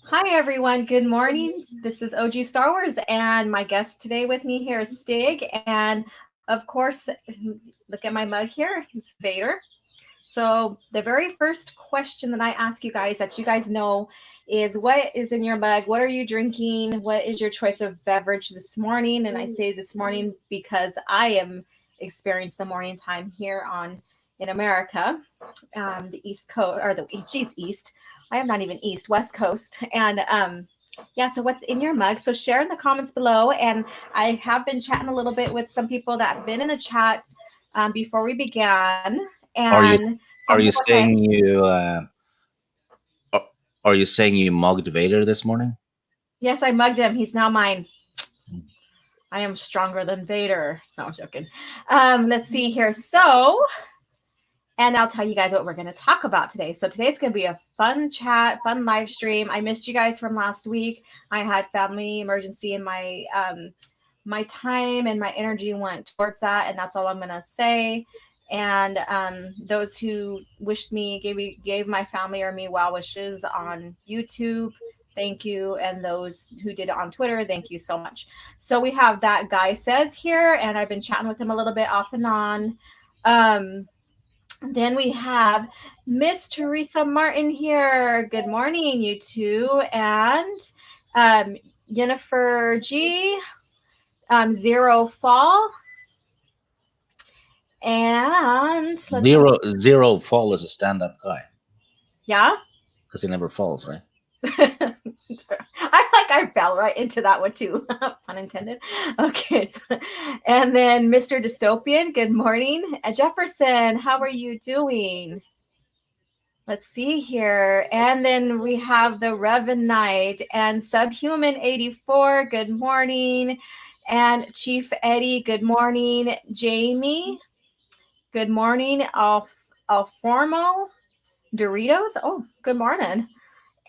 Hi, everyone. Good morning. This is O.G.Starwars, and my guest today with me here is Stig. And of course, look at my mug here. It's Vader. So, the very first question that I ask you guys that you guys know is what is in your mug? What are you drinking? What is your choice of beverage this morning? And I say this morning because I am experiencing the morning time here in America, the East Coast or the she's East. I am not even East, West Coast, and yeah. So what's in your mug? So share in the comments below, and I have been chatting a little bit with some people that have been in the chat before we began, Are you and some are you people. Okay. saying are, are you saying you mugged Vader this morning? Yes, I mugged him. He's now mine. I am stronger than Vader. No, I'm joking. Let's see here. So, and I'll tell you guys what we're going to talk about today. So today's going to be a fun chat, fun live stream. I missed you guys from last week. I had family emergency, and my time and my energy went towards that, and that's all I'm going to say. And those who wished me gave my family or me well wishes on YouTube. Thank you. And those who did it on Twitter, thank you so much. So we have that guy says here, and I've been chatting with him a little bit off and on. Then we have Miss Teresa Martin here. Good morning, you two. And Jennifer G, Zero Fall. And let's see. Zero Fall is a stand-up guy Yeah. because he never falls, right? I fell right into that one too. Pun intended. Okay. So, and then Mr. Dystopian, good morning. Jefferson, how are you doing? Let's see here. And then we have the Revan Knight and Subhuman 84. Good morning. And Chief Eddie, good morning. Jamie, good morning. Alformo Doritos. Oh, good morning.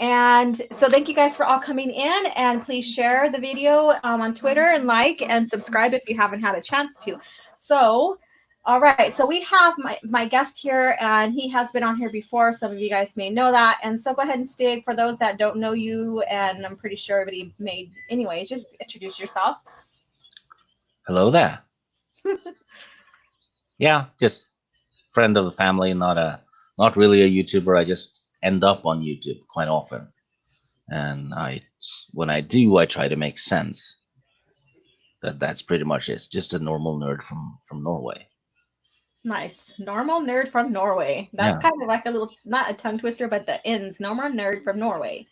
And so thank you guys for all coming in, and please share the video on Twitter and like and subscribe if you haven't had a chance to. So, all right. So we have my guest here, and he has been on here before. Some of you guys may know that. And so go ahead and Stig, for those that don't know you, and I'm pretty sure everybody may anyways, just introduce yourself. Hello there. Yeah, just friend of the family, not really a YouTuber. I just end up on YouTube quite often, and when I do, I try to make sense. That's pretty much it. It's just a normal nerd from Norway. Nice. Normal nerd from Norway. That's Yeah. kind of like a little, not a tongue twister, but the ends. Normal nerd from Norway.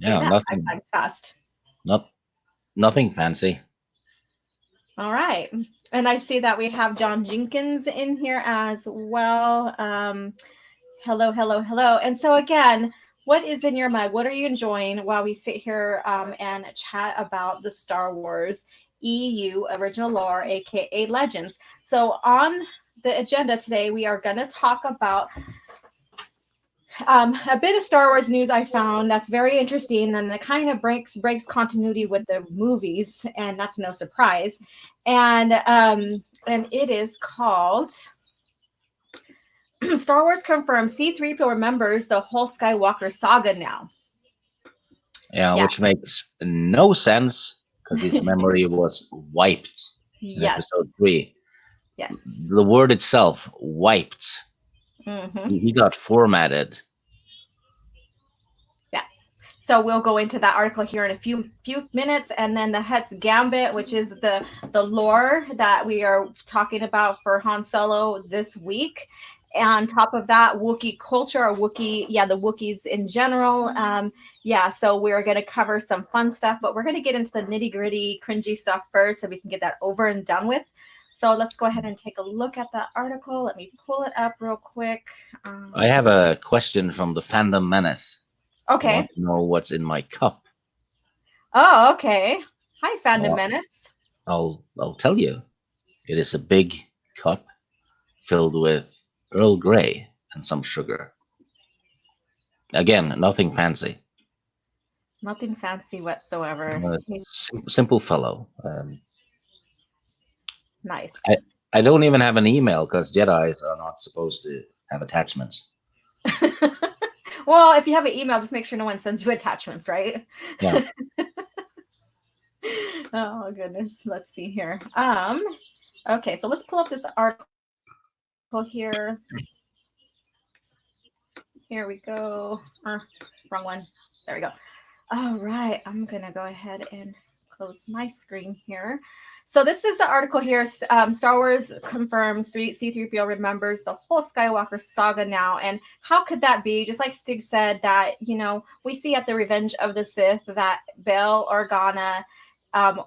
Say Yeah, that 5 times fast. Nothing fancy. All right. And I see that we have John Jenkins in here as well. Hello, hello, hello. And so again, what is in your mug? What are you enjoying while we sit here and chat about the Star Wars EU original lore, aka Legends? So on the agenda today, we are going to talk about a bit of Star Wars news I found that's very interesting, and that kind of breaks continuity with the movies, and that's no surprise. And it is called Star Wars confirms C-3PO remembers the whole Skywalker saga now. Yeah, which makes no sense because his memory was wiped in episode 3. Yes. The word itself, wiped. He got formatted. Yeah. So we'll go into that article here in a few minutes, and then the Hutt Gambit, which is the lore that we are talking about for Han Solo this week. And on top of that, Wookie culture, or Wookie, the Wookiees in general. So we're going to cover some fun stuff, but we're going to get into the nitty gritty, cringy stuff first so we can get that over and done with. So let's go ahead and take a look at that article. Let me pull it up real quick. I have a question from the Fandom Menace. Okay. I want to know what's in my cup. Oh, okay. Hi, Fandom Menace. I'll tell you. It is a big cup filled with Earl Grey and some sugar. Again, nothing fancy. Nothing fancy whatsoever. Simple fellow. Nice. I don't even have an email because Jedis are not supposed to have attachments. Well, if you have an email, just make sure no one sends you attachments, right? Yeah. Oh goodness. Let's see here. Okay, so let's pull up this article here. Here we go. Wrong one. There we go. All right, I'm gonna go ahead and close my screen here. So this is the article here. Star Wars confirms C-3PO remembers the whole Skywalker saga now, and how could that be? Just like Stig said, that we see at the Revenge of the Sith that Bail Organa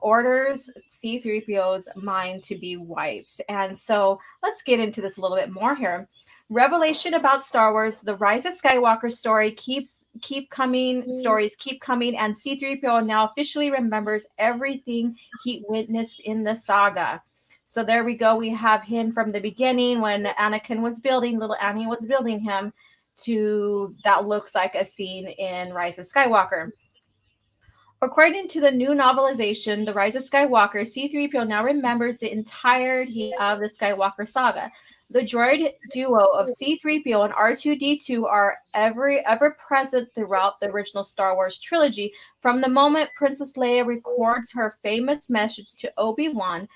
orders C-3PO's mind to be wiped, and so let's get into this a little bit more here. Revelation about Star Wars: The Rise of Skywalker stories keep coming, and C-3PO now officially remembers everything he witnessed in the saga. So there we go. We have him from the beginning when little Annie was building him, to that looks like a scene in Rise of Skywalker. According to the new novelization, The Rise of Skywalker, C-3PO now remembers the entirety of the Skywalker saga. The droid duo of C-3PO and R2-D2 are ever present throughout the original Star Wars trilogy. From the moment Princess Leia records her famous message to Obi-Wan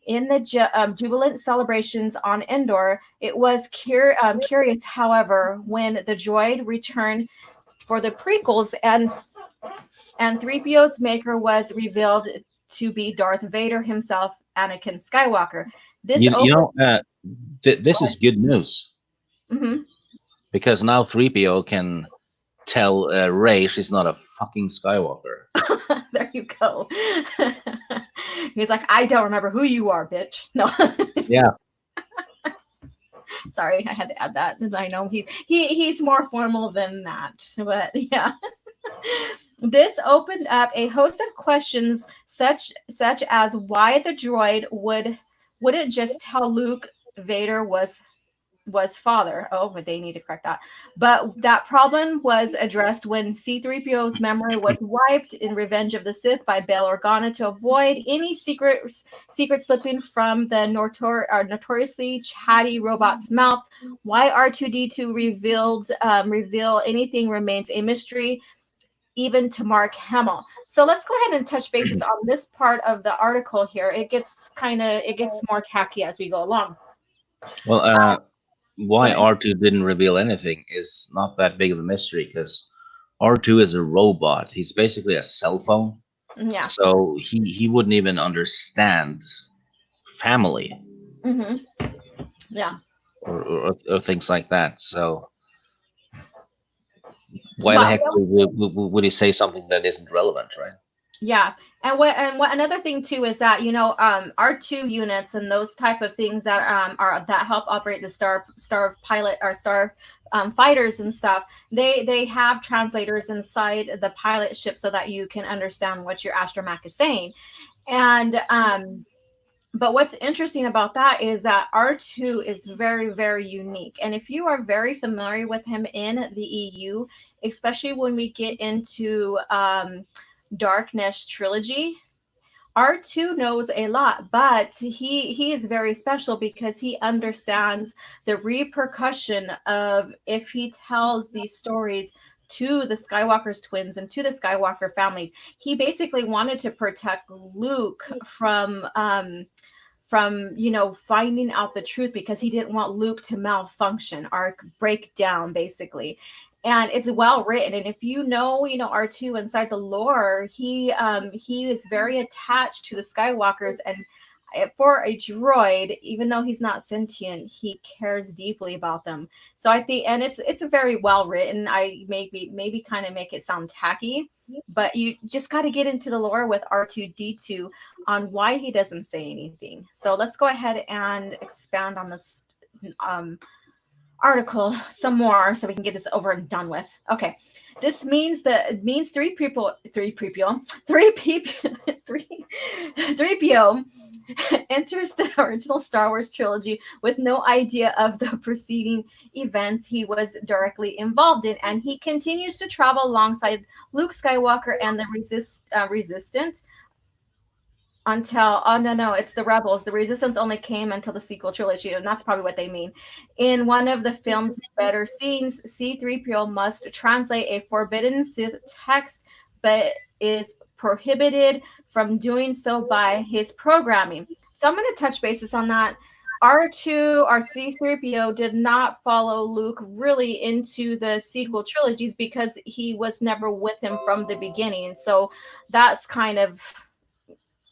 in the jubilant celebrations on Endor, it was curious, however, when the droid returned for the prequels and 3PO's maker was revealed to be Darth Vader himself, Anakin Skywalker. This You open. know, this is good news Mhm. because now 3PO can tell Ray she's not a fucking Skywalker. There you go. He's like, I don't remember who you are, bitch. No. Yeah. Sorry, I had to add that. I know he's more formal than that, but yeah. This opened up a host of questions, such as why the droid wouldn't just tell Luke Vader was father. Oh, but they need to correct that. But that problem was addressed when C-3PO's memory was wiped in Revenge of the Sith by Bail Organa to avoid any secret slipping from the notoriously chatty robot's mouth. Why R2-D2 reveal anything remains a mystery, even to Mark Hamill. So let's go ahead and touch bases on this part of the article here. It gets more tacky as we go along. Well, Go why ahead. R2 didn't reveal anything is not that big of a mystery because R2 is a robot. He's basically a cell phone. Yeah. So he wouldn't even understand family Mm-hmm. Yeah. or things like that. So why the But heck would he say something that isn't relevant, right? yeah, and what another thing too is that R2 units and those type of things that are that help operate the star pilot or star fighters and stuff. They have translators inside the pilot ship so that you can understand what your astromech is saying. And but what's interesting about that is that R2 is very, very unique. And if you are very familiar with him in the EU, especially when we get into Darkness Trilogy, R2 knows a lot, but he is very special because he understands the repercussion of if he tells these stories to the Skywalker's twins and to the Skywalker families. He basically wanted to protect Luke from finding out the truth because he didn't want Luke to malfunction or break down basically. And it's well written, and if R2 inside the lore, he is very attached to the Skywalkers, and for a droid, even though he's not sentient, he cares deeply about them. So I think, and it's very well written. I maybe kind of make it sound tacky, but you just got to get into the lore with R2-D2 on why he doesn't say anything. So let's go ahead and expand on this article some more so we can get this over and done with. Okay. This means three people three PO enters the original Star Wars trilogy with no idea of the preceding events he was directly involved in, and he continues to travel alongside Luke Skywalker and the resistance until, oh no, it's the rebels. The resistance only came until the sequel trilogy, and that's probably what they mean. In one of the film's better scenes, C3PO must translate a forbidden Sith text, but is prohibited from doing so by his programming. So I'm going to touch bases on that. R2 or C3PO did not follow Luke really into the sequel trilogies because he was never with him from the beginning. So that's kind of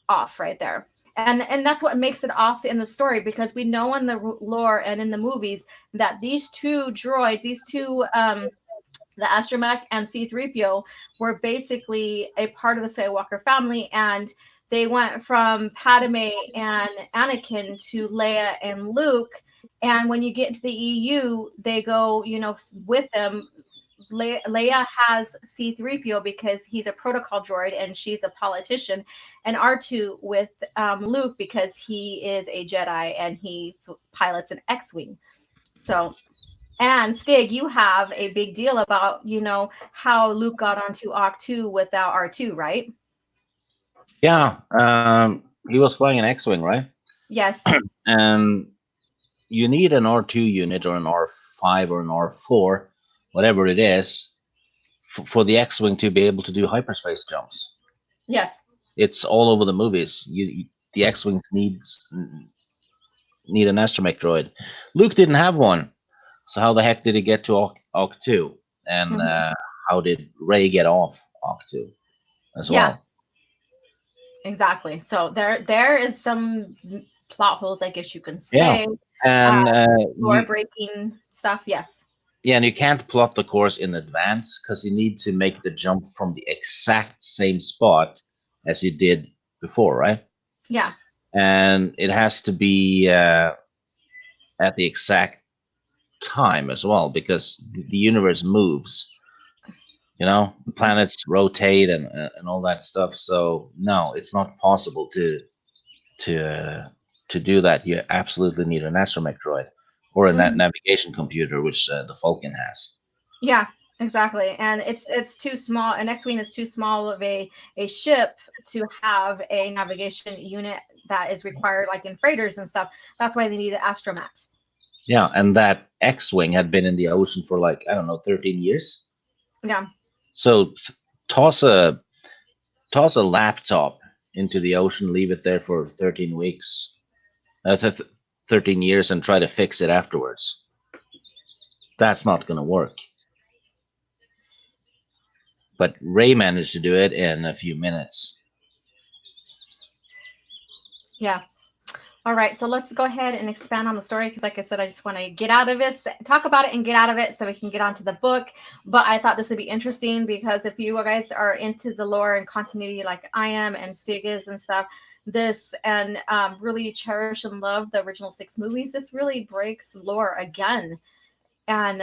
off right there. And that's what makes it off in the story, because we know in the lore and in the movies that these two droids, these two the astromech and C3PO, were basically a part of the Skywalker family, and they went from Padme and Anakin to Leia and Luke. And when you get into the EU, they go, with them. Leia has C3PO because he's a protocol droid and she's a politician, and R2 with Luke because he is a Jedi and he pilots an X-wing. So, and Stig, you have a big deal about how Luke got onto Octu without R2, right? Yeah, he was flying an X-wing, right? Yes. And you need an R2 unit or an R5 or an R4, whatever it is, for the X-wing to be able to do hyperspace jumps. Yes. It's all over the movies. The X-wing need an astromech droid. Luke didn't have one, so how the heck did he get to Octu? And Mm-hmm. how did Ray get off Octu as Yeah, well? exactly. So there is some plot holes, I guess you can Yeah, say. Uh, and Lore you breaking stuff. Yes. yeah, and you can't plot the course in advance because you need to make the jump from the exact same spot as you did before, right? Yeah. And it has to be at the exact time as well because the universe moves. The planets rotate and all that stuff. So no, it's not possible to to do that. You absolutely need an astromech droid or a Mhm. navigation computer, which the Falcon has. Yeah, exactly. And it's too small. An X-wing is too small of a ship to have a navigation unit that is required, like in freighters and stuff. That's why they need the astromechs. Yeah, and that X-wing had been in the ocean for like I don't know 13 years. Yeah. So toss a toss a laptop into the ocean, leave it there for 13 weeks, 13 years, and try to fix it afterwards. That's not going to work. But Ray managed to do it in a few minutes. Yeah. All right, so let's go ahead and expand on the story because, like I said, I just want to get out of this, talk about it, and get out of it so we can get onto the book. But I thought this would be interesting because if you guys are into the lore and continuity like I am and Stig is and stuff, this and really cherish and love the original six movies, this really breaks lore again. And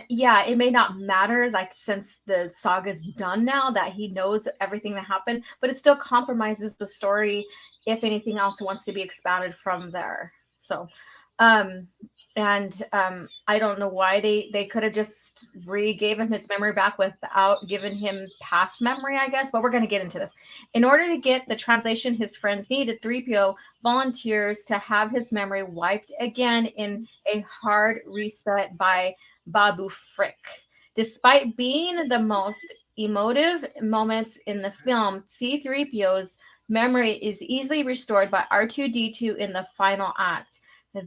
yeah, it may not matter, like, since the saga's done now, that he knows everything that happened, but it still compromises the story if anything else wants to be expounded from there. So um I don't know why they could have just re-gave him his memory back without giving him past memory, I guess. But we're going to get into this. In order to get the translation his friends needed, 3PO volunteers to have his memory wiped again in a hard reset by Babu Frick. Despite being the most emotive moments in the film, C3PO's memory is easily restored by R2D2 in the final act.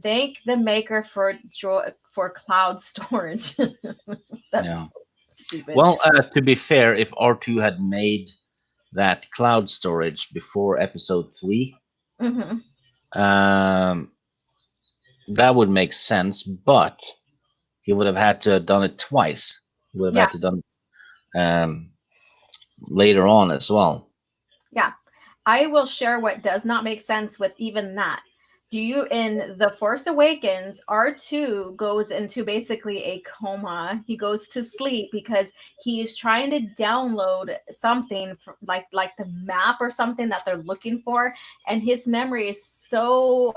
Thank the maker for cloud storage. Yeah. That's so stupid. Well, to be fair, if R2 had made that cloud storage before episode 3, Hmm. um, that would make sense, but he would have had to have done it twice. He would have Yeah, had to done it later on as well. yeah. I will share what does not make sense with even that. Do you in The Force Awakens, R2 goes into basically a coma. He goes to sleep because he is trying to download something like the map or something that they're looking for, and his memory is so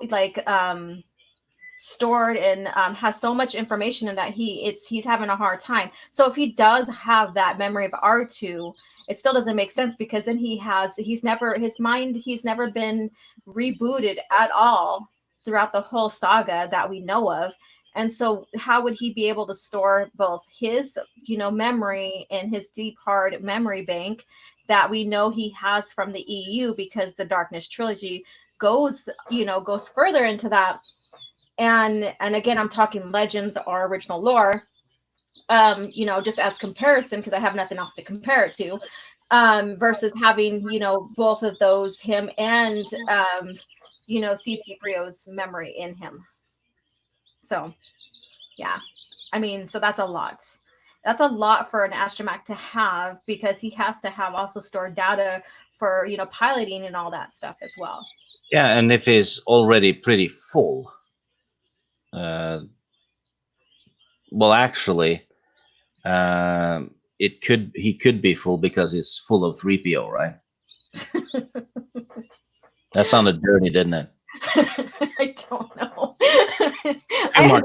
like stored and has so much information in that he's having a hard time. So if he does have that memory of R2, it still doesn't make sense, because then he's never been rebooted at all throughout the whole saga that we know of. And so how would he be able to store both his, memory in his deep hard memory bank that we know he has from the EU, because the Darkness trilogy goes further into that. And again, I'm talking legends or original lore, just as comparison, because I have nothing else to compare it to, versus having, both of those, him and C3PO's memory in him. So yeah, I mean, so that's a lot. That's a lot for an astromech to have, because he has to have also stored data for, piloting and all that stuff as well. Yeah, and if he's already pretty full, uh, well, actually, he could be full because it's full of 3PO, right? That sounded dirty, didn't it? I don't know. Too much,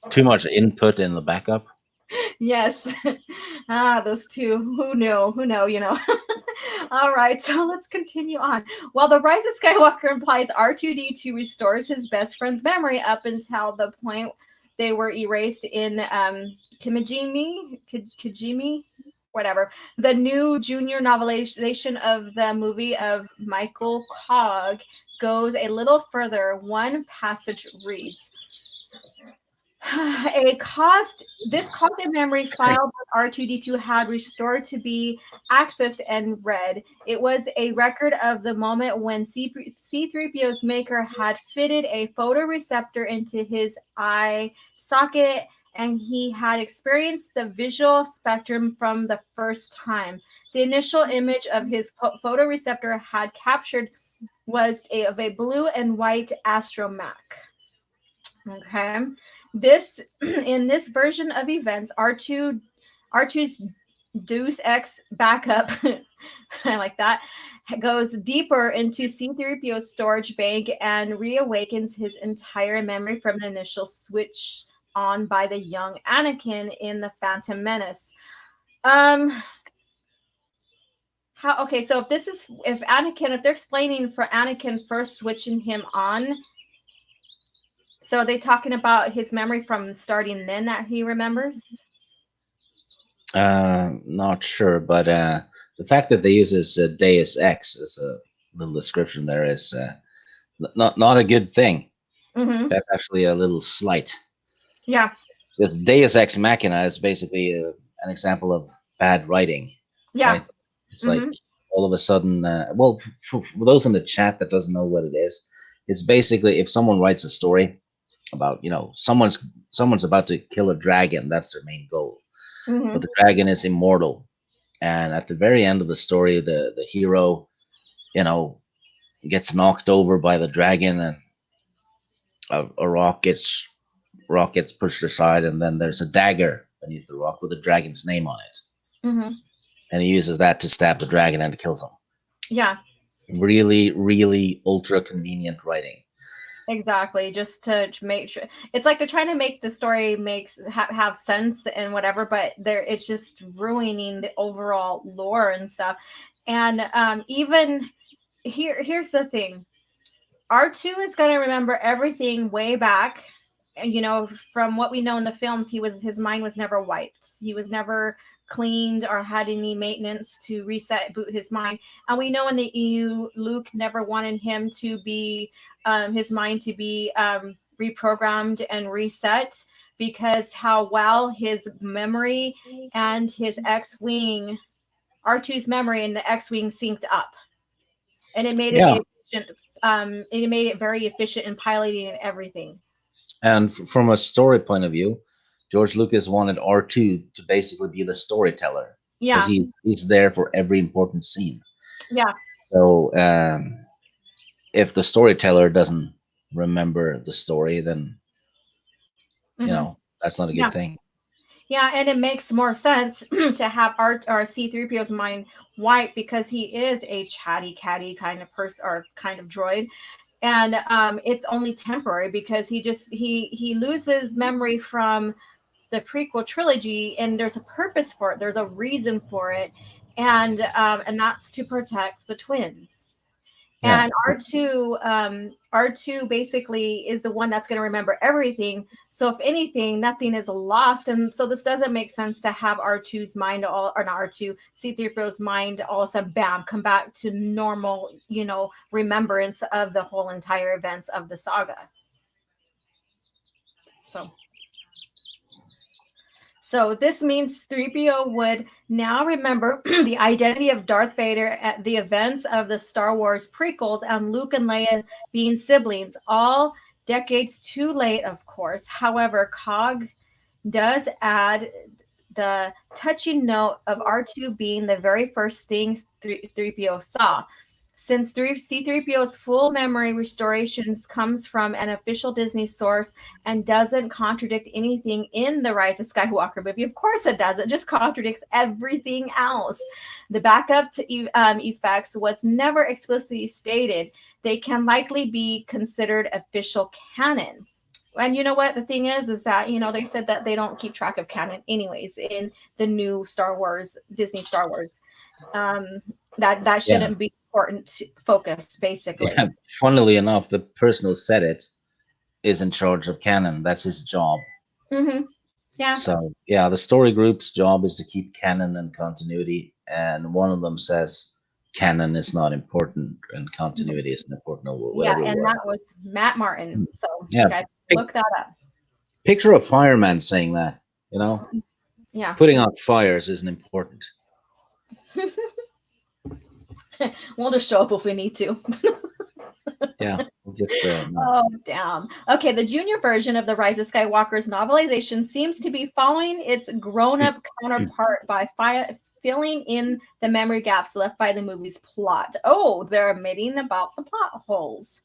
too much input in the backup. Yes. Those two. Who knew? Who know? All right, so let's continue on. While the Rise of Skywalker implies R2D2 restores his best friend's memory up until the point they were erased in Kijimi, whatever. The new junior novelization of the movie of Michael Cogg goes a little further. One passage reads, this caused a memory file that R2D2 had restored to be accessed and read. It was a record of the moment when C3PO's maker had fitted a photoreceptor into his eye socket, and he had experienced the visual spectrum from the first time. The initial image of his photoreceptor had captured was of a blue and white astromech. Okay. In this version of events, R2's Deus Ex backup, I like that, goes deeper into C3PO's storage bank and reawakens his entire memory from the initial switch on by the young Anakin in the Phantom Menace. So if they're explaining for Anakin first switching him on, so are they talking about his memory from starting then that he remembers? Not sure, but the fact that they use this Deus Ex as a little description there is not a good thing. Mm-hmm. That's actually a little slight. Yeah. Because Deus Ex Machina is basically an example of bad writing. Yeah. Right? It's like all of a sudden, for those in the chat that doesn't know what it is, it's basically if someone writes a story about, someone's about to kill a dragon, that's their main goal. But the dragon is immortal, and at the very end of the story, the hero, gets knocked over by the dragon, and a rock gets pushed aside, and then there's a dagger beneath the rock with the dragon's name on it, and he uses that to stab the dragon and kills him. Yeah. Really, really ultra convenient writing. Exactly, just to make sure. It's like they're trying to make the story have sense and whatever, but it's just ruining the overall lore and stuff. And even here's the thing: R2 is going to remember everything way back. And from what we know in the films, his mind was never wiped. He was never cleaned or had any maintenance to boot his mind. And we know in the EU, Luke never wanted him to be his mind to be reprogrammed and reset, because how well his memory and his X-wing, R2's memory and the X-wing synced up, and it made it efficient. It made it very efficient in piloting and everything. And from a story point of view, George Lucas wanted R2 to basically be the storyteller. Yeah. Because he's there for every important scene. Yeah. So if the storyteller doesn't remember the story, then, that's not a good thing. Yeah, and it makes more sense to have our C3PO's mind wiped, because he is a chatty catty kind of person or kind of droid. and it's only temporary because he loses memory from the prequel trilogy, and there's a purpose for it. There's a reason for it, and that's to protect the twins. Yeah. And R2 basically is the one that's going to remember everything. So if anything, nothing is lost. And so this doesn't make sense to have R2's mind all, or not R2, C3PO's mind all of a sudden, bam, come back to normal, remembrance of the whole entire events of the saga. So this means 3PO would now remember the identity of Darth Vader at the events of the Star Wars prequels and Luke and Leia being siblings, all decades too late, of course. However, COG does add the touching note of R2 being the very first thing 3PO saw. Since C3PO's full memory restorations comes from an official Disney source and doesn't contradict anything in the Rise of Skywalker movie, of course it does. It just contradicts everything else. The backup effects was never explicitly stated. They can likely be considered official canon. And you know what the thing is that they said that they don't keep track of canon anyways in the new Star Wars, Disney Star Wars. That shouldn't Yeah. be important focus, basically. Yeah. Funnily enough, the person who said it is in charge of canon. That's his job. Mm-hmm. Yeah. So yeah, the story group's job is to keep canon and continuity, and one of them says canon is not important and continuity isn't important, or Yeah, whatever and word. that was Matt Martin. So Yeah, you guys look that up. picture a fireman saying that. Yeah. Putting out fires isn't important. We'll just show up if we need to. Yeah, just no. Oh, damn. Okay, the junior version of the Rise of Skywalker's novelization seems to be following its grown-up counterpart by filling in the memory gaps left by the movie's plot. Oh, they're admitting about the plot holes.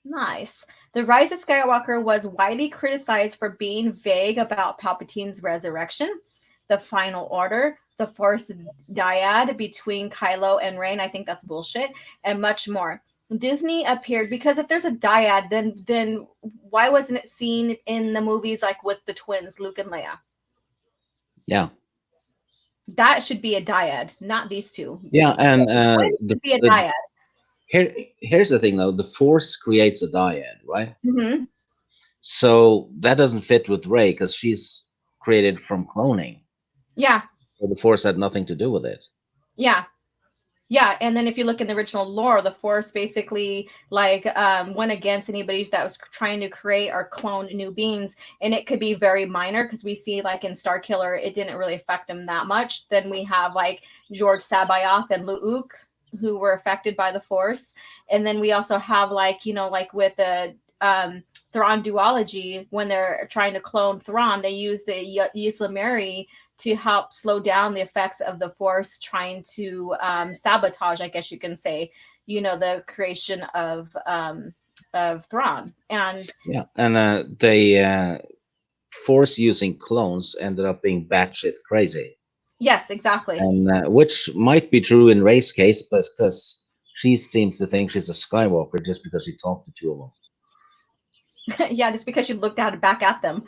Nice. The Rise of Skywalker was widely criticized for being vague about Palpatine's resurrection, the Final Order, the Force dyad between Kylo and Rey. I think that's bullshit, and much more. Disney appeared because if there's a dyad, then why wasn't it seen in the movies like with the twins, Luke and Leia? Yeah. That should be a dyad, not these two. Yeah, and should be a dyad. Here's the thing though: the Force creates a dyad, right? Mm-hmm. So that doesn't fit with Rey because she's created from cloning. Yeah. So the Force had nothing to do with it. Yeah. Yeah, and then if you look in the original lore, the Force basically went against anybody that was trying to create or clone new beings, and it could be very minor because we see like in Starkiller, it didn't really affect them that much. Then we have like George Sabayoth and Luke who were affected by the Force, and then we also have like with the Thrawn duology, when they're trying to clone Thrawn, they use the Yisla Mary to help slow down the effects of the Force trying to sabotage, I guess you can say, the creation of Thrawn. And yeah, and they Force using clones ended up being batshit crazy. Yes, exactly. And which might be true in Rey's case, but because she seems to think she's a Skywalker just because she talked to two of them. Yeah, just because you looked at it back at them.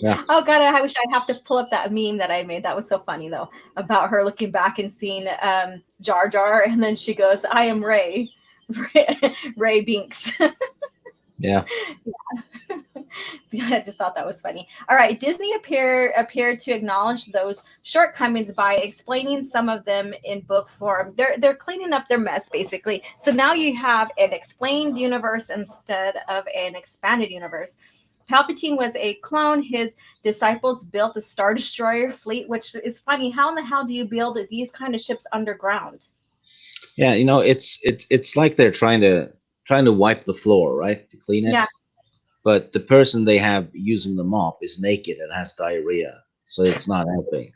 Yeah. Oh god, I wish I have to pull up that meme that I made. That was so funny though, about her looking back and seeing Jar Jar, and then she goes, "I am Rey, Rey Binks." Yeah. I just thought that was funny. All right, Disney appeared to acknowledge those shortcomings by explaining some of them in book form. They're cleaning up their mess basically. So now you have an explained universe instead of an expanded universe. Palpatine was a clone. His disciples built the Star Destroyer fleet, which is funny. How in the hell do you build these kind of ships underground? Yeah, it's like they're trying to wipe the floor, right, to clean it. Yeah. But the person they have using the mop is naked and has diarrhea, so it's not helping.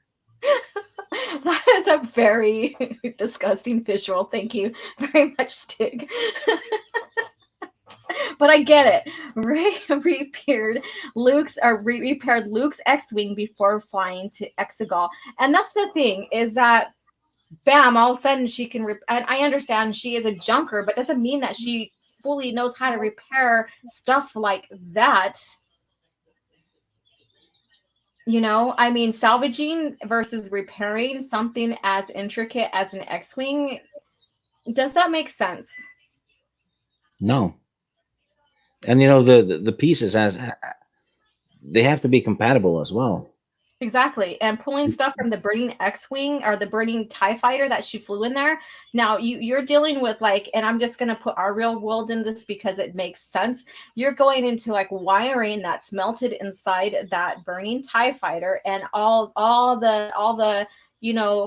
That is a very disgusting visual. Thank you very much, Stig. But I get it. Rey repaired Luke's X-wing before flying to Exegol, and that's the thing is that, bam! All of a sudden she can. And I understand she is a junker, but doesn't mean that she fully knows how to repair stuff like that. I mean, salvaging versus repairing something as intricate as an X-Wing, does that make sense? No, and the pieces as they have to be compatible as well. Exactly. And pulling stuff from the burning X-Wing or the burning TIE fighter that she flew in there. Now you're dealing with like, and I'm just gonna put our real world in this because it makes sense. You're going into like wiring that's melted inside that burning TIE fighter and all the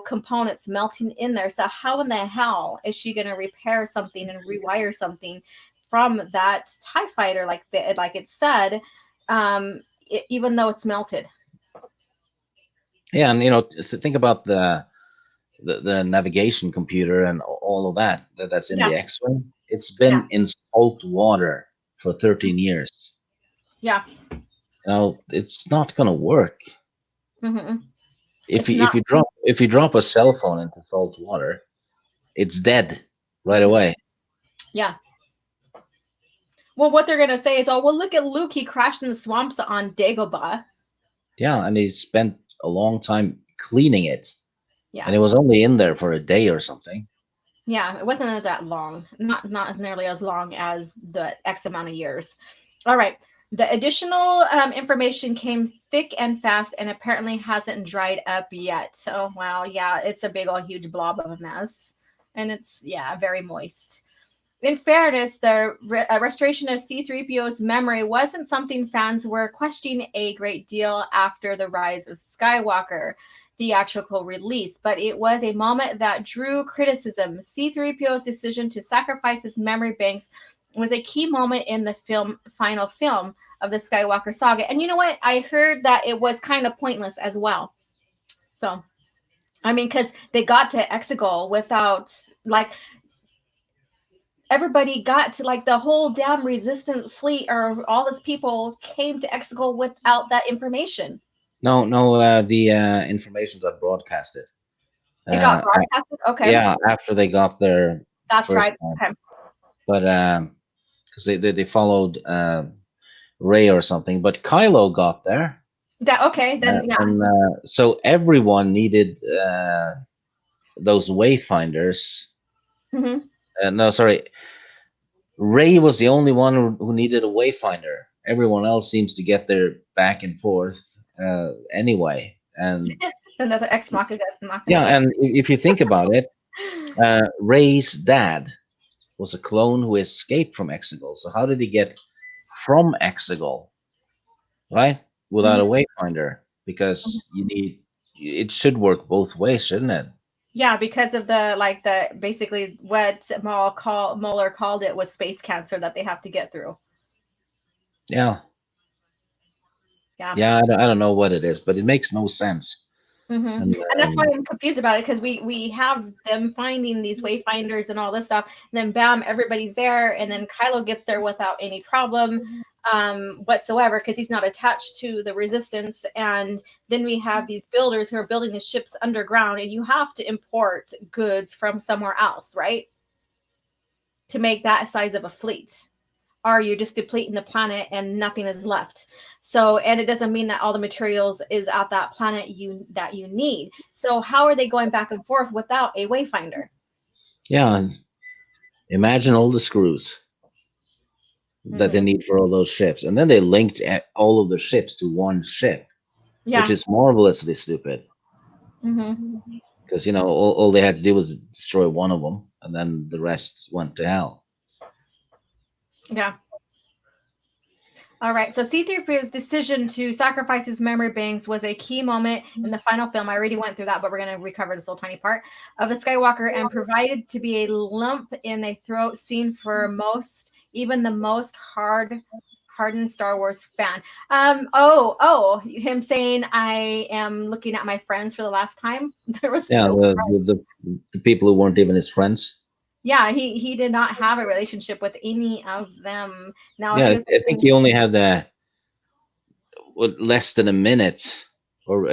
components melting in there. So how in the hell is she gonna repair something and rewire something from that TIE fighter like it said, even though it's melted? Yeah, and think about the navigation computer and all of that's in Yeah. the X-wing. It's Yeah. been in salt water for 13 years. Yeah. It's not gonna work. Mm-hmm. If It's you not. if you drop a cell phone into salt water, it's dead right Mhm. away. Yeah. Well, what they're gonna say is, "Oh, well, look at Luke. He crashed in the swamps on Dagobah." Yeah, and he spent a long time cleaning it, and Yeah. it was only in there for a day or something. Yeah. It wasn't that long. Not nearly as long as the X amount of years. All right. The additional information came thick and fast, and apparently hasn't dried up yet. So, well, yeah, it's a big old huge blob of a mess, and it's very moist. In fairness, the restoration of C3PO's memory wasn't something fans were questioning a great deal after the rise of Skywalker theatrical release, but it was a moment that drew criticism. C3PO's decision to sacrifice his memory banks was a key moment in the final film of the Skywalker saga. And you know what? I heard that it was kind of pointless as well. So, I mean, because they got to Exegol without, like, everybody got to, like, the whole damn resistant fleet or all these people came to Exegol without that information. No, no, the information got broadcasted. It got Uh, broadcasted. Okay, yeah, after they got there that's first right. time, Okay. but because they followed Ray or something, but Kylo got there, That okay. Then yeah. and so everyone needed those wayfinders. Hmm. No, sorry, Ray was the only one who needed a wayfinder. Everyone else seems to get there back and forth anyway, and Another Ex Machina. yeah, Yeah. and if you think about it, Ray's dad was a clone who escaped from Exegol. So how did he get from Exegol, right? Without a Mhm. wayfinder, because it should work both ways, shouldn't it? Yeah, because of the basically what Mueller called it was space cancer that they have to get through. Yeah, Yeah. yeah. I don't know what it is, but it makes no sense. Hmm. And And that's why I'm confused about it, because we have them finding these wayfinders and all this stuff, and then bam, everybody's there, and then Kylo gets there without any problem whatsoever because he's not attached to the resistance. And then we have these builders who are building the ships underground, and you have to import goods from somewhere else, right? To make that size of a fleet. Or you're just depleting the planet and nothing is left. So, and it doesn't mean that all the materials is at that planet that you need. So how are they going back and forth without a wayfinder? yeah, and imagine all the screws that they Hmm. need for all those ships, and then they linked all of the ships to one ship, which Yeah. is marvelously stupid. Hmm. Because all they had to do was destroy one of them, and then the rest went to hell. Yeah. All right. So C-3PO's decision to sacrifice his memory banks was a key moment in the final film. I already went through that, but we're going to recover this little tiny part of the Skywalker, and provided to be a lump in a throat scene for even the most hardened Star Wars fan. Him saying, "I am looking at my friends for the last time." There was Yeah, no. the people who weren't even his friends. Yeah, he did not have a relationship with any of them. Now, if Yeah, he was I think he only had less than a minute, or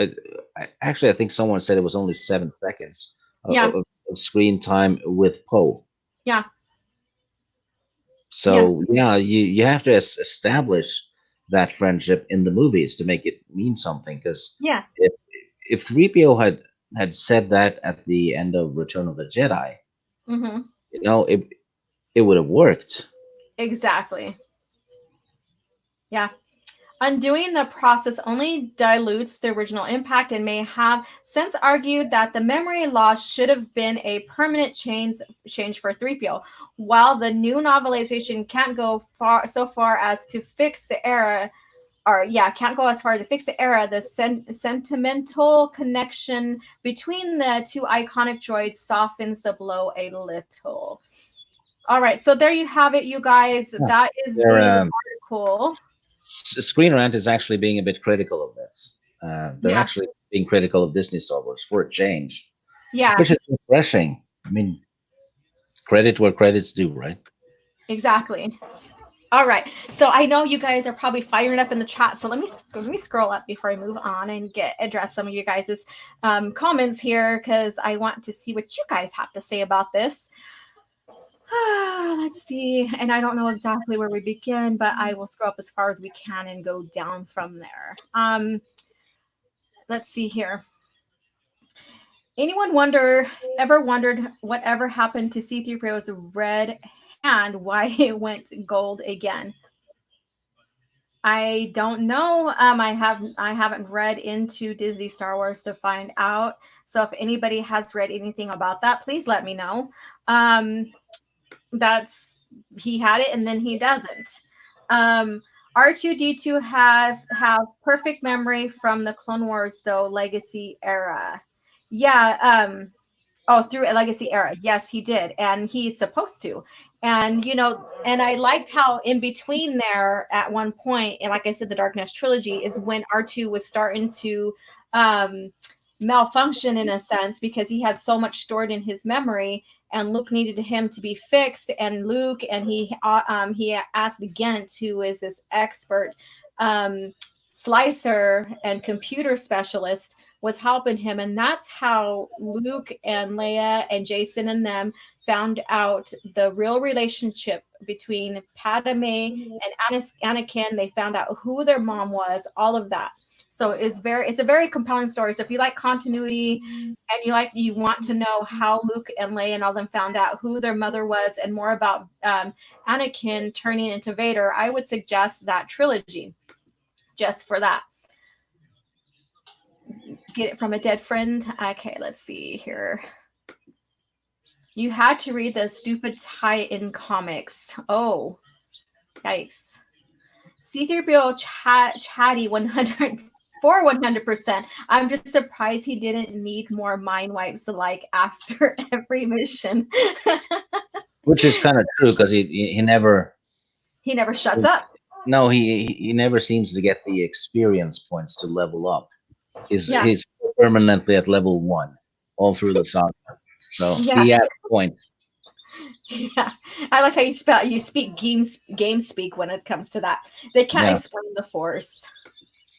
actually, I think someone said it was only 7 seconds yeah, of screen time with Poe. yeah. Yeah. So yeah, you have to establish that friendship in the movies to make it mean something. Because Yeah. if 3PO had said that at the end of Return of the Jedi, Hmm. it would have worked. Exactly. Yeah. Undoing the process only dilutes the original impact and may have since argued that the memory loss should have been a permanent change for 3PO. While the new novelization can't go far as to fix the error, or yeah, can't go as far to fix the error, the sentimental connection between the two iconic droids softens the blow a little. All right, so there you have it, you guys. Yeah. That is Their the article. Screen Rant is actually being a bit critical of this. They're Yeah, actually being critical of Disney Star Wars for a change, yeah, which is refreshing. I mean, credit where credit's due, right? exactly. All right, so I know you guys are probably firing up in the chat. So let me scroll up before I move on and get address some of you guys' comments here because I want to see what you guys have to say about this. Let's see. And I don't know exactly where we begin, but I will scroll up as far as we can and go down from there. Let's see here. Anyone wondered whatever happened to C3PO's red hand, why it went gold again? I don't know. I haven't read into Disney Star Wars to find out. So if anybody has read anything about that, please let me know. Um, that's he had it and then he doesn't. R2D2 have perfect memory from the Clone Wars though legacy era. Yeah, oh, through a legacy era. Yes, he did. And he's supposed to. And, and I liked how in between there at one point, and like I said, the Darkness trilogy is when R2 was starting to um, malfunction in a sense because he had so much stored in his memory and Luke needed him to be fixed. And Luke, and he asked Gent, who is this expert um, slicer and computer specialist, was helping him. And that's how Luke and Leia and Jason and them found out the real relationship between Padme and Anakin. They found out who their mom was, all of that. So it's a very compelling story. So if you like continuity and you want to know how Luke and Leia and all them found out who their mother was and more about Anakin turning into Vader, I would suggest that trilogy just for that. Get it from a dead friend. Okay, let's see here. You had to read the stupid tie-in comics. Oh, yikes. C3PO chatty 100 for 100%. I'm just surprised he didn't need more mind wipes like after every mission. Which is kind of true because he never. He never shuts up. No, he never seems to get the experience points to level up. Yeah. He's permanently at level 1 all through the saga. So Yeah. he has points. Yeah. I like how you speak game speak when it comes to that. They can't Yeah. explain the force.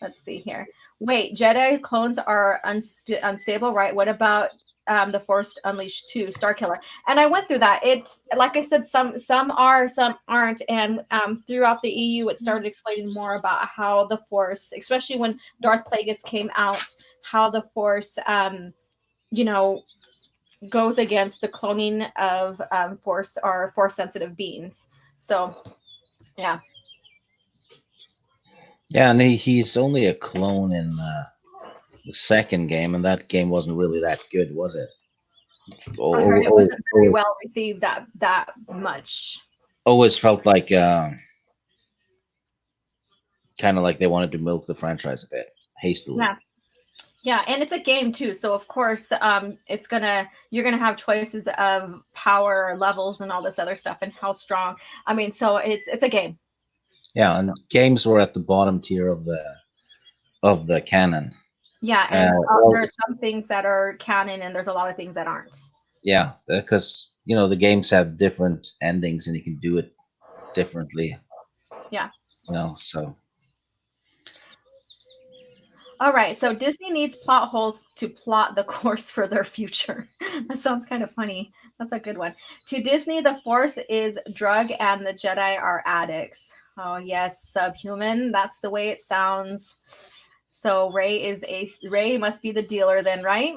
Let's see here. Wait, Jedi clones are unstable, right? What about the Force Unleashed 2, Starkiller? And I went through that. It's like I said, some are, some aren't. And throughout the EU, it started explaining more about how the Force, especially when Darth Plagueis came out, how the Force, you know, goes against the cloning of Force or Force sensitive beings. So yeah. Yeah, and he's only a clone in the second game, and that game wasn't really that good, was it? I heard it Oh, wasn't very well received that much. always felt like kind of like they wanted to milk the franchise a bit hastily. Yeah. Yeah, and it's a game too. So of course, you're gonna have choices of power levels and all this other stuff and how strong. I mean, so it's a game. Yeah, and games were at the bottom tier of the canon. Yeah, and Well, there's some things that are canon and there's a lot of things that aren't. yeah, because the games have different endings and you can do it differently. Yeah. So All right. So Disney needs plot holes to plot the course for their future. That sounds kind of funny. That's a good one. To Disney, the Force is drug and the Jedi are addicts. Oh yes, subhuman. That's the way it sounds. So Ray must be the dealer then, right?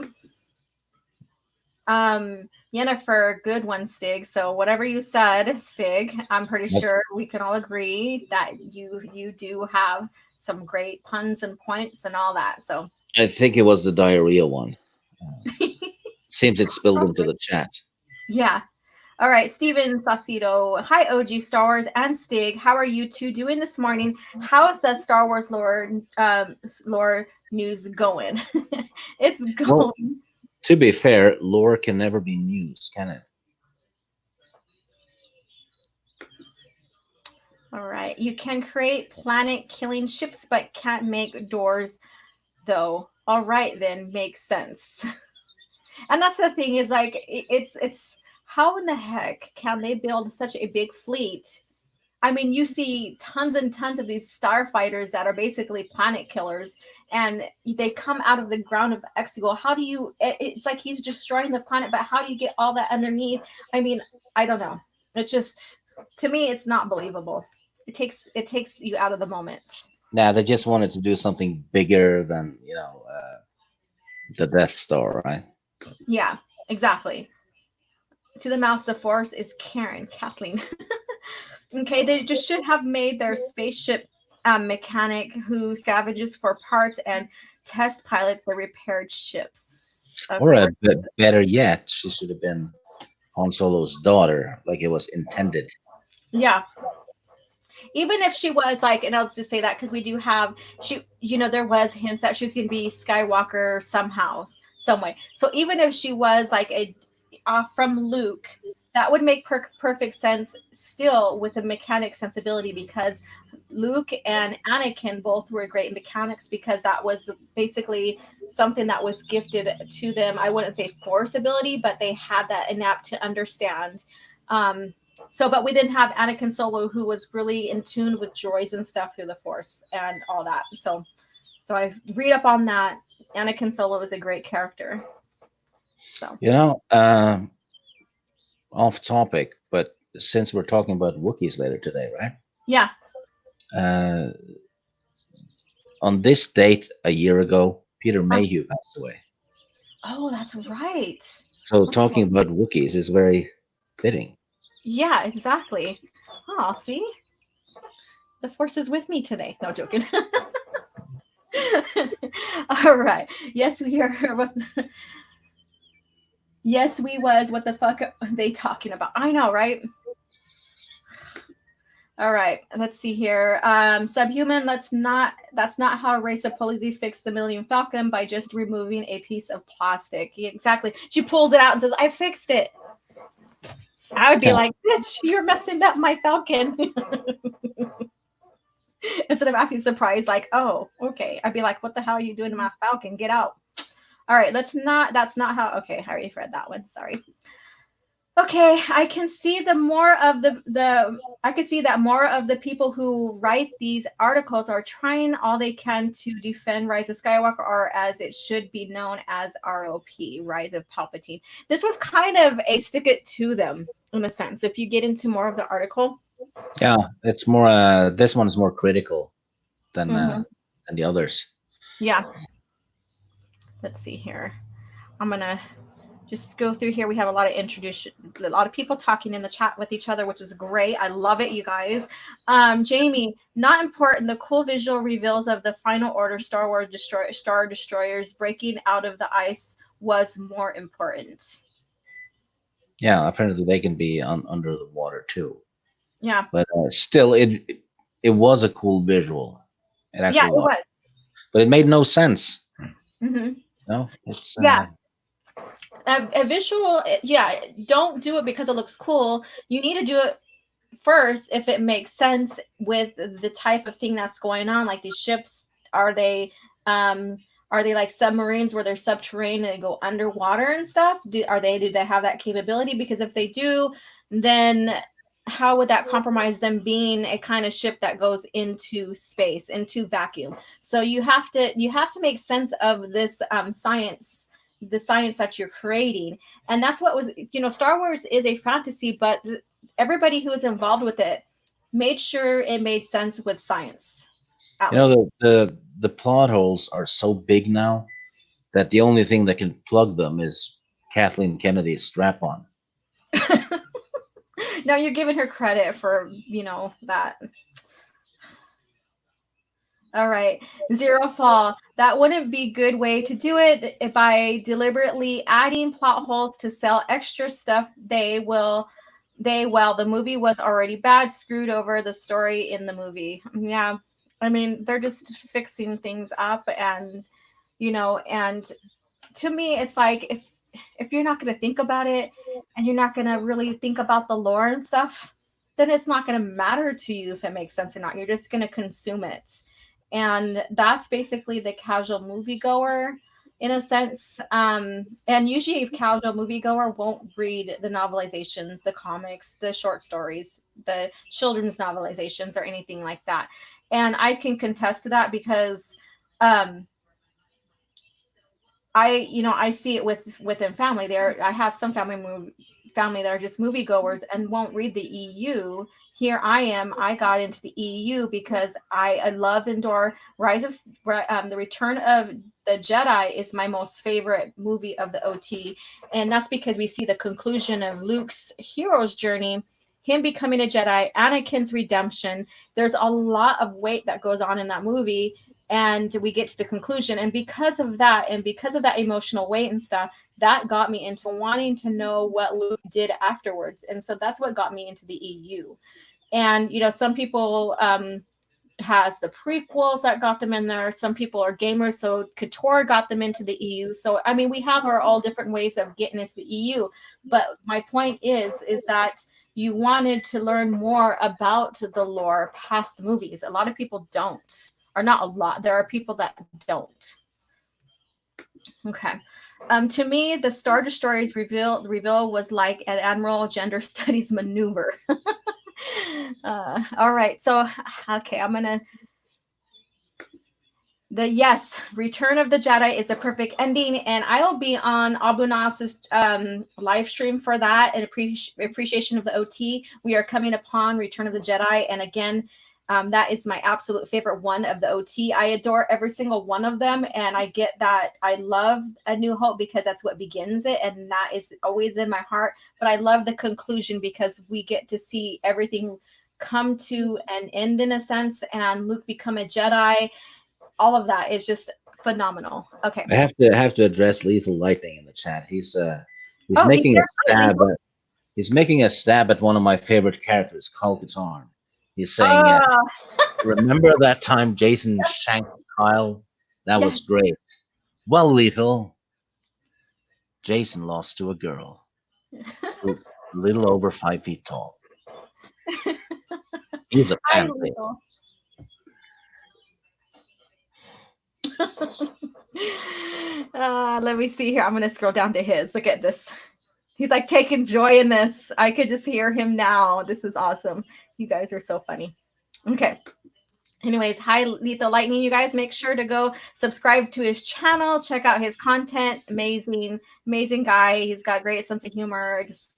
Yennefer, good one, Stig. So whatever you said, Stig, I'm pretty But sure we can all agree that you do have some great puns and points and all that. So I think it was the diarrhea one. Uh, Seems it spilled into probably. the chat. Yeah. All right, Steven Saucedo. Hi, OG Star Wars and Stig. How are you two doing this morning? How's the Star Wars lore news going? It's Well, going. to be fair, lore can never be news, can it? All right. You can create planet killing ships, but can't make doors, though. All right, then makes sense. And that's the thing is like it's how in the heck can they build such a big fleet? I mean, you see tons and tons of these starfighters that are basically planet killers, and they come out of the ground of Exegol. How do you? It's like he's destroying the planet, but how do you get all that underneath? I mean, I don't know. It's just to me, it's not believable. It takes you out of the moment. Nah, they just wanted to do something bigger than the Death Star, right? Yeah, exactly. To the mouse, the force is Karen, Kathleen. Okay, they just should have made their spaceship mechanic who scavenges for parts and test pilot the repaired ships. Or Okay, better yet, she should have been Han Solo's daughter, like it was intended. yeah. Even if she was like, and I'll just say that because we do have there was hints that she was going to be Skywalker somehow, some way. So even if she was like a off from Luke, that would make perfect sense still with the mechanic sensibility because Luke and Anakin both were great mechanics because that was basically something that was gifted to them. I wouldn't say force ability, but they had that enough to understand. But we didn't have Anakin Solo, who was really in tune with droids and stuff through the Force and all that. So I read up on that. Anakin Solo is a great character. So You know, off topic, but since we're talking about Wookiees later today, right? yeah. Uh, on this date a year ago, Peter Uh, Mayhew passed away. oh, that's right. So Oh, talking about Wookiees is very fitting. yeah, exactly. Oh, see, the Force is with me today. No joking. All right. Yes, we are. Yes, we was. What the fuck are they talking about? I know, right? All right, let's see here. Subhuman, that's not how Ray Sapolsky fixed the Millennium Falcon by just removing a piece of plastic. Yeah, exactly. She pulls it out and says, I fixed it. I would be Yeah, like, bitch, you're messing up my Falcon. Instead of acting surprised, like, oh, okay. I'd be like, what the hell are you doing to my Falcon? Get out. All right, that's not how, okay, I already read that one. Sorry. Okay, I can see I can see that more of the people who write these articles are trying all they can to defend Rise of Skywalker, or as it should be known as ROP, Rise of Palpatine. This was kind of a stick it to them in a sense. If you get into more of the article, yeah, it's more. This one is more critical hmm than the others. yeah. Let's see here. I'm gonna just go through here. We have a lot of introduction, a lot of people talking in the chat with each other, which is great. I love it, you guys. Jamie, not important. The cool visual reveals of the Final Order Star Wars Star Destroyers breaking out of the ice was more important. Yeah, apparently they can be under the water too. Yeah, But still, it was a cool visual. It yeah, actually it was, was. but it made no sense. hmm No, it's Yeah, a visual. Yeah, don't do it because it looks cool. You need to do it first if it makes sense with the type of thing that's going on. Like these ships, um are they like submarines where they're subterranean and they go underwater and stuff? Do they have that capability? Because if they do, then how would that compromise them being a kind of ship that goes into space, into vacuum? So you have to make sense of this science the science that you're creating. And that's what was, Star Wars is a fantasy, but everybody who was involved with it made sure it made sense with science, at You know, least. the plot holes are so big now that the only thing that can plug them is Kathleen Kennedy's strap on. Now you're giving her credit for, that. All right. Zero fall. That wouldn't be good way to do it by deliberately adding plot holes to sell extra stuff. Well, the movie was already bad, screwed over the story in the movie. Yeah. I mean, they're just fixing things up, and to me it's like, if you're not going to think about it, and you're not going to really think about the lore and stuff, then it's not going to matter to you if it makes sense or not. You're just going to consume it. And that's basically the casual moviegoer in a sense. And usually a casual moviegoer won't read the novelizations, the comics, the short stories, the children's novelizations, or anything like that. And I can contest to that because um I see it within family. There, I have some family that are just moviegoers and won't read the EU. Here I am. I got into the EU because I love Endor. The Return of the Jedi is my most favorite movie of the OT, and that's because we see the conclusion of Luke's hero's journey, him becoming a Jedi, Anakin's redemption. There's a lot of weight that goes on in that movie, and we get to the conclusion, and because of that emotional weight and stuff, that got me into wanting to know what Luke did afterwards. And so that's what got me into the EU. And some people has the prequels that got them in there. Some people are gamers, so Couture got them into the EU. So I mean, we have our all different ways of getting into the EU. But my point is that you wanted to learn more about the lore past the movies. A lot of people don't, or not a lot. There are people that don't. Okay. To me, the Star Destroyer's reveal was like an Admiral Gender Studies maneuver. All right. So, okay, yes, Return of the Jedi is a perfect ending, and I'll be on Abunas's live stream for that in appreciation of the OT. We are coming upon Return of the Jedi, and again, that is my absolute favorite one of the OT. I adore every single one of them, and I get that I love A New Hope because that's what begins it, and that is always in my heart. But I love the conclusion because we get to see everything come to an end in a sense, and Luke become a Jedi. All of that is just phenomenal. Okay. I have to address Lethal Lightning in the chat. He's Oh, he's making a there. Hi, stab Lethal. at he's making a stab at one of my favorite characters, Kyle Katarn. He's saying, Oh, "Remember that time Jason shanked Kyle? That yeah. was great." Well, Lethal, Jason lost to a girl who's a little over 5 feet tall. He's a Hi, pansy. Lethal. Let me see here. I'm going to scroll down to his. Look at this. He's like taking joy in this. I could just hear him now. This is awesome. You guys are so funny. Okay. Anyways, hi Lethal Lightning. You guys make sure to go subscribe to his channel, check out his content. Amazing, amazing guy. He's got great sense of humor. Just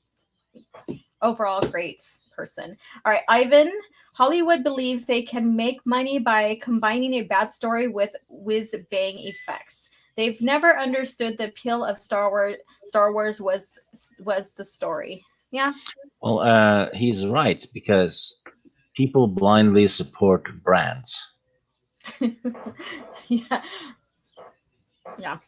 overall great person. All right, Ivan. Hollywood believes they can make money by combining a bad story with whiz bang effects. They've never understood the appeal of Star Wars. Star Wars was the story. Yeah. Well, he's right because people blindly support brands. Yeah. Yeah.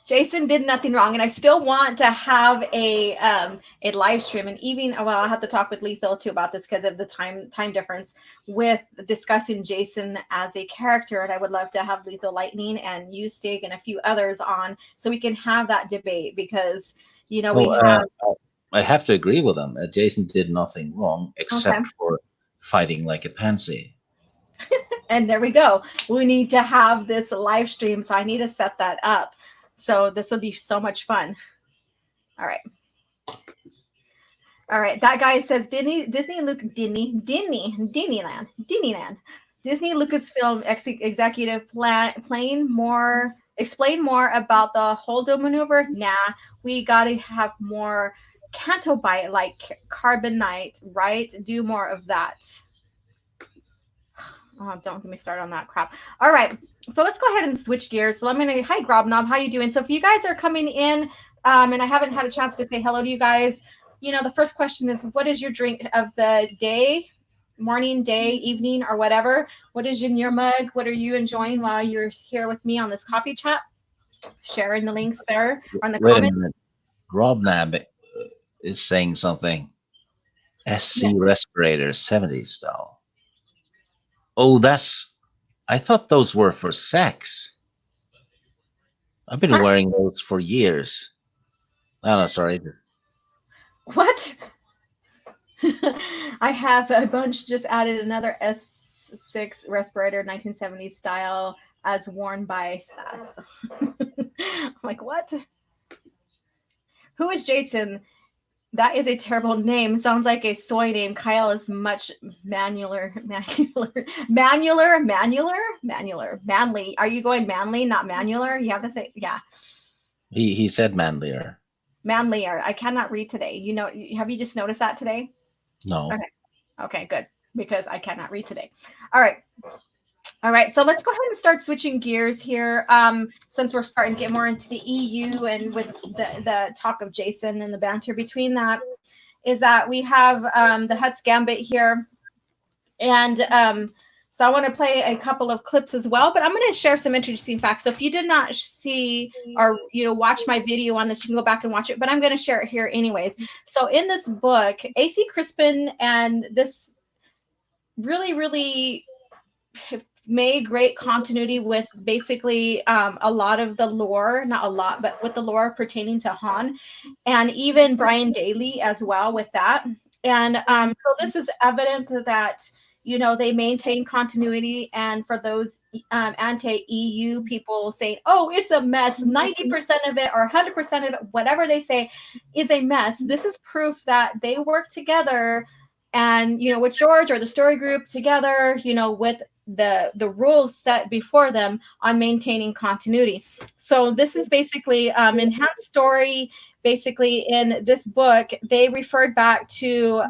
Jason did nothing wrong, and I still want to have a live stream. And even, well, I'll have to talk with Lethal too about this because of the time difference with discussing Jason as a character. And I would love to have Lethal Lightning and you Stig and a few others on so we can have that debate because we Well, have. I have to agree with him. Jason did nothing wrong Okay, except for fighting like a pansy. and there we go. We need to have this live stream, so I need to set that up. So this will be so much fun. All right. All right, that guy says Disney Luke Disneyland. Disney Lucasfilm executive explain more about the Holdo maneuver. Nah, we gotta have more Canto Bite like Carbonite, right? Do more of that. Oh, don't get me started on that crap. All right, so let's go ahead and switch gears. So I'm gonna, hi Grobnob, how you doing? So if you guys are coming in, and I haven't had a chance to say hello to you guys, you know, the first question is, what is your drink of the day? Morning, day, evening, or whatever. What is in your mug? What are you enjoying while you're here with me on this coffee chat? Sharing the links there or in the Wait a comments. minute. Rob Nab is saying something. Yeah. SC respirator, 70s style. Oh, that's. I thought those were for sex. I've been Huh? wearing those for years. Oh, no, sorry. What? I have a bunch just added another S6 respirator 1970s style as worn by SAS. I'm like, what? Who is Jason? That is a terrible name. Sounds like a soy name. Kyle is much manular. Manly. Are you going manly, not manular? You have to say, yeah, He said manlier. manlier. I cannot read today. You know, have you just noticed that today? No. Okay. Okay, good. Because I cannot read today. All right. All right, so let's go ahead and start switching gears here. Since we're starting to get more into the EU and with the talk of Jason and the banter between that, is that we have the Hutt's Gambit here. And so I want to play a couple of clips as well, but I'm going to share some interesting facts. So if you did not see or watch my video on this, you can go back and watch it, but I'm going to share it here anyways. So in this book, AC Crispin and this really made great continuity with basically a lot of the lore, not a lot, but with the lore pertaining to Han, and even Brian Daly as well with that. And so this is evident that they maintain continuity. And for those anti-EU people saying, "Oh, it's a mess," 90% of it or 100% of it, whatever they say, is a mess. This is proof that they work together, and with George or the story group together, with the rules set before them on maintaining continuity. So this is basically enhanced story. Basically, in this book, they referred back to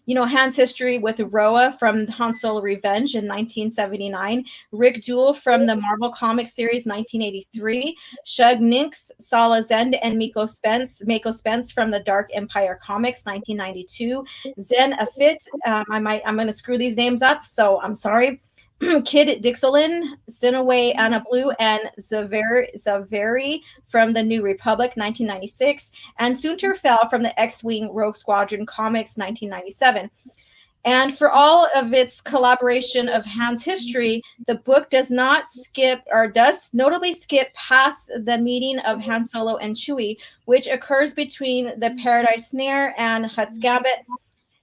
Han's history with Roa from Han Solo Revenge in 1979, Rick Duel from the Marvel Comics series 1983, Shug Ninx, Sala Zend, and Mako Spence from the Dark Empire Comics 1992, Zen Afit, I'm going to screw these names up, so I'm sorry. Kid Dixolin, Sinaway Anna Blue, and Zaveri from the New Republic, 1996, and Sunter Fell from the X-Wing Rogue Squadron Comics, 1997. And for all of its collaboration of Han's history, the book does not skip, or does notably skip past the meeting of Han Solo and Chewie, which occurs between the Paradise Snare and Hutt's Gambit.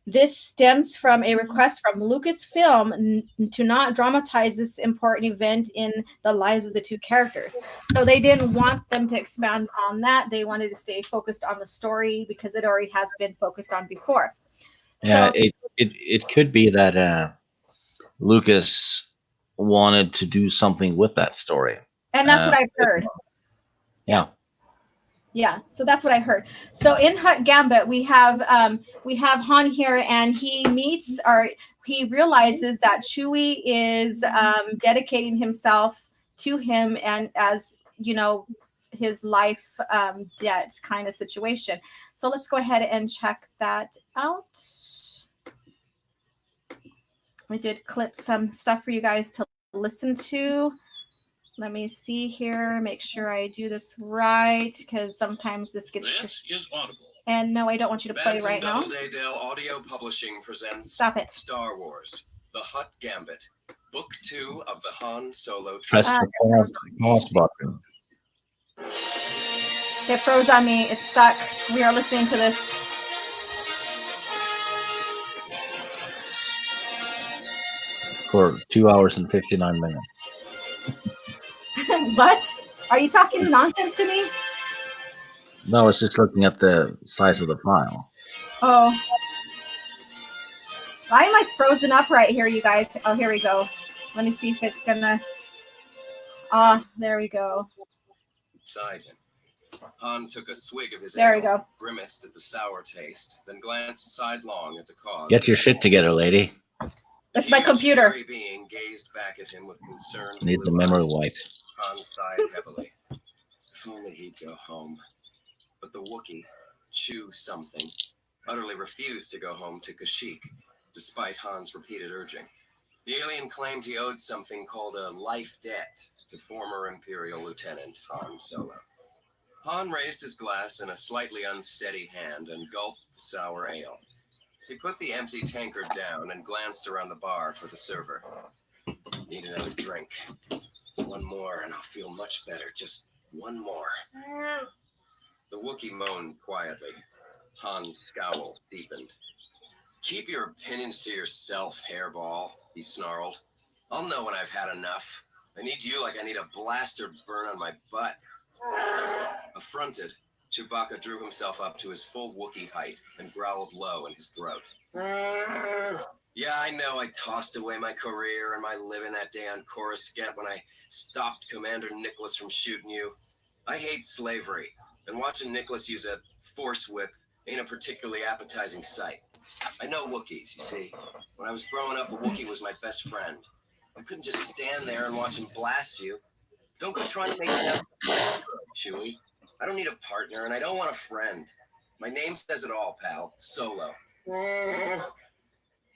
This stems from a request from Lucasfilm to not dramatize this important event in the lives of the two characters. So they didn't want them to expand on that. They wanted to stay focused on the story because it already has been focused on before. Yeah, So, it could be that Lucas wanted to do something with that story. and that's what I've heard. Yeah. Yeah, so that's what I heard. So in Hutt Gambit, we have Han here, and he realizes that Chewie is dedicating himself to him, and as his life debt kind of situation. So let's go ahead and check that out. I did clip some stuff for you guys to listen to. Let me see here, make sure I do this right, because sometimes this gets This is Audible. And no, I don't want you to play right now. Doubleday Dale Audio Publishing presents Stop it. Star Wars, The Hutt Gambit, Book 2 of the Han Solo Press Trilogy. the pause button. It froze on me. It's stuck. We are listening to this. For 2 hours and 59 minutes. What? Are you talking nonsense to me? No, it's just looking at the size of the file. Oh. I'm like frozen up right here, you guys. Oh, here we go. Let me see if it's gonna. There we go. Beside him. Han took a swig of his There ale, we go. grimaced at the sour taste, then glanced sidelong at the cause. Get your shit together, lady. That's my computer. Hairy being gazed back at him with concerned Needs a blue memory eyes. wipe. Han sighed heavily. If only he'd go home. But the Wookiee, Chew something, utterly refused to go home to Kashyyyk, despite Han's repeated urging. The alien claimed he owed something called a life debt to former Imperial Lieutenant Han Solo. Han raised his glass in a slightly unsteady hand and gulped the sour ale. He put the empty tankard down and glanced around the bar for the server. Need another drink. One more and I'll feel much better. Just one more. The Wookiee moaned quietly. Han's scowl deepened. Keep your opinions to yourself, hairball, he snarled. I'll know when I've had enough. I need you like I need a blaster burn on my butt. Affronted, Chewbacca drew himself up to his full Wookiee height and growled low in his throat. Yeah, I know I tossed away my career and my living that day on Coruscant when I stopped Commander Nicholas from shooting you. I hate slavery, and watching Nicholas use a force whip ain't a particularly appetizing sight. I know Wookiees, you see. When I was growing up, a Wookiee was my best friend. I couldn't just stand there and watch him blast you. Don't go trying to make me out my hero, Chewie. I don't need a partner, and I don't want a friend. My name says it all, pal. Solo.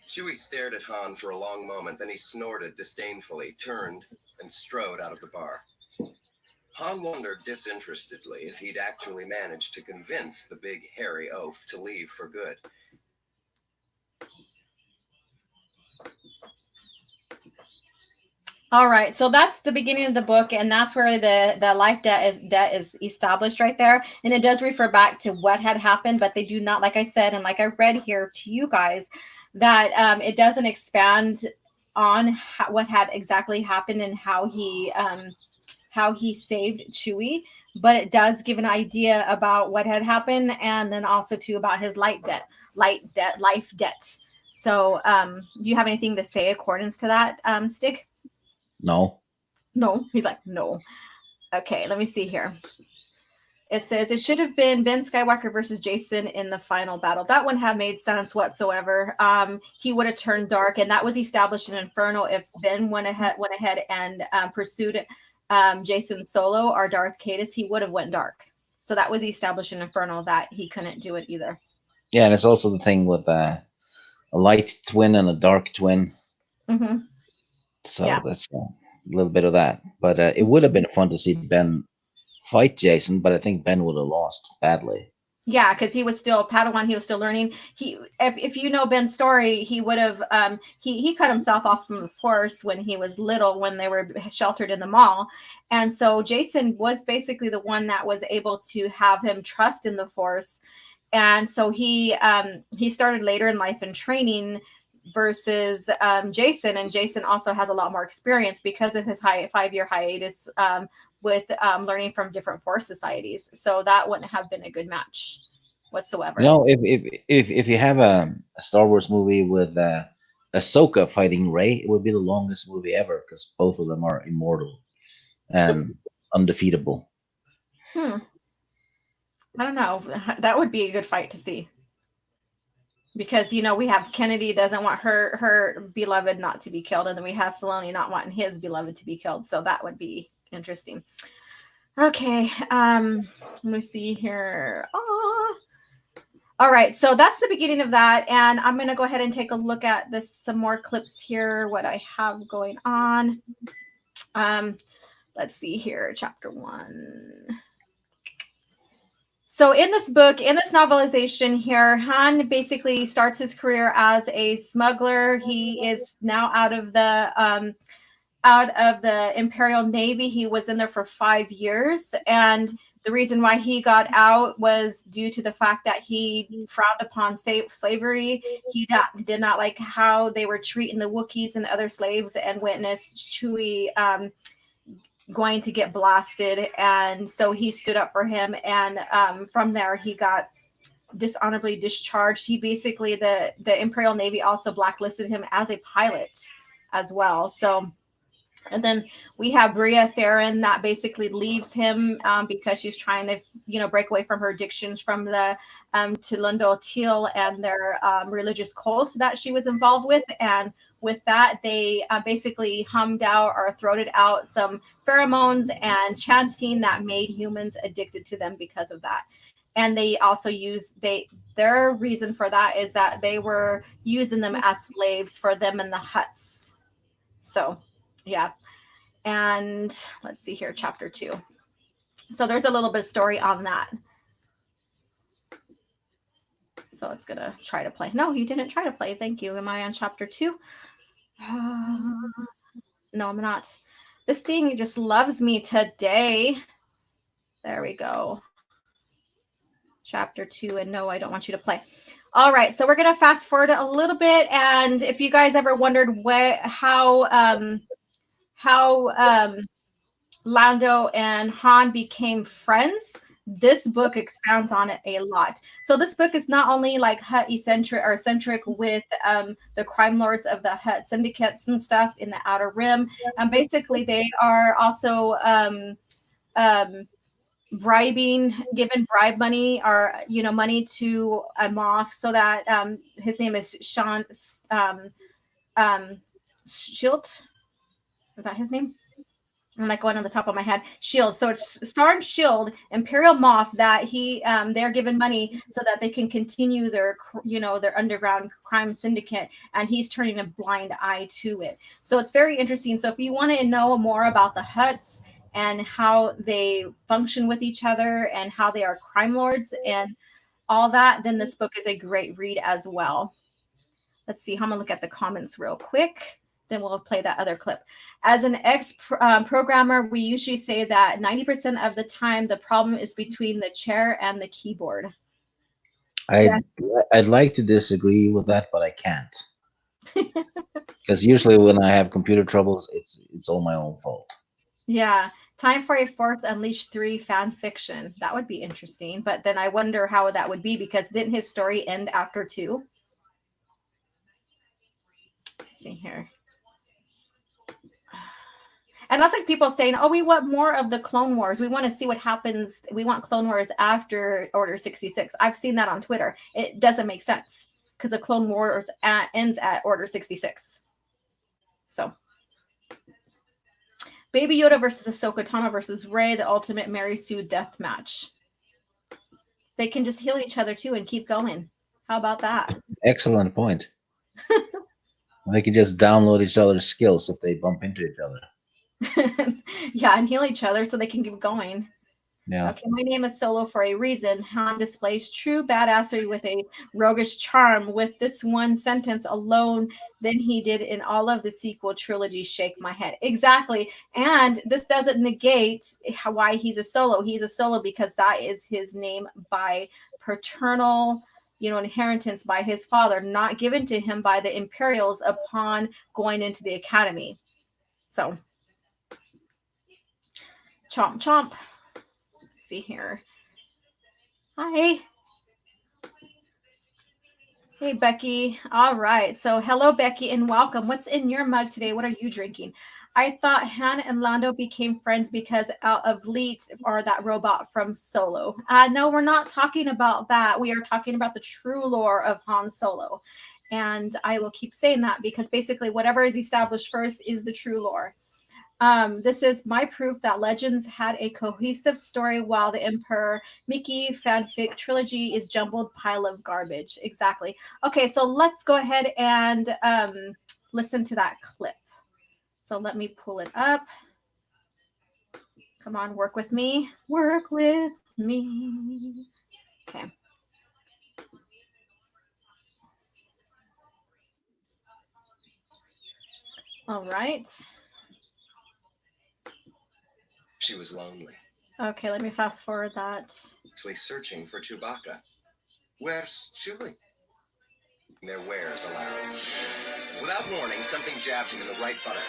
Chewie stared at Han for a long moment, then he snorted disdainfully, turned, and strode out of the bar. Han wondered disinterestedly if he'd actually managed to convince the big hairy oaf to leave for good. All right, so that's the beginning of the book, and that's where the life debt is established right there, and it does refer back to what had happened, but they do not, like I said, and like I read here to you guys, that it doesn't expand on what had exactly happened and how he saved Chewie, but it does give an idea about what had happened, and then also too about his life debt. So, do you have anything to say accordance to that, Stig? No. No. He's like, no. Okay, let me see here. It says it should have been Ben Skywalker versus Jason in the final battle. That wouldn't have made sense whatsoever. He would have turned dark, and that was established in Inferno. If Ben went ahead and pursued Jason Solo or Darth Caedus, he would have went dark. So that was established in Inferno that he couldn't do it either. Yeah, and it's also the thing with a light twin and a dark twin. Mm-hmm. So yeah. That's a little bit of that. But it would have been fun to see Ben fight Jason, but I think Ben would have lost badly. Yeah, because he was still Padawan. He was still learning. If you know Ben's story, he would have he cut himself off from the Force when he was little, when they were sheltered in the mall, and so Jason was basically the one that was able to have him trust in the Force, and so he started later in life in training versus Jason, and Jason also has a lot more experience because of his 5-year hiatus with learning from different Force societies. So that wouldn't have been a good match whatsoever. You know, if you have a Star Wars movie with Ahsoka fighting Rey, it would be the longest movie ever because both of them are immortal and undefeatable. I don't know. That would be a good fight to see. Because, you know, we have Kennedy doesn't want her beloved not to be killed, and then we have Filoni not wanting his beloved to be killed. So that would be interesting. Okay, let me see here. All right, so that's the beginning of that, and I'm going to go ahead and take a look at some more clips here, what I have going on. Let's see here, chapter 1. So in this book, in this novelization here, Han basically starts his career as a smuggler. He is now out of the Imperial Navy. He was in there for 5 years, and the reason why he got out was due to the fact that he frowned upon slavery. He did not like how they were treating the Wookiees and other slaves, and witnessed Chewie going to get blasted, and so he stood up for him, and from there he got dishonorably discharged. He basically, the Imperial Navy also blacklisted him as a pilot as well. So, and then we have Bria Theron that basically leaves him because she's trying to, break away from her addictions from the Tulundo Teal and their religious cult that she was involved with. And with that, they basically hummed out or throated out some pheromones and chanting that made humans addicted to them because of that. And they also their reason for that is that they were using them as slaves for them in the huts. So, yeah. And let's see here, chapter 2. So there's a little bit of story on that. So it's going to try to play. No, you didn't try to play. Thank you. Am I on chapter 2? No, I'm not. This thing just loves me today. There we go. Chapter 2. And no, I don't want you to play. All right. So we're going to fast forward a little bit. And if you guys ever wondered how Lando and Han became friends, this book expounds on it a lot. So this book is not only like Hutt centric with the crime lords of the Hutt syndicates and stuff in the Outer Rim. Basically, they are also giving bribe money or money to a Moff so that his name is Sean Shield. Is that his name? I'm like going on the top of my head. Shield. So it's starring Shield, Imperial Moff, that they're given money so that they can continue their underground crime syndicate, and he's turning a blind eye to it. So it's very interesting. So if you want to know more about the Hutts and how they function with each other and how they are crime lords and all that, then this book is a great read as well. Let's see. I'm gonna look at the comments real quick. Then we'll play that other clip. As an ex-programmer, we usually say that 90% of the time, the problem is between the chair and the keyboard. I'd like to disagree with that, but I can't. Because usually when I have computer troubles, it's all my own fault. Yeah. Time for a Force Unleashed 3 fan fiction. That would be interesting. But then I wonder how that would be, because didn't his story end after 2? Let's see here. And that's like people saying, oh, we want more of the Clone Wars. We want to see what happens. We want Clone Wars after Order 66. I've seen that on Twitter. It doesn't make sense because the Clone Wars ends at Order 66. So, Baby Yoda versus Ahsoka Tano versus Rey, the ultimate Mary Sue death match. They can just heal each other too and keep going. How about that? Excellent point. They can just download each other's skills if they bump into each other. Yeah, and heal each other so they can keep going. Yeah. Okay, my name is Solo for a reason. Han displays true badassery with a roguish charm. With this one sentence alone, than he did in all of the sequel trilogy. Shake my head. Exactly. And this doesn't negate why he's a Solo. He's a Solo because that is his name by paternal, inheritance by his father, not given to him by the Imperials upon going into the academy. So, chomp, chomp. Let's see here. Hi. Hey, Becky. All right. So, hello, Becky, and welcome. What's in your mug today? What are you drinking? I thought Han and Lando became friends because of Leet, or that robot from Solo. No, we're not talking about that. We are talking about the true lore of Han Solo. And I will keep saying that because basically whatever is established first is the true lore. This is my proof that Legends had a cohesive story while the Emperor Mickey fanfic trilogy is jumbled pile of garbage. Exactly. Okay, so let's go ahead and listen to that clip. So let me pull it up. Come on, work with me. Work with me. Okay. All right. She was lonely. Okay, let me fast forward that. Searching for Chewbacca. Where's Chewie? Their wares allowed. Without warning, something jabbed him in the right buttock.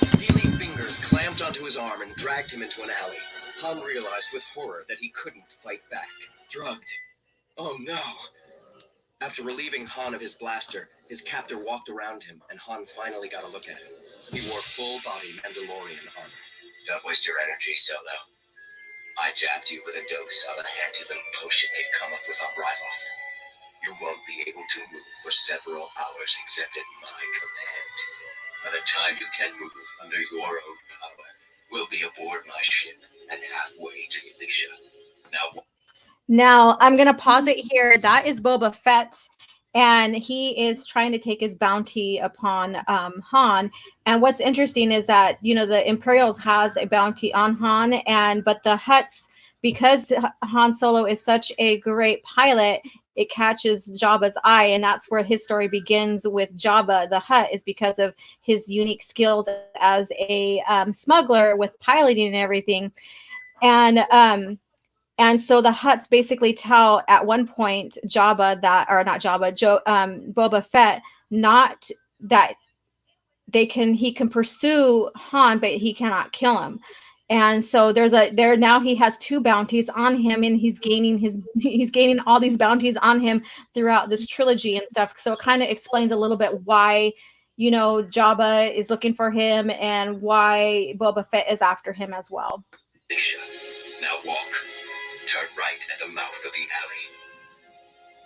Steely fingers clamped onto his arm and dragged him into an alley. Han realized with horror that he couldn't fight back. Drugged. Oh no! After relieving Han of his blaster, his captor walked around him, and Han finally got a look at him. He wore full-body Mandalorian armor. Don't waste your energy, Solo. I jabbed you with a dose of a handy little potion they've come up with on Ryloth. You won't be able to move for several hours except at my command. By the time you can move under your own power, we'll be aboard my ship and halfway to Elisha. Now, I'm going to pause it here. That is Boba Fett, and he is trying to take his bounty upon Han. And what's interesting is that, you know, the Imperials has a bounty on Han, but the Hutts, because Han Solo is such a great pilot, it catches Jabba's eye, and that's where his story begins with Jabba the Hutt, is because of his unique skills as a smuggler with piloting and everything. And so the Hutts basically tell at one point Jabba that, or not Jabba, Boba Fett, not that he can pursue Han, but he cannot kill him. And so now he has two bounties on him, and he's gaining all these bounties on him throughout this trilogy and stuff. So it kind of explains a little bit why, you know, Jabba is looking for him and why Boba Fett is after him as well. Now walk. Turn right at the mouth of the alley.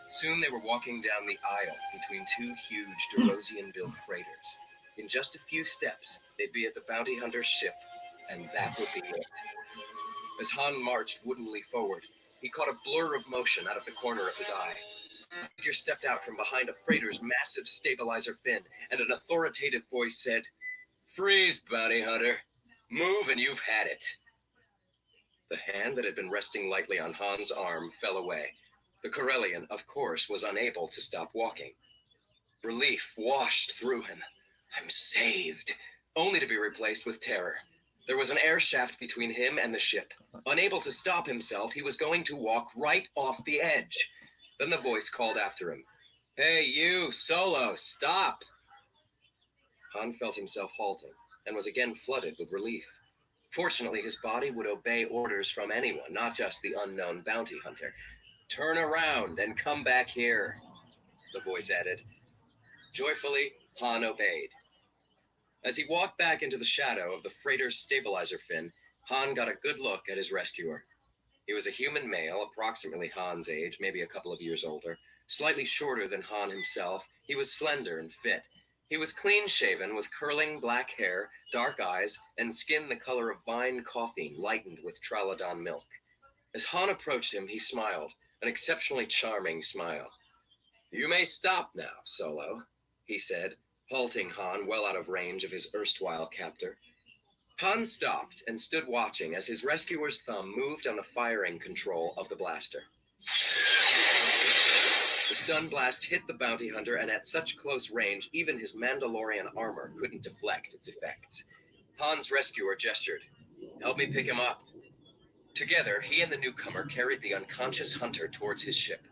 Soon they were walking down the aisle between two huge Derosian-built freighters. In just a few steps, they'd be at the bounty hunter's ship, and that would be it. As Han marched woodenly forward, he caught a blur of motion out of the corner of his eye. A figure stepped out from behind a freighter's massive stabilizer fin, and an authoritative voice said, "Freeze, bounty hunter. Move and you've had it." The hand that had been resting lightly on Han's arm fell away. The Corellian, of course, was unable to stop walking. Relief washed through him. I'm saved, only to be replaced with terror. There was an air shaft between him and the ship. Unable to stop himself, he was going to walk right off the edge. Then the voice called after him, "Hey, you, Solo, stop!" Han felt himself halting and was again flooded with relief. Fortunately, his body would obey orders from anyone, not just the unknown bounty hunter. "Turn around and come back here," the voice added. Joyfully, Han obeyed. As he walked back into the shadow of the freighter's stabilizer fin, Han got a good look at his rescuer. He was a human male, approximately Han's age, maybe a couple of years older. Slightly shorter than Han himself, he was slender and fit. He was clean-shaven with curling black hair, dark eyes, and skin the color of vine coffee lightened with Tralodon milk. As Han approached him, he smiled, an exceptionally charming smile. "You may stop now, Solo," he said, halting Han well out of range of his erstwhile captor. Han stopped and stood watching as his rescuer's thumb moved on the firing control of the blaster. The stun blast hit the bounty hunter, and at such close range, even his Mandalorian armor couldn't deflect its effects. Han's rescuer gestured. "Help me pick him up." Together, he and the newcomer carried the unconscious hunter towards his ship.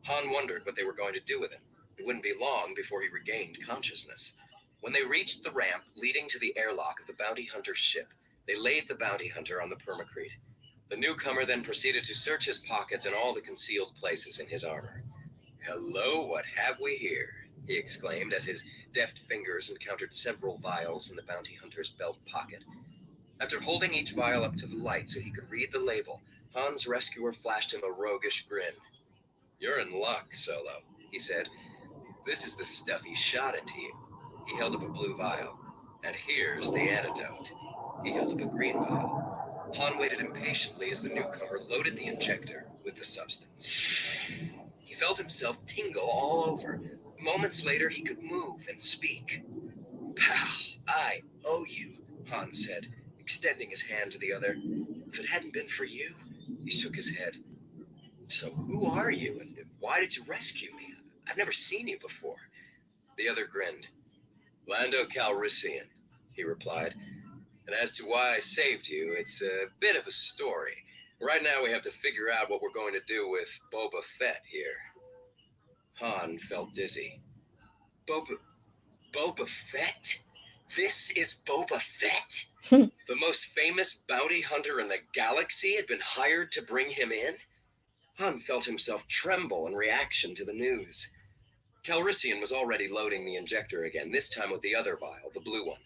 Han wondered what they were going to do with him. It wouldn't be long before he regained consciousness. When they reached the ramp leading to the airlock of the bounty hunter's ship, they laid the bounty hunter on the permacrete. The newcomer then proceeded to search his pockets and all the concealed places in his armor. "Hello, what have we here?" he exclaimed as his deft fingers encountered several vials in the bounty hunter's belt pocket. After holding each vial up to the light so he could read the label, Han's rescuer flashed him a roguish grin. "You're in luck, Solo," he said. "This is the stuff he shot into you." He held up a blue vial. "And here's the antidote." He held up a green vial. Han waited impatiently as the newcomer loaded the injector with the substance. He felt himself tingle all over. Moments later, he could move and speak. "Pal, I owe you," Han said, extending his hand to the other. "If it hadn't been for you," he shook his head. "So who are you, and why did you rescue me? I've never seen you before." The other grinned. "Lando Calrissian," he replied. "And as to why I saved you, it's a bit of a story. Right now we have to figure out what we're going to do with Boba Fett here." Han felt dizzy. Boba Fett? This is Boba Fett? The most famous bounty hunter in the galaxy had been hired to bring him in? Han felt himself tremble in reaction to the news. Calrissian was already loading the injector again, this time with the other vial, the blue one.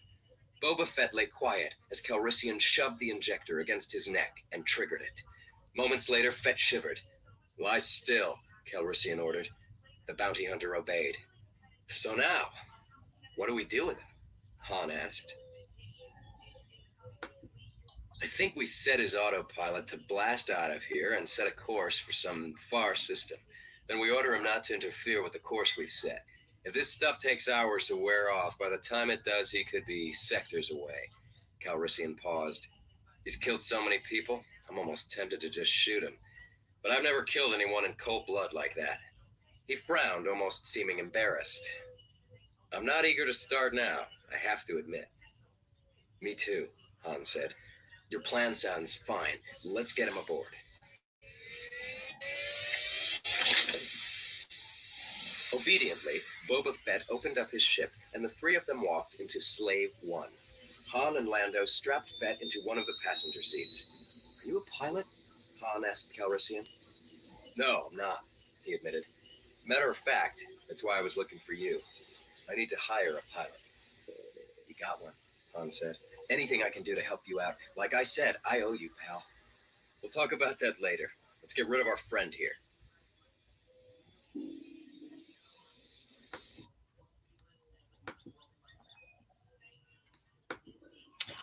Boba Fett lay quiet as Calrissian shoved the injector against his neck and triggered it. Moments later, Fett shivered. "Lie still," Calrissian ordered. The bounty hunter obeyed. "So now, what do we do with him?" Han asked. "I think we set his autopilot to blast out of here and set a course for some far system. Then we order him not to interfere with the course we've set. If this stuff takes hours to wear off, by the time it does, he could be sectors away." Calrissian paused. "He's killed so many people, I'm almost tempted to just shoot him. But I've never killed anyone in cold blood like that." He frowned, almost seeming embarrassed. "I'm not eager to start now, I have to admit." "Me too," Han said. "Your plan sounds fine. Let's get him aboard." Obediently, Boba Fett opened up his ship, and the three of them walked into Slave 1. Han and Lando strapped Fett into one of the passenger seats. "Are you a pilot?" Han asked Calrissian. "No, I'm not," he admitted. "Matter of fact, that's why I was looking for you. I need to hire a pilot." "You got one," Han said. "Anything I can do to help you out. Like I said, I owe you, pal." "We'll talk about that later. Let's get rid of our friend here."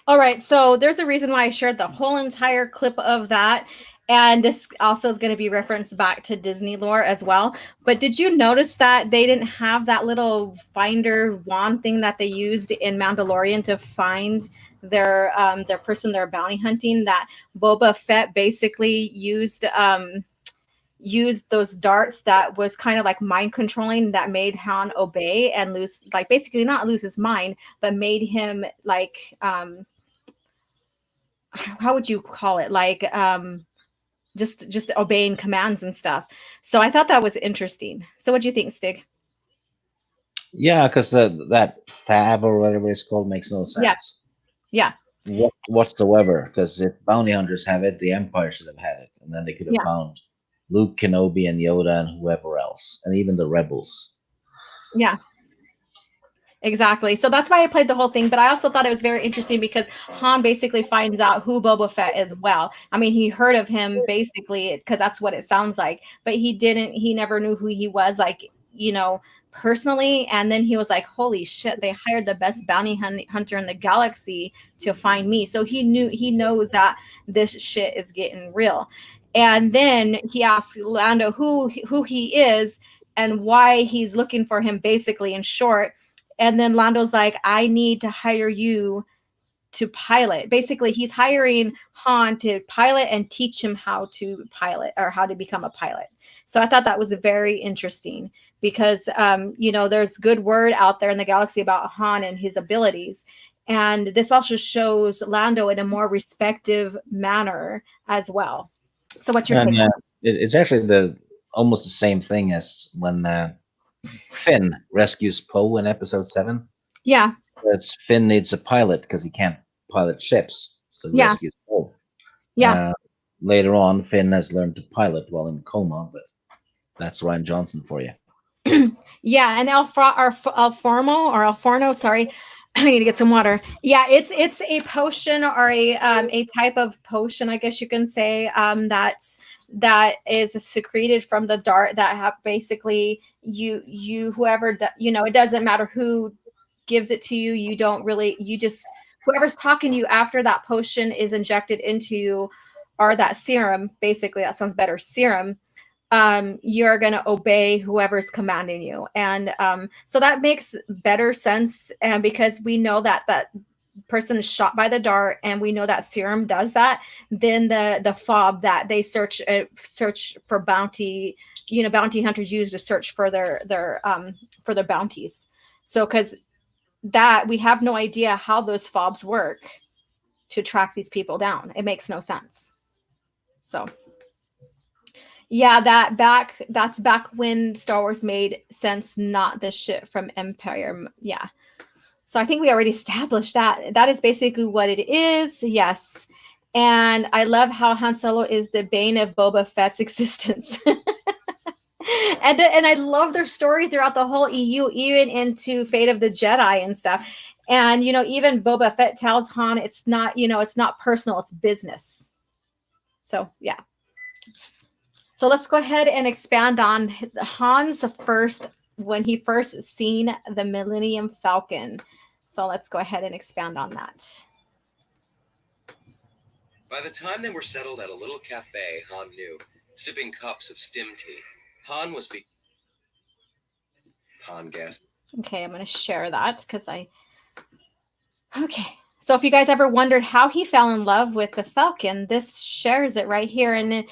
All right, so there's a reason why I shared the whole entire clip of that. And this also is going to be referenced back to Disney lore as well. But did you notice that they didn't have that little finder wand thing that they used in Mandalorian to find their person they're bounty hunting? That Boba Fett basically used those darts that was kind of like mind controlling, that made Han obey and lose, like basically not lose his mind, but made him like how would you call it, like just obeying commands and stuff. So I thought that was interesting. So what do you think, Stig? Yeah, because that fab or whatever it's called makes no Yeah. sense. Yeah. Whatsoever. Because if bounty hunters have it, the Empire should have had it, and then they could have Yeah. found Luke, Kenobi, and Yoda, and whoever else, and even the rebels. Yeah. Exactly. So that's why I played the whole thing. But I also thought it was very interesting because Han basically finds out who Boba Fett is. Well, I mean, he heard of him basically because that's what it sounds like. But he never knew who he was, like, personally. And then he was like, holy shit, they hired the best bounty hunter in the galaxy to find me. So he knows that this shit is getting real. And then he asks Lando who he is and why he's looking for him, basically, in short. And then Lando's like, I need to hire you to pilot. Basically, he's hiring Han to pilot and teach him how to pilot, or how to become a pilot. So I thought that was very interesting because, there's good word out there in the galaxy about Han and his abilities. And this also shows Lando in a more respective manner as well. So what's your And take? it's actually almost the same thing as when Finn rescues Poe in Episode 7. Yeah. That's Finn needs a pilot because he can't pilot ships, so he Yeah. rescues Poe. Yeah. Later on, Finn has learned to pilot while in coma, but that's Ryan Johnson for you. Yeah, and Alforno, sorry, I need to get some water. Yeah, it's a potion, or a type of potion, I guess you can say, that is secreted from the dart that have basically whoever it doesn't matter who gives it to you. You don't really, you just, whoever's talking to you after that potion is injected into you, or that serum, basically, that sounds better, serum, you're going to obey whoever's commanding you. And so that makes better sense. And because we know that person is shot by the dart, and we know that serum does that, then the fob that they search for bounty hunters use to search for their bounties. So because that, we have no idea how those fobs work to track these people down. It makes no sense. So yeah, that's back when Star Wars made sense, not the shit from Empire. Yeah. So I think we already established that. That is basically what it is. Yes. And I love how Han Solo is the bane of Boba Fett's existence. And I love their story throughout the whole EU, even into Fate of the Jedi and stuff. And, you know, even Boba Fett tells Han it's not, you know, it's not personal, it's business. So, yeah. So let's go ahead and expand on Han's first, when he first seen the Millennium Falcon. So let's go ahead and expand on that. By the time they were settled at a little cafe, Han knew, sipping cups of stim tea, Han was Han guessed. Okay, I'm going to share that because okay. So if you guys ever wondered how he fell in love with the Falcon, this shares it right here, and it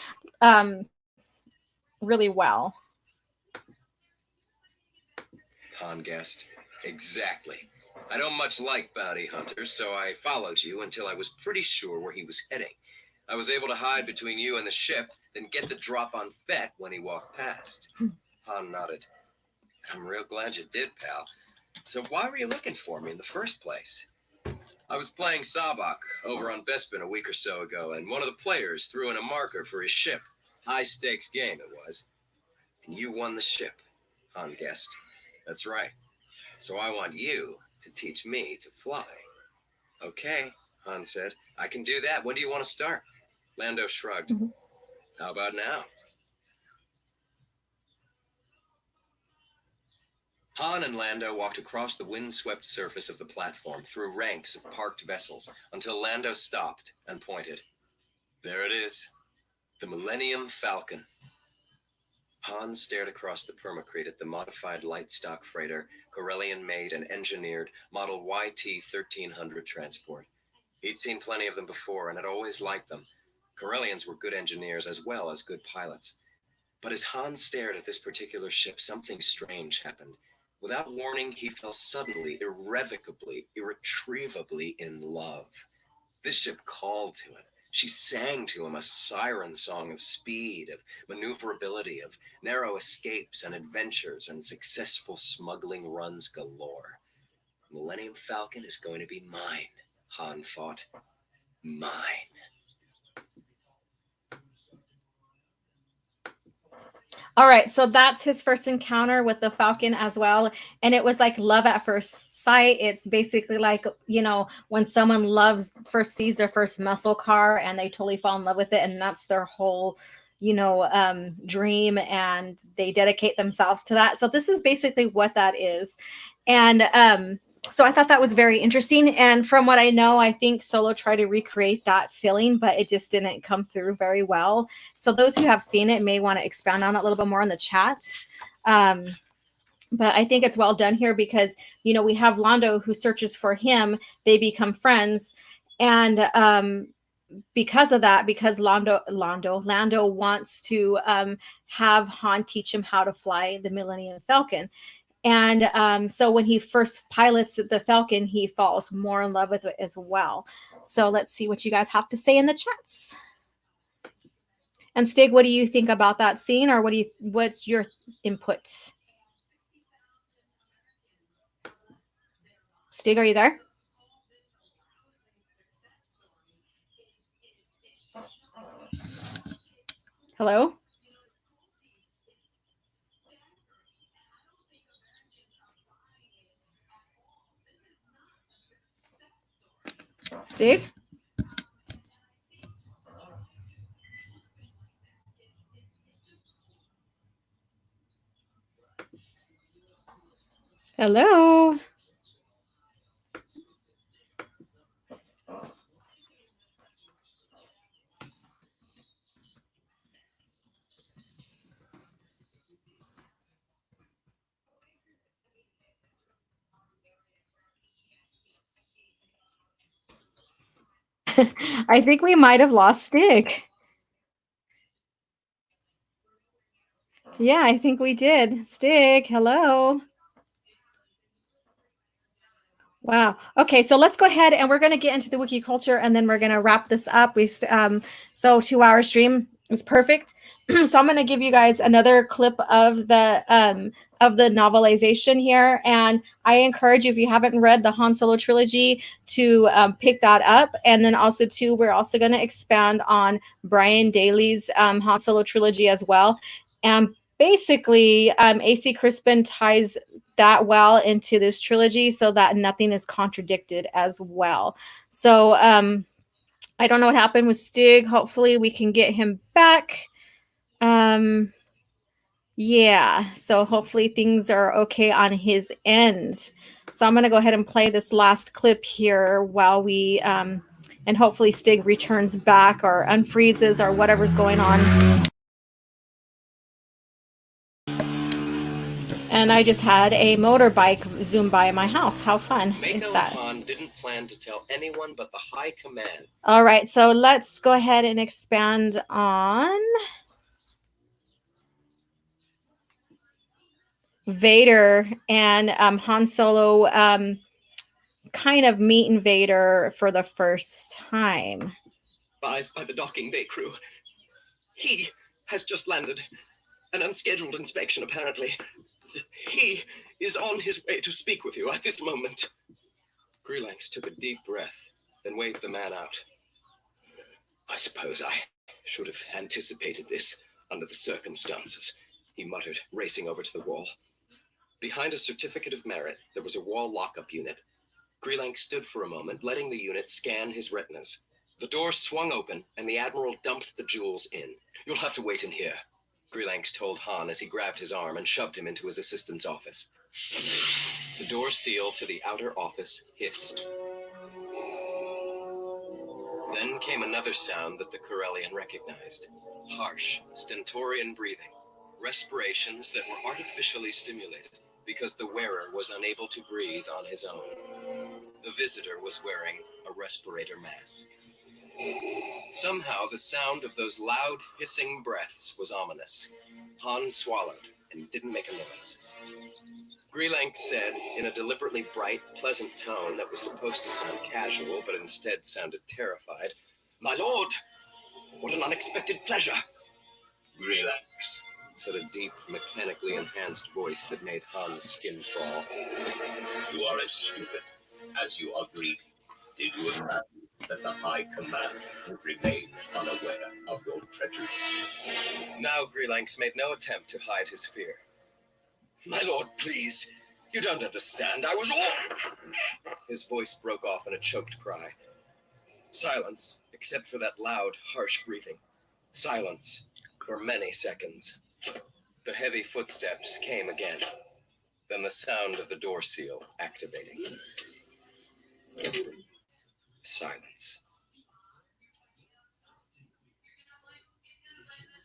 really well. Han guessed. Exactly. I don't much like bounty hunters, so I followed you until I was pretty sure where he was heading. I was able to hide between you and the ship, then get the drop on Fett when he walked past. Han nodded. I'm real glad you did, pal. So why were you looking for me in the first place? I was playing Sabak over on Bespin a week or so ago, and one of the players threw in a marker for his ship. High-stakes game it was. And you won the ship, Han guessed. That's right. So I want you to teach me to fly. Okay, Han said. I can do that. When do you want to start? Lando shrugged. How about now? Han and Lando walked across the wind-swept surface of the platform through ranks of parked vessels until Lando stopped and pointed. There it is, the Millennium Falcon. Han stared across the permacrete at the modified light stock freighter, Corellian-made and engineered Model YT-1300 transport. He'd seen plenty of them before and had always liked them. Corellians were good engineers as well as good pilots. But as Han stared at this particular ship, something strange happened. Without warning, he fell suddenly, irrevocably, irretrievably in love. This ship called to him. She sang to him a siren song of speed, of maneuverability, of narrow escapes and adventures and successful smuggling runs galore. Millennium Falcon is going to be mine, Han thought. Mine. All right, so that's his first encounter with the Falcon as well. And it was like love at first sight. It's basically like, you know, when someone first sees their first muscle car and they totally fall in love with it. And that's their whole, you know, dream, and they dedicate themselves to that. So this is basically what that is. And so I thought that was very interesting. And from what I know, I think Solo tried to recreate that feeling, but it just didn't come through very well. So those who have seen it may want to expand on it a little bit more in the chat. But I think it's well done here because, you know, we have Lando who searches for him. They become friends. And because of that, because Lando wants to have Han teach him how to fly the Millennium Falcon. And so when he first pilots the Falcon, he falls more in love with it as well. So let's see what you guys have to say in the chats. And Stig, what do you think about that scene, or what's your input? Stig, are you there? Hello? Steve? Hello? I think we might have lost Stig. Yeah, I think we did. Stig, hello. Wow. Okay, so let's go ahead and we're going to get into the Wookiee culture, and then we're going to wrap this up. So 2-hour stream is perfect. So I'm going to give you guys another clip of the of the novelization here. And I encourage you, if you haven't read the Han Solo trilogy, to pick that up. And then also, too, we're also going to expand on Brian Daley's Han Solo trilogy as well. And basically, AC Crispin ties that well into this trilogy so that nothing is contradicted as well. So I don't know what happened with Stig. Hopefully we can get him back. Yeah, so hopefully things are okay on his end. So I'm going to go ahead and play this last clip here while we, and hopefully Stig returns back or unfreezes or whatever's going on. And I just had a motorbike zoom by my house. How fun is that? Han didn't plan to tell anyone but the High Command. All right, so let's go ahead and expand on Vader and Han Solo kind of meeting Vader for the first time. Advised by the docking bay crew. He has just landed. An unscheduled inspection, apparently. He is on his way to speak with you at this moment. Greelanx took a deep breath, then waved the man out. I suppose I should have anticipated this under the circumstances, he muttered, racing over to the wall. Behind a certificate of merit, there was a wall lockup unit. Greelanx stood for a moment, letting the unit scan his retinas. The door swung open, and the Admiral dumped the jewels in. You'll have to wait in here, Greelanx told Han as he grabbed his arm and shoved him into his assistant's office. The door seal to the outer office hissed. Then came another sound that the Corellian recognized. Harsh, stentorian breathing. Respirations that were artificially stimulated because the wearer was unable to breathe on his own. The visitor was wearing a respirator mask. Somehow, the sound of those loud, hissing breaths was ominous. Han swallowed and didn't make a noise. Greelanx said, in a deliberately bright, pleasant tone that was supposed to sound casual, but instead sounded terrified, "My lord, what an unexpected pleasure!" Greelanx, said a deep, mechanically enhanced voice that made Han's skin crawl. you are as stupid as you are greedy. Did you imagine that the High Command would remain unaware of your treachery? Now Greelanx made no attempt to hide his fear. "My lord, please. You don't understand. I was all..." His voice broke off in a choked cry. Silence, except for that loud, harsh breathing. Silence for many seconds. The heavy footsteps came again. Then the sound of the door seal activating. Silence.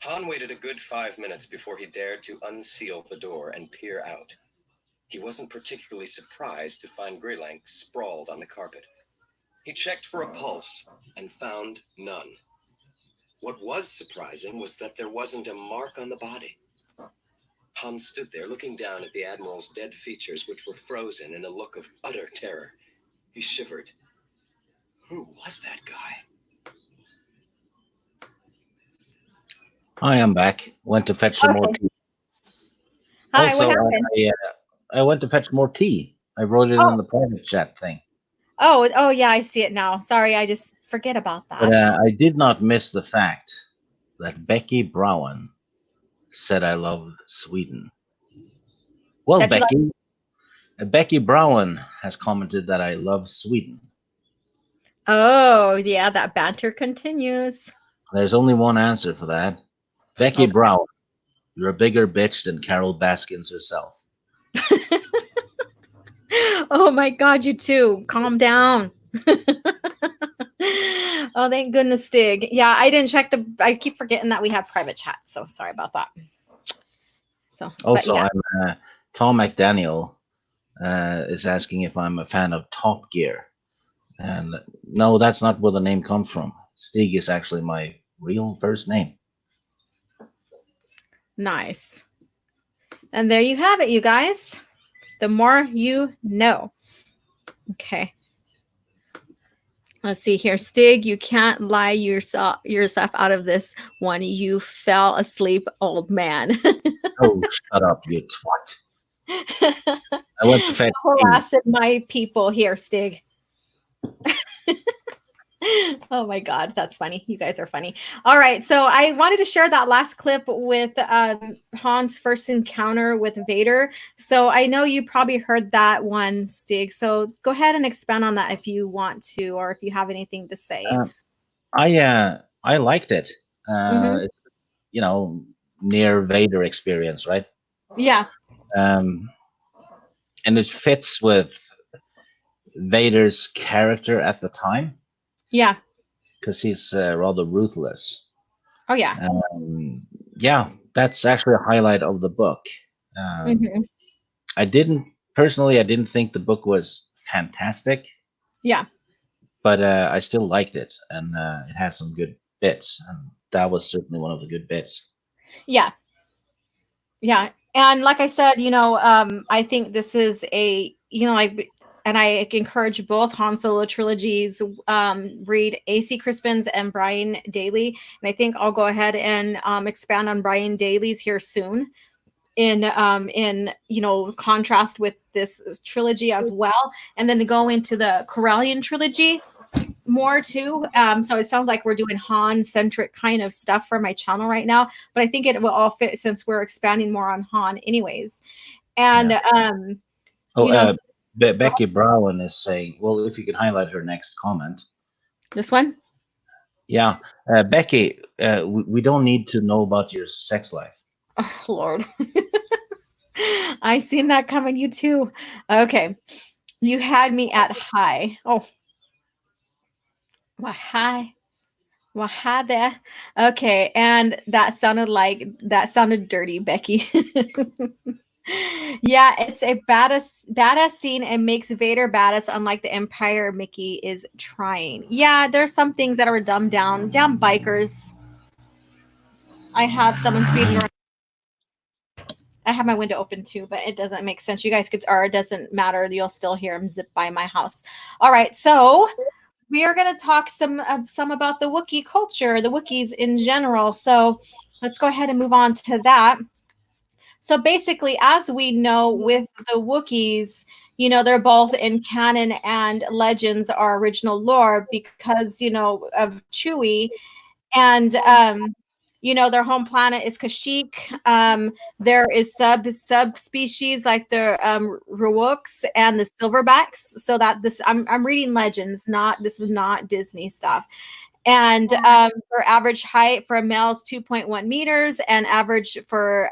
Han waited a good 5 minutes before he dared to unseal the door and peer out. He wasn't particularly surprised to find Greelanx sprawled on the carpet. He checked for a pulse and found none. What was surprising was that there wasn't a mark on the body. Han stood there looking down at the Admiral's dead features, which were frozen in a look of utter terror. He shivered. Who was that guy? I am back. Went to fetch some more Okay. tea. Hi, Also, what happened? I went to fetch more tea. I wrote it in the private chat thing. Oh, yeah, I see it now. Sorry, I just forget about that. But I did not miss the fact that Becky Brown said I love Sweden. Well, That you Becky, Becky Brown has commented that I love Sweden. Oh, yeah, that banter continues. There's only one answer for that. Becky Okay. Brown, you're a bigger bitch than Carol Baskins herself. Oh my God, you too. Calm down. Oh, thank goodness, Stig. Yeah, I didn't check I keep forgetting that we have private chat, so sorry about that. So, Also, but I'm Tom McDaniel is asking if I'm a fan of Top Gear. And no, that's not where the name comes from. Stig is actually my real first name. nice. And there you have it, you guys. The more you know. Okay. Let's see here. Stig, you can't lie yourself out of this one. You fell asleep, old man. Oh, shut up, you twat. I went to fetch tea. Harassing my people here, Stig. Oh my God, that's funny. You guys are funny. All right, so I wanted to share that last clip with Han's first encounter with Vader. So I know you probably heard that one, Stig. So go ahead and expand on that if you want to, or if you have anything to say. I liked it. Mm-hmm. It's, you know, near Vader experience, right? Yeah, Um, and it fits with Vader's character at the time yeah. because he's rather ruthless. Oh yeah. Yeah, that's actually a highlight of the book. Um, Mm-hmm. I didn't personally, I didn't think the book was fantastic, Yeah. but I still liked it, and it has some good bits, and that was certainly one of the good bits. Yeah. Yeah. And like I said, I think this is and I encourage both Han Solo trilogies, read AC Crispin's and Brian Daly. And I think I'll go ahead and expand on Brian Daly's here soon in contrast with this trilogy as well. And then to go into the Corellian trilogy more too. So it sounds like we're doing Han centric kind of stuff for my channel right now, but I think it will all fit since we're expanding more on Han anyways. And Yeah. Oh, you know Becky Brown is saying, well, if you can highlight her next comment. this one. Yeah, Becky, we don't need to know about your sex life. Oh Lord. I seen that coming, you too. Okay. You had me at high. Oh, well, hi. Well, hi there. Okay, and that sounded dirty, Becky. Yeah, it's a badass scene and makes Vader badass, unlike the Empire Mickey is trying. Yeah, there's some things that are dumbed down. Damn bikers. I have someone speeding around. I have my window open too, but it doesn't make sense. You guys could, or it doesn't matter. You'll still hear them zip by my house. All right, so we are going to talk some about the Wookiee culture, the Wookiees in general. So let's go ahead and move on to that. So basically, as we know with the Wookiees, they're both in canon and legends are original lore because, of Chewie. And, their home planet is Kashyyyk. There is subspecies like the Rawooks and the Silverbacks. So that I'm reading legends, this is not Disney stuff. And for average height for males 2.1 meters, and average for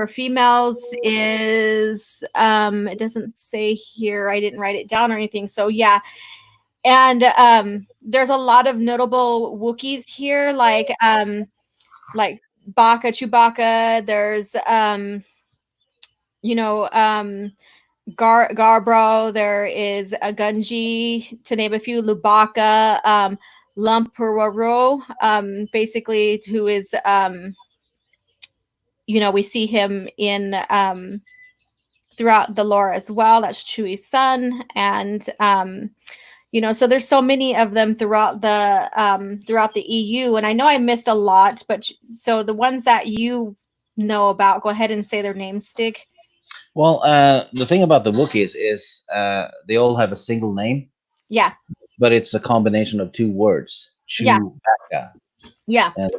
females is it doesn't say here. I didn't write it down or anything. So yeah. And there's a lot of notable Wookiees here, like Baka, Chewbacca. There's Garbro. There is a Gunji, to name a few. Lubaka, Lumpuraro, basically, who is we see him in throughout the lore as well. That's Chewie's son, and so there's so many of them throughout the EU, and I know I missed a lot, but so the ones that you know about, go ahead and say their names, Stig. Well, the thing about the Wookiees is they all have a single name. Yeah. But it's a combination of two words, Chewbacca. Yeah. And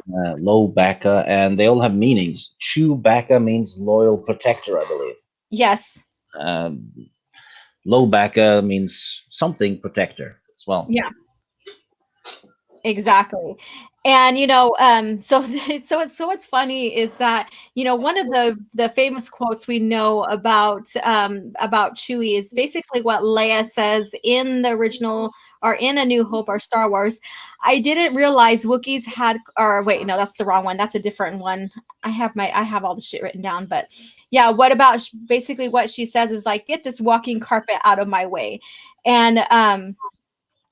Lobacca, and they all have meanings. Chewbacca means loyal protector, I believe. Yes. Lobacca means something protector as well. Yeah. Exactly. And so what's funny is that one of the famous quotes we know about Chewie is basically what Leia says in the original, or in A New Hope, or Star Wars. I didn't realize Wookiees had, or wait, no, that's the wrong one. That's a different one. I have all the shit written down, but yeah, what about basically what she says is like, get this walking carpet out of my way. And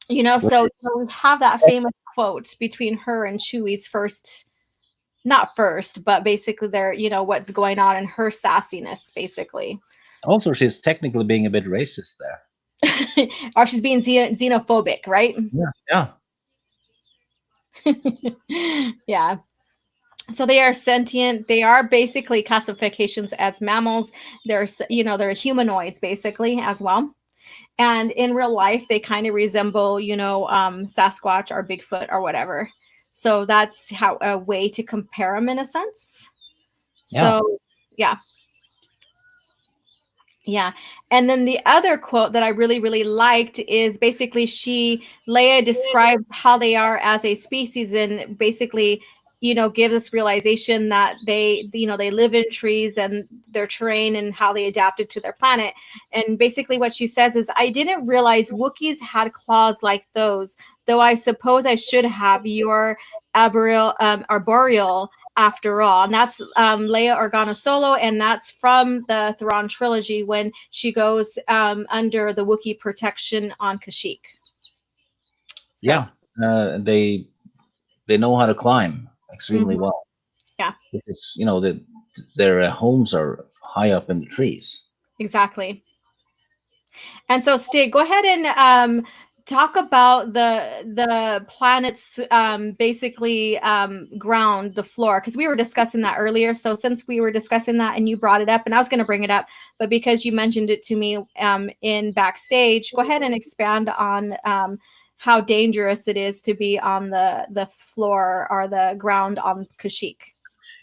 so we have that famous quote between her and Chewie's not first, but basically their, what's going on in her sassiness, basically. Also, she's technically being a bit racist there. Or she's being xenophobic, right? Yeah. Yeah. So they are sentient. They are basically classifications as mammals. They're humanoids basically as well. And in real life, they kind of resemble, Sasquatch or Bigfoot or whatever. So that's how a way to compare them in a sense. Yeah, So yeah, yeah. And then the other quote that I really, really liked is basically Leia describes how they are as a species and basically, gives us realization that they live in trees and their terrain and how they adapted to their planet. And basically what she says is, I didn't realize Wookiees had claws like those, though I suppose I should have. Your arboreal after all. And that's Leia Organa Solo, and that's from the Thrawn trilogy when she goes under the Wookiee protection on Kashyyyk. So, yeah. They know how to climb extremely mhm, well yeah, because their homes are high up in the trees. exactly. And so, Stig, go ahead and talk about the planet's basically ground, the floor, because we were discussing that earlier. So since we were discussing that and you brought it up, and I was going to bring it up, but because you mentioned it to me in backstage, go ahead and expand on how dangerous it is to be on the floor or the ground on Kashyyyk.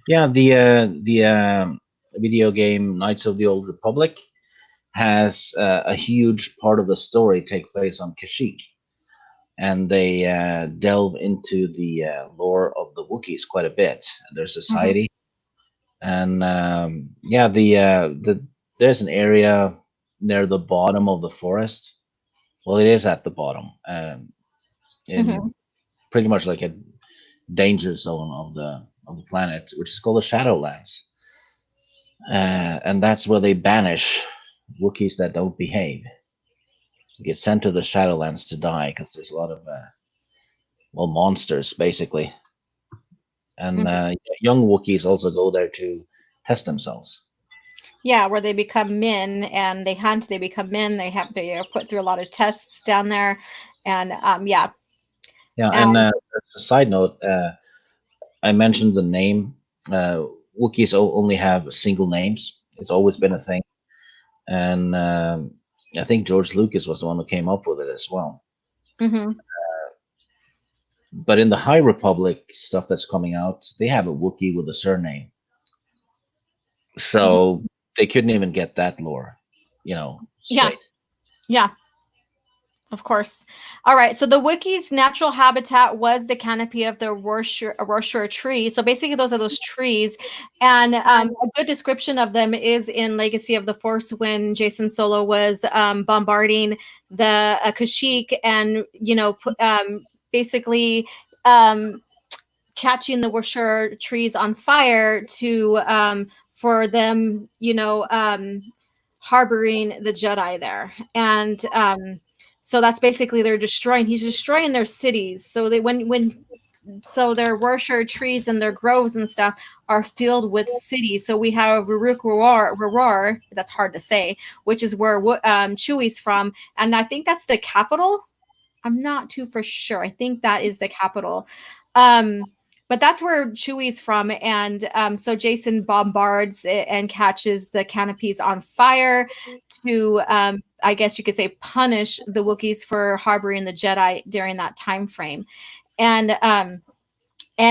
Yeah, the video game Knights of the Old Republic has a huge part of the story take place on Kashyyyk, and they delve into the lore of the Wookiees quite a bit, their Hmm. society, and yeah, there's an area near the bottom of the forest. Well, it is at the bottom, in Hmm. pretty much like a danger zone of the planet, which is called the Shadowlands, and that's where they banish Wookiees that don't behave. Get sent to the Shadowlands to die because there's a lot of well, monsters basically, and Hmm. young Wookiees also go there to test themselves. Yeah, where they become men and they hunt, they become men. They are put through a lot of tests down there, and yeah, Yeah, and and as a side note, I mentioned the name. Wookiees only have single names. It's always been a thing, and I think George Lucas was the one who came up with it as well. mhm. But in the High Republic stuff that's coming out, they have a Wookiee with a surname, Mhm. so they couldn't even get that lore, Yeah, straight. yeah, of course. All right. So the Wookiees' natural habitat was the canopy of the Rorschach tree. So basically, those are those trees, and a good description of them is in Legacy of the Force when Jason Solo was bombarding the Kashyyyk, and basically. Um, Catching the Worcester trees on fire to for them, harboring the Jedi there, and so that's basically he's destroying their cities. So they when so their Worcester trees and their groves and stuff are filled with cities. So we have Ruruk, that's hard to say, which is where Chewie's from, and I think that's the capital. I'm not too for sure. I think that is the capital. Um, but that's where Chewie's from. And so Jason bombards it and catches the canopies on fire to, I guess you could say, punish the Wookiees for harboring the Jedi during that time frame. And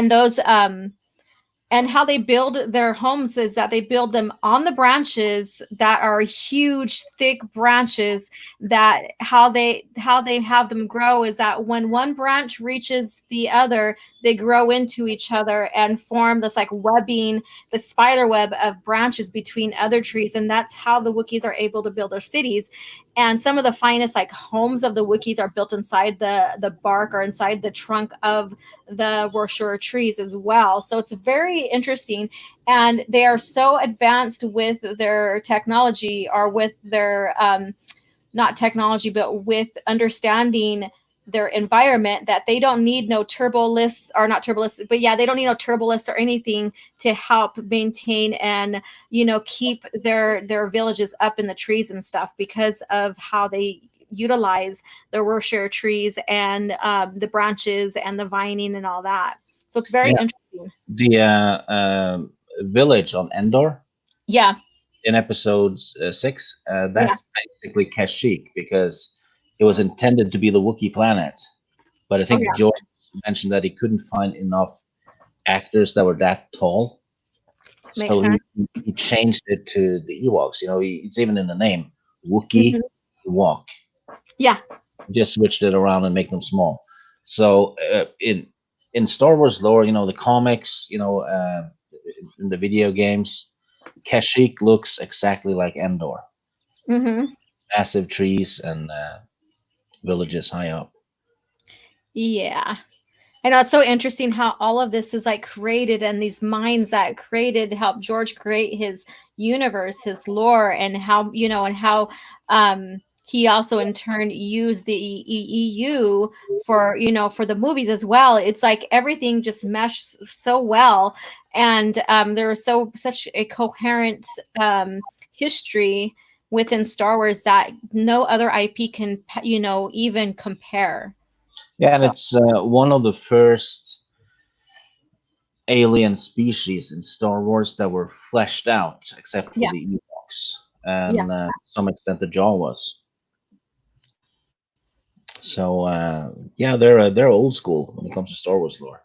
those and how they build their homes is that they build them on the branches that are huge thick branches, that how they have them grow is that when one branch reaches the other, they grow into each other and form this like webbing, the spider web of branches between other trees, and that's how the Wookiees are able to build their cities. And some of the finest like homes of the Wookiees are built inside the bark or inside the trunk of the Rorschach trees as well. So it's very interesting. And they are so advanced with their technology or with their, not technology, but with understanding their environment that they don't need no turbo lists or not turbo lists, but yeah, they don't need no turbo lists or anything to help maintain and keep their villages up in the trees and stuff because of how they utilize the Rorschach trees and the branches and the vining and all that. So it's very Yeah, interesting. the village on Endor Yeah. in episode 6. Yeah. That's basically Kashyyyk because it was intended to be the Wookiee planet, but I Oh think yeah. George mentioned that he couldn't find enough actors that were that tall, Makes so sense. he changed it to the Ewoks. You know, it's even in the name, Hmm. Wookiee Ewok. Yeah. Just switched it around and make them small. So in Star Wars lore, you know, the comics, you know, in the video games, Kashyyyk looks exactly like Endor. Hmm. Massive trees and villages high up. Yeah. And it's so interesting how all of this is like created, and these minds that created helped George create his universe, his lore, and how, and how he also in turn used the EU for, for the movies as well. It's like everything just meshed so well. And there was such a coherent history within Star Wars that no other IP can, even compare. Yeah, and So, it's one of the first alien species in Star Wars that were fleshed out, except for yeah. the Ewoks, Yeah. and to some extent the Jawas. So yeah, they're old school when it comes to Star Wars lore.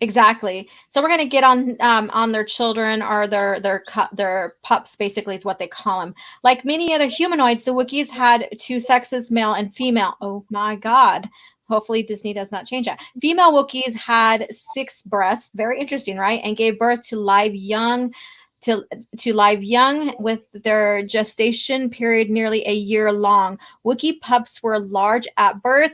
Exactly. So we're going to get on their children, or their pups, basically is what they call them. Like many other humanoids, the Wookiees had two sexes, male and female. Oh my God. Hopefully Disney does not change that. Female Wookiees had 6 breasts. Very interesting, right? And gave birth to live young, with their gestation period nearly a year long. Wookiee pups were large at birth,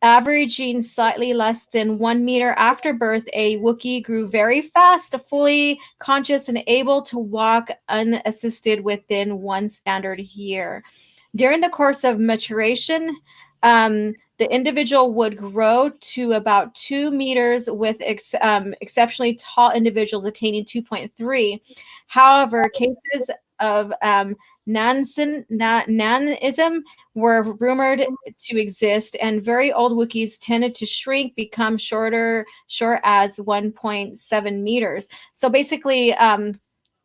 averaging slightly less than 1 meter after birth. A Wookiee grew very fast, fully conscious, and able to walk unassisted within 1 standard year. During the course of maturation, the individual would grow to about 2 meters, with exceptionally tall individuals attaining 2.3. However, cases of nanism were rumored to exist, and very old Wookiees tended to shrink, become short as 1.7 meters. So basically,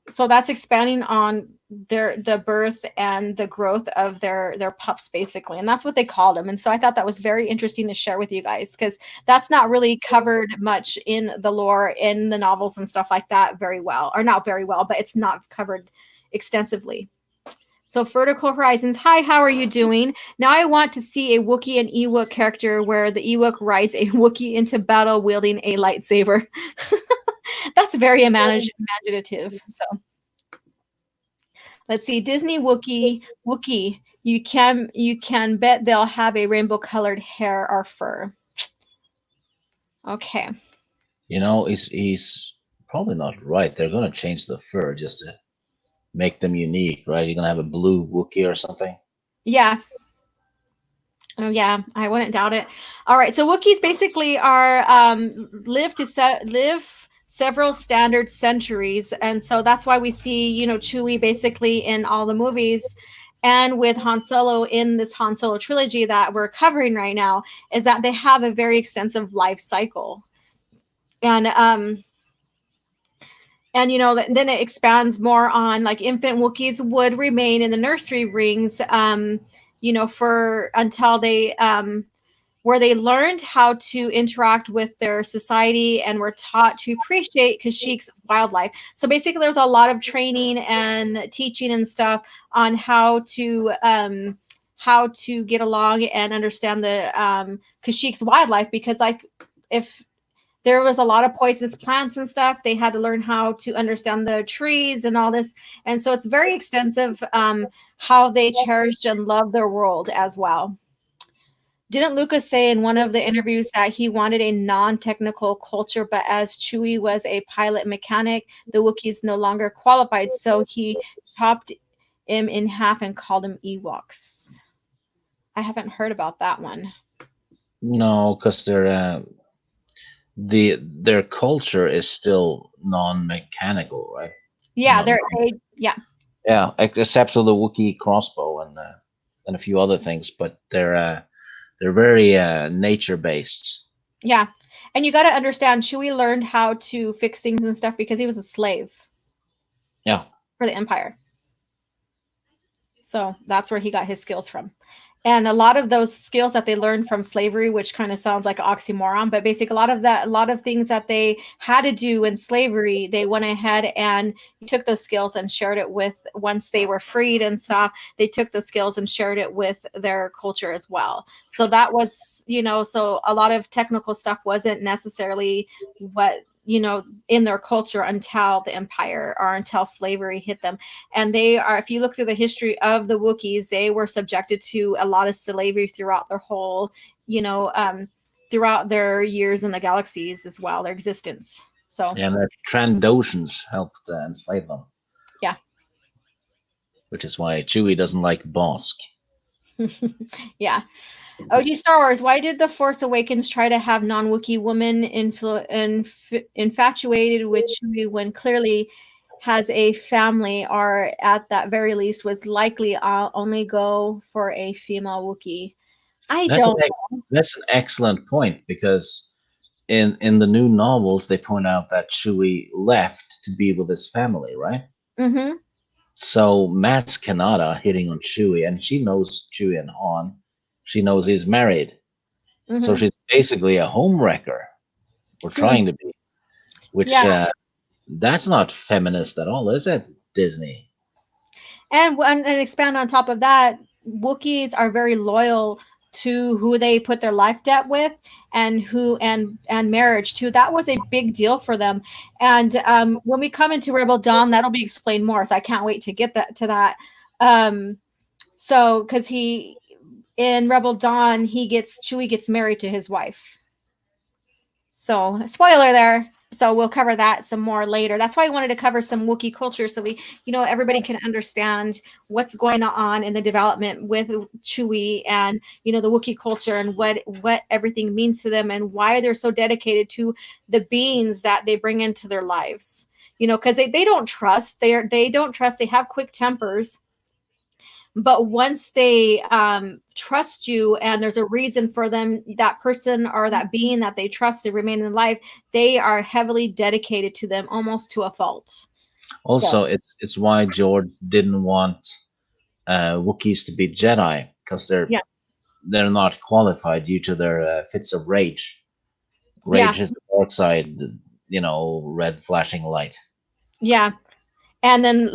so that's expanding on the birth and the growth of their pups, basically, and that's what they called them. And so I thought that was very interesting to share with you guys, because that's not really covered much in the lore, in the novels and stuff like that, very well, or not very well, but it's not covered extensively. So Vertical Horizons, hi, how are you doing? Now I want to see a Wookiee and Ewok character where the Ewok rides a Wookiee into battle wielding a lightsaber. That's very imaginative. So let's see. Disney Wookiee. You can bet they'll have a rainbow colored hair or fur. Okay. You know, he's probably not right. They're gonna change the fur just to make them unique, right? You're gonna have a blue Wookiee or something. Yeah. Oh yeah, I wouldn't doubt it. All right, so Wookiees basically are live several standard centuries, and so that's why we see Chewie basically in all the movies, and with Han Solo in this Han Solo trilogy that we're covering right now, is that they have a very extensive life cycle, and then it expands more on, like, infant Wookiees would remain in the nursery rings, for until they where they learned how to interact with their society and were taught to appreciate Kashyyyk's wildlife. So basically, there's a lot of training and teaching and stuff on how to get along and understand the Kashyyyk's wildlife, because, like, if there was a lot of poisonous plants and stuff, they had to learn how to understand the trees and all this. And so it's very extensive, how they cherished and loved their world as well. Didn't Lucas say in one of the interviews that he wanted a non-technical culture, but as Chewie was a pilot mechanic, the Wookiees no longer qualified, so he chopped him in half and called him Ewoks. I haven't heard about that one. No, because their culture is still non-mechanical, right? Yeah, yeah. Yeah, except for the Wookiee crossbow and a few other things, but they're very nature based. Yeah. And you got to understand, Chewie learned how to fix things and stuff because he was a slave Yeah. for the Empire. So that's where he got his skills from. And a lot of those skills that they learned from slavery, which kind of sounds like an oxymoron, but basically a lot of things that they had to do in slavery, they went ahead and took those skills and shared it with, once they were freed and stuff, they took those skills and shared it with their culture as well. So that was, so a lot of technical stuff wasn't necessarily what, in their culture until the Empire or until slavery hit them. And they are, if you look through the history of the Wookiees, they were subjected to a lot of slavery throughout their whole, throughout their years in the galaxies as well, their existence. So And the Trandoshans helped enslave them. Yeah. Which is why Chewie doesn't like Bosk. Yeah. O.G.Starwars, why did The Force Awakens try to have non-Wookiee women infatuated with Chewie when clearly has a family, or at that very least was likely only go for a female Wookiee? That's an excellent point, because in the new novels they point out that Chewie left to be with his family, right? Mm-hmm. So Maz Kanata hitting on Chewie, and she knows Chewie and Han. She knows he's married. Mm-hmm. So she's basically a homewrecker, or trying to be. Which, that's not feminist at all, is it, Disney? And expand on top of that, Wookiees are very loyal to who they put their life debt with, and marriage too. That was a big deal for them. And when we come into Rebel Dawn, that'll be explained more. So I can't wait to get that. So because in Rebel Dawn, Chewie gets married to his wife. So spoiler there. So we'll cover that some more later. That's why I wanted to cover some Wookiee culture, so we, everybody can understand what's going on in the development with Chewie and, the Wookiee culture, and what everything means to them, and why they're so dedicated to the beings that they bring into their lives. Because they don't trust. They don't trust. They have quick tempers. But once they trust you, and there's a reason for them, that person or that being that they trust to remain in life, they are heavily dedicated to them, almost to a fault. Also, it's why George didn't want Wookiees to be Jedi, because they're not qualified due to their fits of rage. Rage is the dark side, red flashing light. Yeah. And then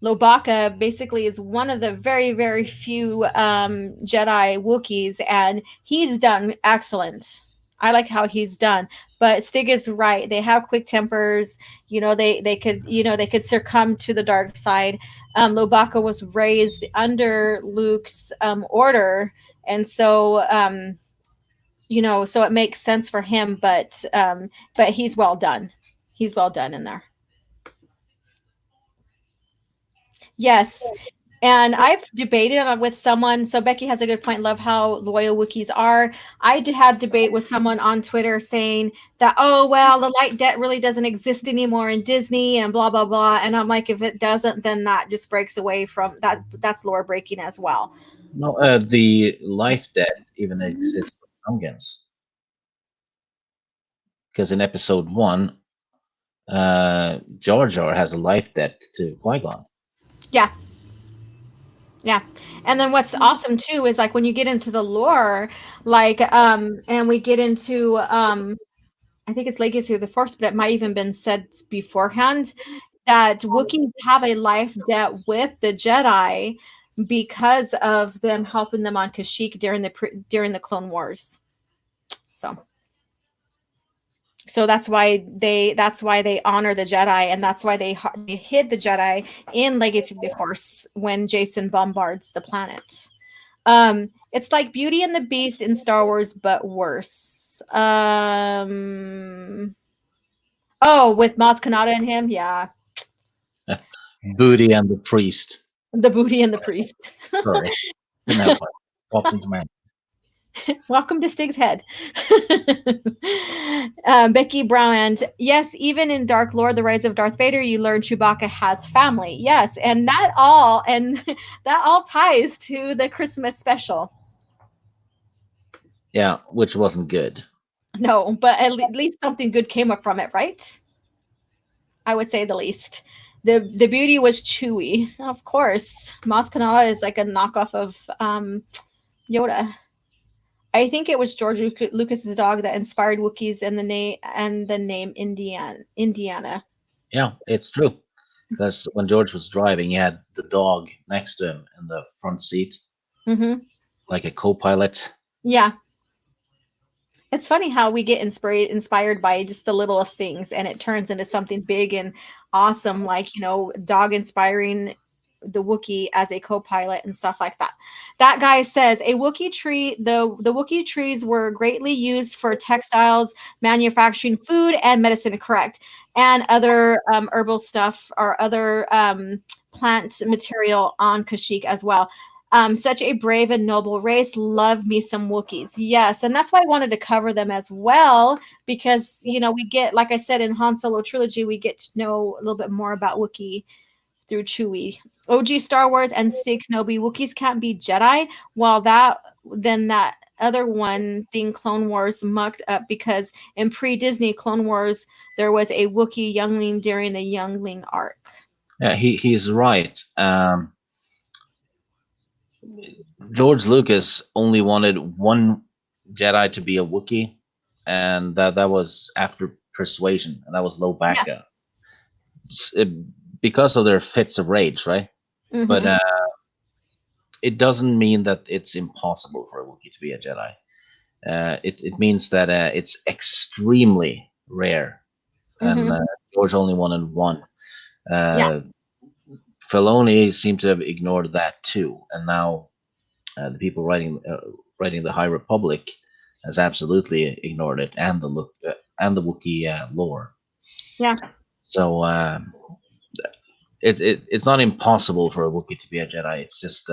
Lobaka basically is one of the very, very few Jedi Wookiees, and he's done excellent. I like how he's done. But Stig is right. They have quick tempers. They could succumb to the dark side. Lobaka was raised under Luke's order, and so so it makes sense for him. But he's well done. He's well done in there. Yes. And I've debated with someone. So Becky has a good point. Love how loyal Wookiees are. I had debate with someone on Twitter saying that, oh, well, the light debt really doesn't exist anymore in Disney and blah, blah, blah. And I'm like, if it doesn't, then that just breaks away from that. That's lore breaking as well. No, the life debt even exists for Gungans. Because in episode 1, Jar Jar has a life debt to Qui-Gon. Yeah. Yeah. And then what's awesome too is when you get into the lore, and we get into I think it's Legacy of the Force, but it might even been said beforehand that Wookiees have a life debt with the Jedi because of them helping them on Kashyyyk during the Clone Wars. So that's why they honor the Jedi, and that's why they hid the Jedi in Legacy of the Force when Jason bombards the planet. It's like Beauty and the Beast in Star Wars, but worse. With Maz Kanata and him, yeah. Booty and the Priest. The Booty and the Priest. Sorry. No, popped into my head. Welcome to Stig's head. Becky Brown. Yes, even in Dark Lord, The Rise of Darth Vader, you learn Chewbacca has family. Yes, and that all ties to the Christmas special. Yeah, which wasn't good. No, but at least something good came up from it, right? I would say the least. The beauty was Chewy, of course. Maz Kanata is like a knockoff of Yoda. I think it was George Lucas's dog that inspired Wookiees and the name Indiana. Yeah, it's true. Because when George was driving, he had the dog next to him in the front seat, Mm-hmm. like a co-pilot. Yeah, it's funny how we get inspired by just the littlest things and it turns into something big and awesome, like, dog inspiring the Wookiee as a co-pilot and stuff like that. That guy says a Wookiee tree, the Wookiee trees were greatly used for textiles, manufacturing food and medicine, correct. And other herbal stuff or other plant material on Kashyyyk as well. Such a brave and noble race. Love me some Wookiees. Yes, and that's why I wanted to cover them as well because we get, like I said in Han Solo trilogy, we get to know a little bit more about Wookiee through Chewie. O.G.Starwars and Stig Kenobi. Wookiees can't be Jedi. While that other one thing Clone Wars mucked up because in pre-Disney Clone Wars there was a Wookiee youngling during the youngling arc. Yeah, he's right. George Lucas only wanted one Jedi to be a Wookiee, and that was after Persuasion, and that was Yeah. Lobacca. It, because of their fits of rage, right? But Mm-hmm. it doesn't mean that it's impossible for a Wookiee to be a Jedi. It means that it's extremely rare, and Mm-hmm. George only wanted one. Yeah. Uh, Filoni seemed to have ignored that too, and now the people writing the High Republic has absolutely ignored it and the look and the Wookiee lore. Yeah. So it's not impossible for a Wookiee to be a Jedi. It's just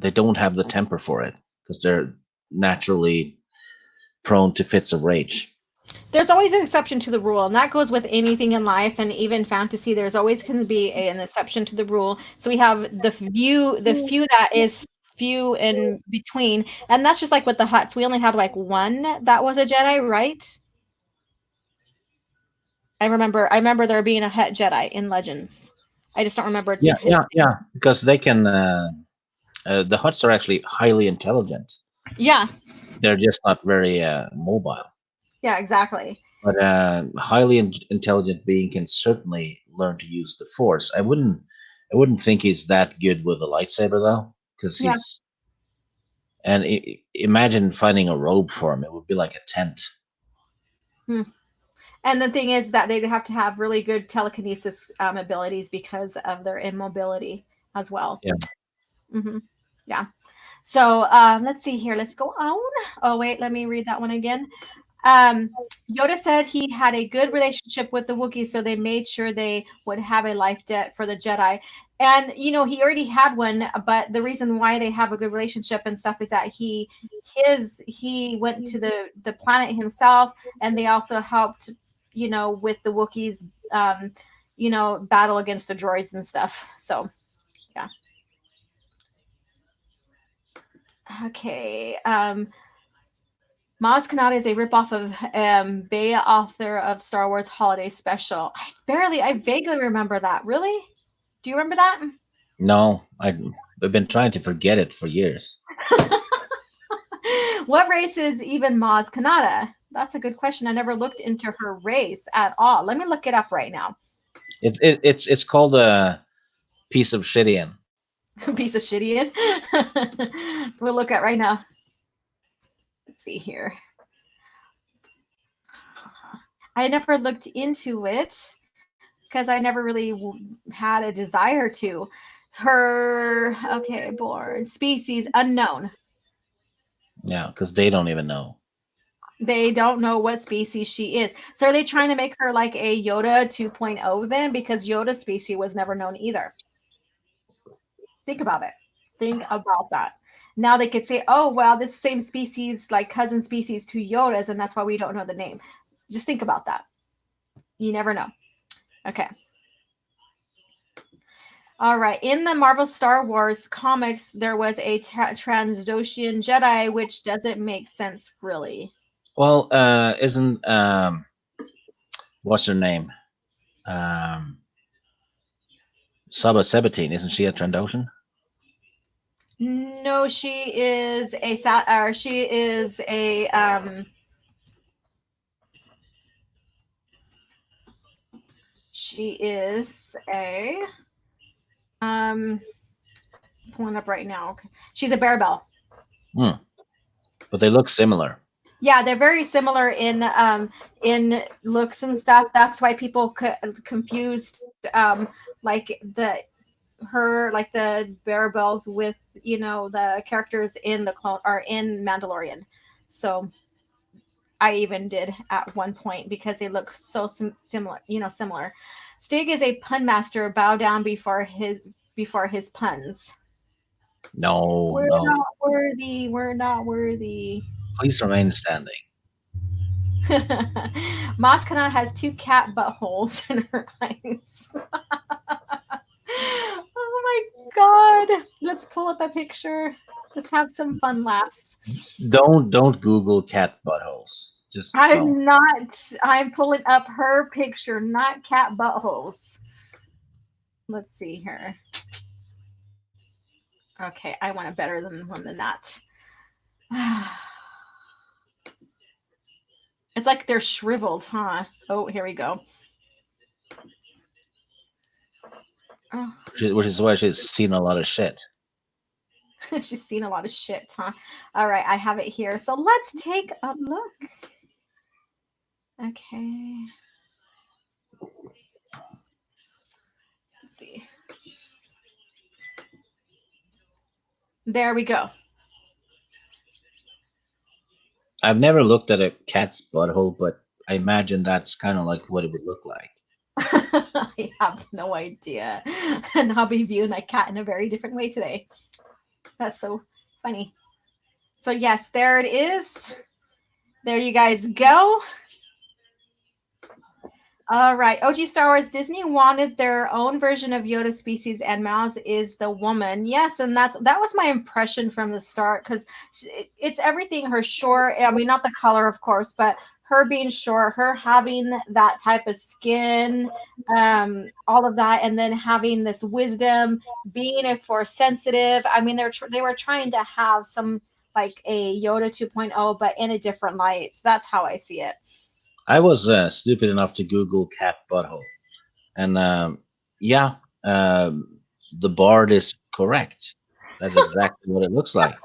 they don't have the temper for it because they're naturally prone to fits of rage. There's always an exception to the rule, and that goes with anything in life and even fantasy. There's always going to be an exception to the rule. So we have the few that is few in between, and that's just like with the Hutts. We only had like one that was a Jedi, right? I remember there being a Hutt Jedi in Legends. I just don't remember its. Yeah. Because they can. The Huts are actually highly intelligent. Yeah, They're just not very mobile. yeah, exactly. But highly intelligent being can certainly learn to use the Force. I wouldn't think he's that good with a lightsaber though, because Yeah. he's. And imagine finding a robe for him; it would be like a tent. Hmm. And the thing is that they'd have to have really good telekinesis abilities because of their immobility as well. Yeah. Hmm. Yeah. So let's see here. Let's go on. Oh, wait. Let me read that one again. Yoda said he had a good relationship with the Wookiees, so they made sure they would have a life debt for the Jedi. And he already had one, but the reason why they have a good relationship and stuff is that he went to the planet himself, and they also helped, with the Wookiees, battle against the droids and stuff. So yeah. Okay. Maz Kanata is a ripoff of Bea, author of Star Wars Holiday Special. I vaguely remember that. Really? Do you remember that? No, I've been trying to forget it for years. What race is even Maz Kanata? That's a good question. I never looked into her race at all. Let me look it up right now. It's called a piece of shittian. Piece of shittian. We'll look at right now. Let's see here. I never looked into it because I never really had a desire to. Okay, born species unknown. Yeah, because they don't even know. They don't know what species she is. So are they trying to make her like a Yoda 2.0 then? Because Yoda's species was never known either. Think about it. Think about that. Now they could say, oh, well, this same species, like cousin species to Yoda's, and that's why we don't know the name. Just think about that. You never know. Okay. All right. In the Marvel Star Wars comics, there was a Transdoshian Jedi, which doesn't make sense, really. Well, isn't what's her name? Um, Saba 17, isn't she a Trandoshan? No, she is a she is a pulling up right now. Okay. She's a Bearbell. Hmm. But they look similar. Yeah, they're very similar in looks and stuff. That's why people confused like the Bearbells with the characters in the clone or in Mandalorian. So I even did at one point because they look so similar. Similar. Stig is a pun master. Bow down before his puns. No, We're no. not worthy. We're not worthy. Please remain standing. Maskana has two cat buttholes in her eyes. Oh my god. Let's pull up a picture. Let's have some fun laughs. Don't Google cat buttholes. Just don't. I'm not. I'm pulling up her picture, not cat buttholes. Let's see here. Okay, I want a better one than that. It's like they're shriveled, huh? Oh, here we go. Oh. Which is why she's seen a lot of shit. She's seen a lot of shit, huh? All right, I have it here. So let's take a look. Okay. Let's see. There we go. I've never looked at a cat's butthole, but I imagine that's kind of like what it would look like. I have no idea. And I'll be viewing my cat in a very different way today. That's so funny. So, yes, there it is. There you guys go. All right. O.G.Starwars, Disney wanted their own version of Yoda species, and Maz is the woman. Yes, and that was my impression from the start because it's everything. Her short, I mean, not the color, of course, but her being short, her having that type of skin, all of that, and then having this wisdom, being a force sensitive. I mean, they were trying to have some like a Yoda 2.0, but in a different light. So that's how I see it. I was stupid enough to Google cat butthole, and yeah, the bard is correct. That's exactly what it looks like.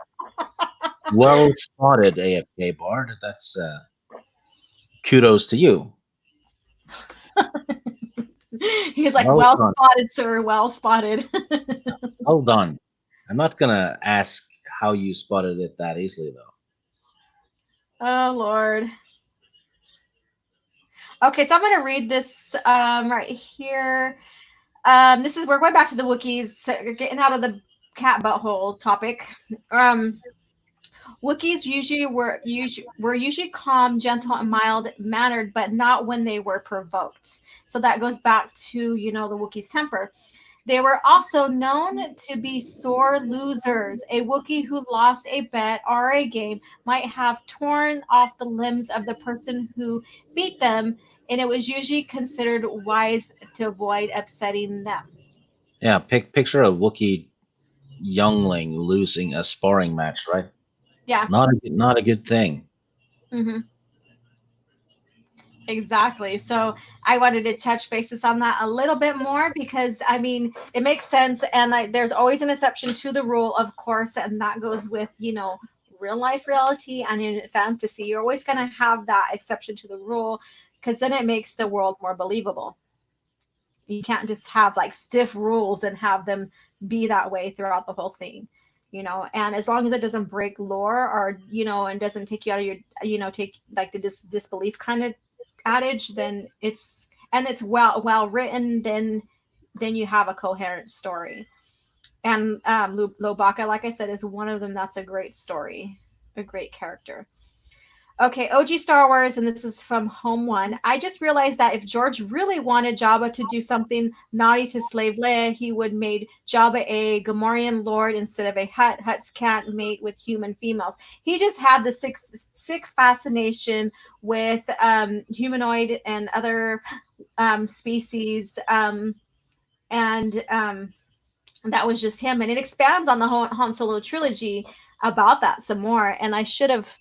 Well spotted, AFK bard. That's kudos to you. He's like, Well well done. spotted, sir. Well spotted. Well done. I'm not gonna ask how you spotted it that easily, though. Oh Lord. Okay, so I'm gonna read this right here. This is we're going back to the Wookiees, so getting out of the cat butthole topic. Wookiees were usually calm, gentle, and mild mannered, but not when they were provoked. So that goes back to the Wookiees' temper. They were also known to be sore losers. A Wookiee who lost a bet or a game might have torn off the limbs of the person who beat them, and it was usually considered wise to avoid upsetting them. Yeah, picture a Wookiee youngling losing a sparring match, right? Yeah. Not a good thing. Mm-hmm. Exactly. So I wanted to touch bases on that a little bit more because I mean it makes sense, and like there's always an exception to the rule, of course, and that goes with real life reality and in fantasy. You're always going to have that exception to the rule because then it makes the world more believable. You can't just have like stiff rules and have them be that way throughout the whole thing. And as long as it doesn't break lore or and doesn't take you out of your take like the disbelief kind of adage, then it's well written, then you have a coherent story. And Lobaka, like I said, is one of them. That's a great story, a great character. Okay, OG Star Wars, and this is from Home One. I just realized that if George really wanted Jabba to do something naughty to Slave Leia, he would made Jabba a Gamorrean lord instead of a Hutt. Hutts can't mate with human females. He just had the sick fascination with humanoid and other species, and that was just him. And it expands on the Han Solo trilogy about that some more. And I should have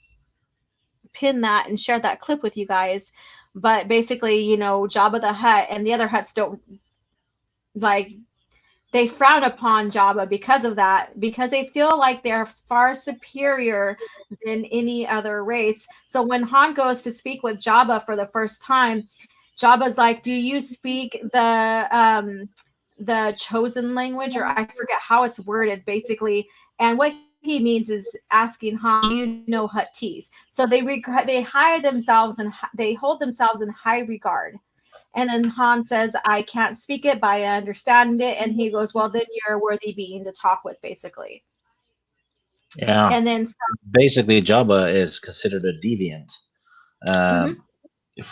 pin that and share that clip with you guys. But basically, Jabba the Hutt and the other Hutts don't like, they frown upon Jabba because of that, because they feel like they're far superior than any other race. So when Han goes to speak with Jabba for the first time, Jabba's like, "Do you speak the chosen language?" Or I forget how it's worded, basically. And what he means is asking Han, "Do you know Huttese?" So they hide themselves and they hold themselves in high regard. And then Han says, "I can't speak it, but I understand it." And he goes, "Well, then you're a worthy being to talk with," basically. Yeah. And then, Basically, Jabba is considered a deviant mhm.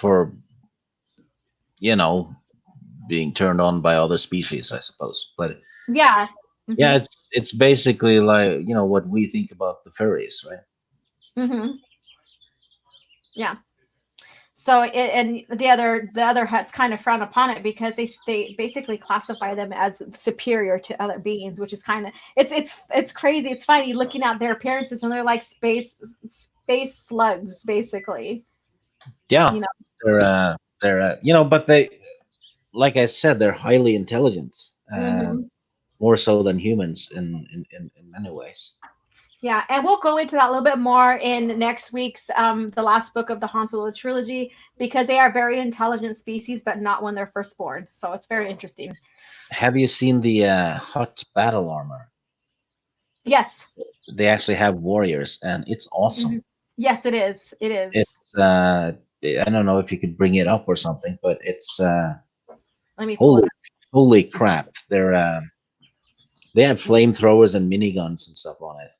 for being turned on by other species, I suppose. But Yeah. yeah, Hmm. it's basically like what we think about the furries, right? Hmm. Yeah. So and the other Hutts kind of frown upon it because they basically classify them as superior to other beings, which is kind of it's crazy. It's funny looking at their appearances when they're like space slugs, basically. Yeah, You know. but they, like I said, they're highly intelligent, Hmm. more so than humans in many ways. Yeah, and we'll go into that a little bit more in next week's the last book of the Han Solo trilogy, because they are very intelligent species, but not when they're first born. So it's very interesting. Have you seen the Hutt battle armor? Yes. They actually have warriors, and it's awesome. Mhm. Yes, it is. It is. It's I don't know if you could bring it up or something, but it's Let me pull it holy up. holy crap! They have flamethrowers and miniguns and stuff on it.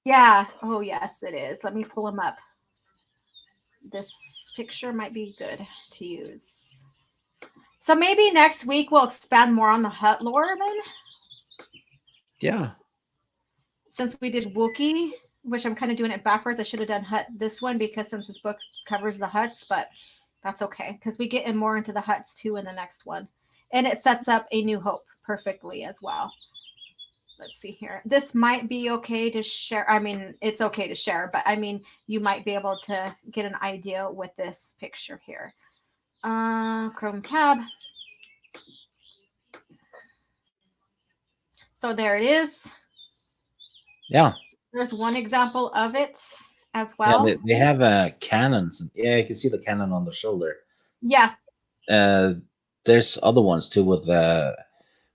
Yeah. Oh, yes, it is. Let me pull them up. This picture might be good to use. So maybe next week we'll expand more on the Hutt lore then, Yeah. since we did Wookie, which I'm kind of doing it backwards. I should have done Hutt this one because since this book covers the Hutts, but that's okay because we get in more into the Hutts too in the next one. And it sets up A New Hope perfectly as well. Let's see here. This might be okay to share. I mean, it's okay to share, but I mean, you might be able to get an idea with this picture here. Chrome tab. So there it is. Yeah. There's one example of it as Yeah. well. They have cannons. Yeah, you can see the cannon on the shoulder. Yeah. Uh, there's other ones too with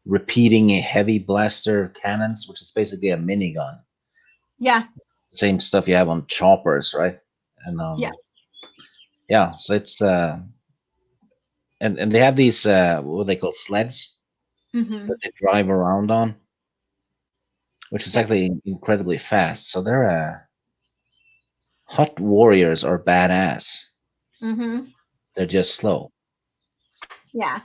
repeating heavy blaster cannons, which is basically a minigun. Yeah. Same stuff you have on choppers, right? And Yeah. yeah, so it's and they have these what they call sleds Mm-hmm. that they drive around on, which is Yeah. actually incredibly fast. So they're Hut warriors are badass. Mm-hmm. They're just slow. Yeah.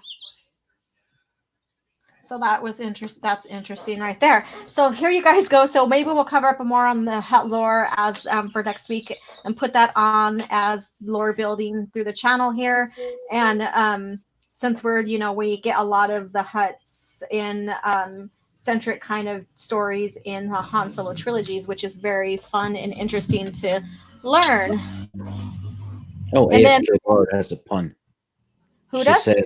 So that was interest. That's interesting right there. So here you guys go. So maybe we'll cover up more on the Hutt lore as for next week and put that on as lore building through the channel here. And since we get a lot of the Hutts in centric kind of stories in the Han Solo trilogies, which is very fun and interesting to learn. Oh, And then AFK Bard has a pun. who She does? says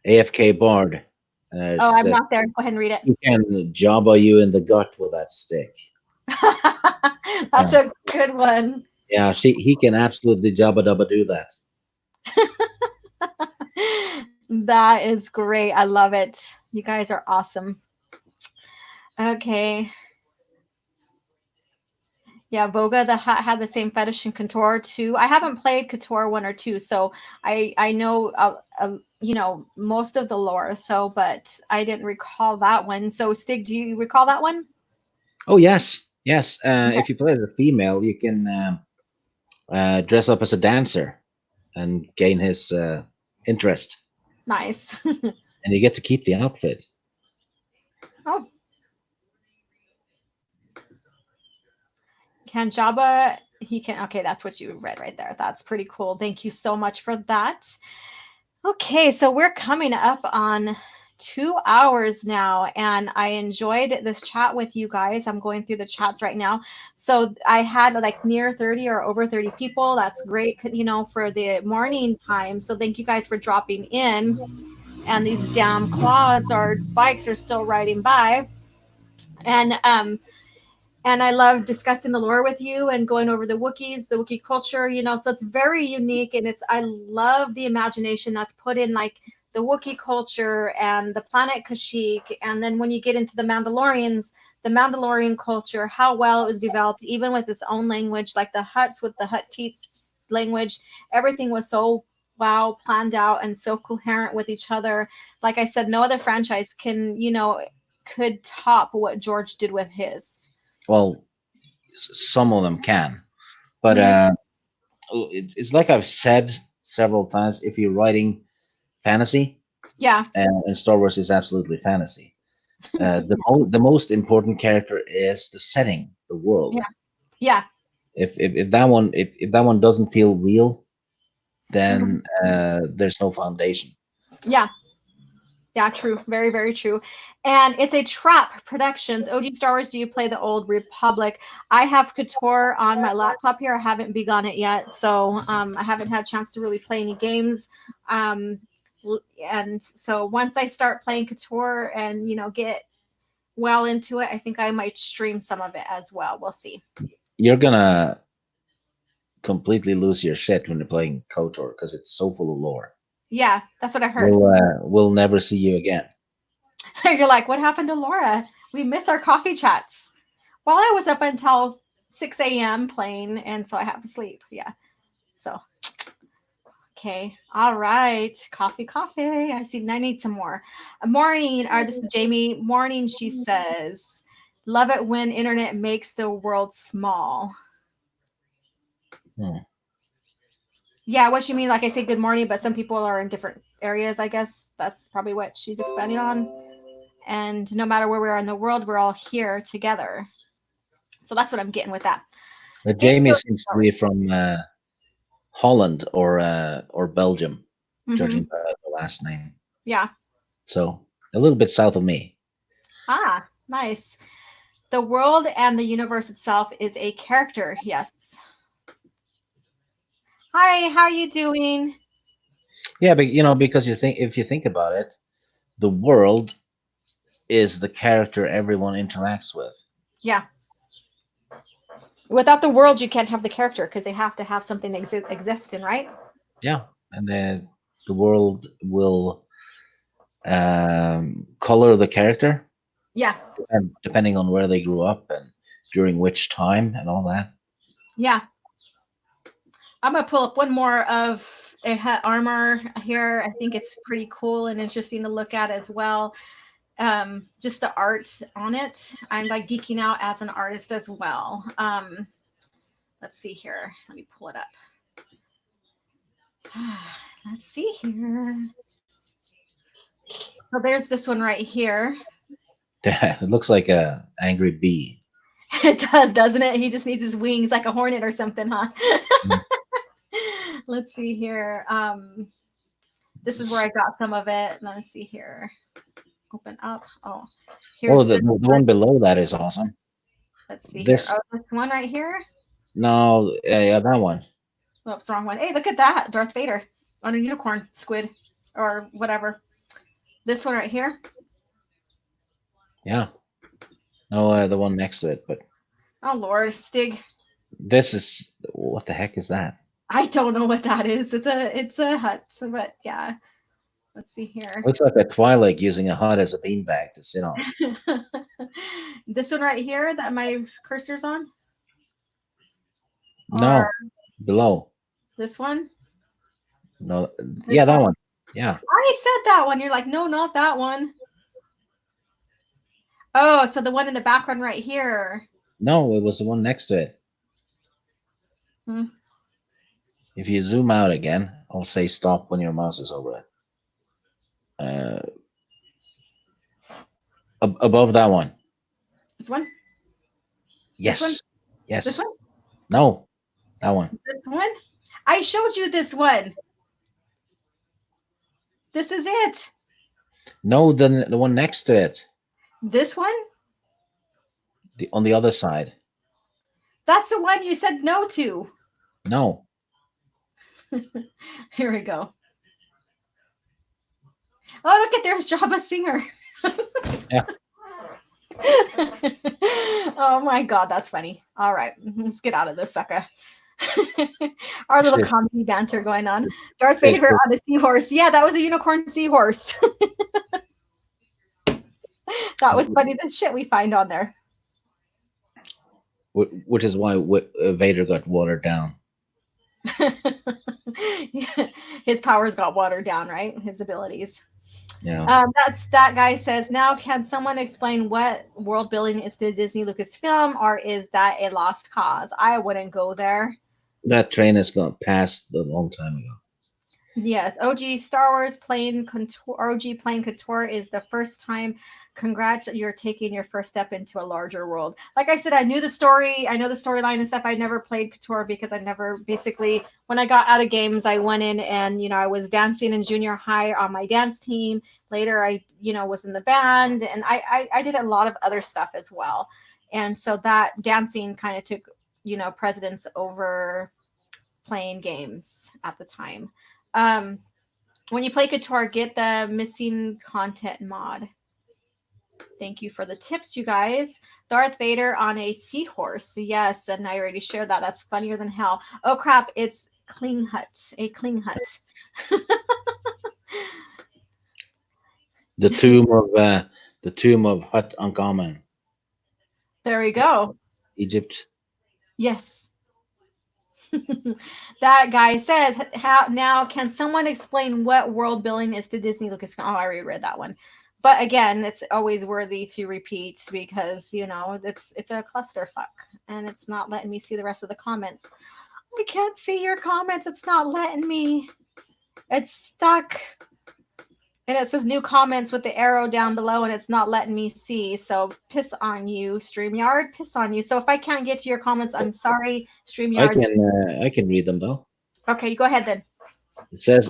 AFK Bard. Oh, She I'm said not there. Go ahead and read it. he can jabba you in the gut with that stick. That's Yeah, a good one. yeah. He can absolutely jabba dabba do that. That is great. I love it. You guys are awesome. Okay. Yeah, Voga the Hutt had the same fetish in Couture too. I haven't played Couture 1 or 2, so I know most of the lore. So, but I didn't recall that one. So, Stig, do you recall that one? Oh yes, yes. Okay. If you play as a female, you can dress up as a dancer and gain his interest, Nice. and you get to keep the outfit. Oh, can Jabba? He can. Okay, that's what you read right there. That's pretty cool. Thank you so much for that. Okay, so we're coming up on 2 hours now, and I enjoyed this chat with you guys. I'm going through the chats right now. So I had like near 30 or over 30 people. That's great, for the morning time. So thank you guys for dropping in. And these damn quads or bikes are still riding by. And I love discussing the lore with you and going over the Wookiees, the Wookiee culture, so it's very unique. And I love the imagination that's put in like the Wookiee culture and the planet Kashyyyk. And then when you get into the Mandalorians, the Mandalorian culture, how well it was developed, even with its own language, like the Hutts with the Hutt language, everything was so wow planned out and so coherent with each other. Like I said, no other franchise could top what George did with his. Well, some of them can, but it's like I've said several times. If you're writing fantasy, Yeah. and Star Wars is absolutely fantasy. The most important character is the setting, the world. Yeah. Yeah. If that one doesn't feel real, then there's no foundation. Yeah. Yeah, true. Very, very true. And it's a Trap Productions. O.G.Starwars, do you play the Old Republic? I have Couture on my laptop here. I haven't begun it yet. So I haven't had a chance to really play any games. And so once I start playing Couture and, get well into it, I think I might stream some of it as well. We'll see. You're gonna completely lose your shit when you're playing KOTOR because it's so full of lore. Yeah, that's what I heard. We'll never see you again. You're like, what happened to Laura? We miss our coffee chats. Well, I was up until 6 a.m. playing, and so I have to sleep. Yeah. So, okay. All right. Coffee. I see. I need some more. Morning. This is Jamie. Morning, she says. Love it when internet makes the world small. Yeah, what you mean? Like I say good morning, but some people are in different areas, I guess. That's probably what she's expanding on. And no matter where we are in the world, we're all here together. So that's what I'm getting with that. But Jamie seems to be from Holland or Belgium, judging by the last name. Yeah. So a little bit south of me. Ah, nice. The world and the universe itself is a character. Yes. Hi, how are you doing? Yeah, but because if you think about it, the world is the character everyone interacts with. Yeah. Without the world, you can't have the character because they have to have something exist in, right? Yeah, and then the world will color the character. Yeah. Depending on where they grew up and during which time and all that. Yeah. I'm going to pull up one more of a Hutt armor here. I think it's pretty cool and interesting to look at as well. Just the art on it. I'm like geeking out as an artist as well. Let's see here. Let me pull it up. Let's see here. So there's this one right here. It looks like a angry bee. It does, doesn't it? He just needs his wings like a hornet or something, huh? Let's see here. This is where I got some of it. Let's see here. Open up. Oh, here's the one below that is awesome. Let's see here. Oh, this one right here? No, yeah, that one. Oops, wrong one. Hey, look at that. Darth Vader on a unicorn squid or whatever. This one right here? Yeah. No, the one next to it, but. Oh, Lord. Stig. This is. What the heck is that? I don't know what that is. It's a Hutt, but yeah. Let's see here. Looks like a Twi'lek using a Hutt as a beanbag to sit on. This one right here that my cursor's on? No, below. This one? No, yeah, that one. Yeah. I said that one. You're like, no, not that one. Oh, so the one in the background right here. No, it was the one next to it. If you zoom out again, I'll say stop when your mouse is over it. Above that one. This one? Yes. This one? Yes. This one? No. That one. This one? I showed you this one. This is it. No, the one next to it. This one? On the other side. That's the one you said no to. No. Here we go. Oh, look at there's Jabba Singer. Yeah. Oh my god, that's funny. All right, let's get out of this sucker. Our little comedy banter going on. Darth Vader on a seahorse. Yeah, that was a unicorn seahorse. That was funny. The shit we find on there. Which is why Vader got watered down. His powers got watered down, right? His abilities. Yeah. That guy says, now can someone explain what world building is to Disney Lucasfilm, or is that a lost cause? I wouldn't go there. That train has gone past a long time ago. Yes, O.G.Starwars playing Couture. OG playing Couture is the first time. Congrats, you're taking your first step into a larger world. Like I said, I knew the story. I know the storyline and stuff. I never played Couture because I never basically, when I got out of games, I went in and, I was dancing in junior high on my dance team. Later, I, was in the band, and I did a lot of other stuff as well. And so that dancing kind of took, precedence over playing games at the time. When you play Couture, get the missing content mod. Thank you for the tips, you guys. Darth Vader on a seahorse. Yes, and I already shared that. That's funnier than hell. Oh crap, it's Kling Hutt. A Kling Hutt. The tomb of Hutt Gambit. There we go. Egypt. Yes. That guy says, how now can someone explain what world building is to Disney Lucasfilm? Oh, I already read that one. But again, it's always worthy to repeat because, it's a clusterfuck and it's not letting me see the rest of the comments. I can't see your comments. It's not letting me. It's stuck. And it says new comments with the arrow down below and it's not letting me see. So piss on you, StreamYard. Piss on you. So if I can't get to your comments, I'm sorry, StreamYard. I can read them though. Okay, you go ahead then. It says,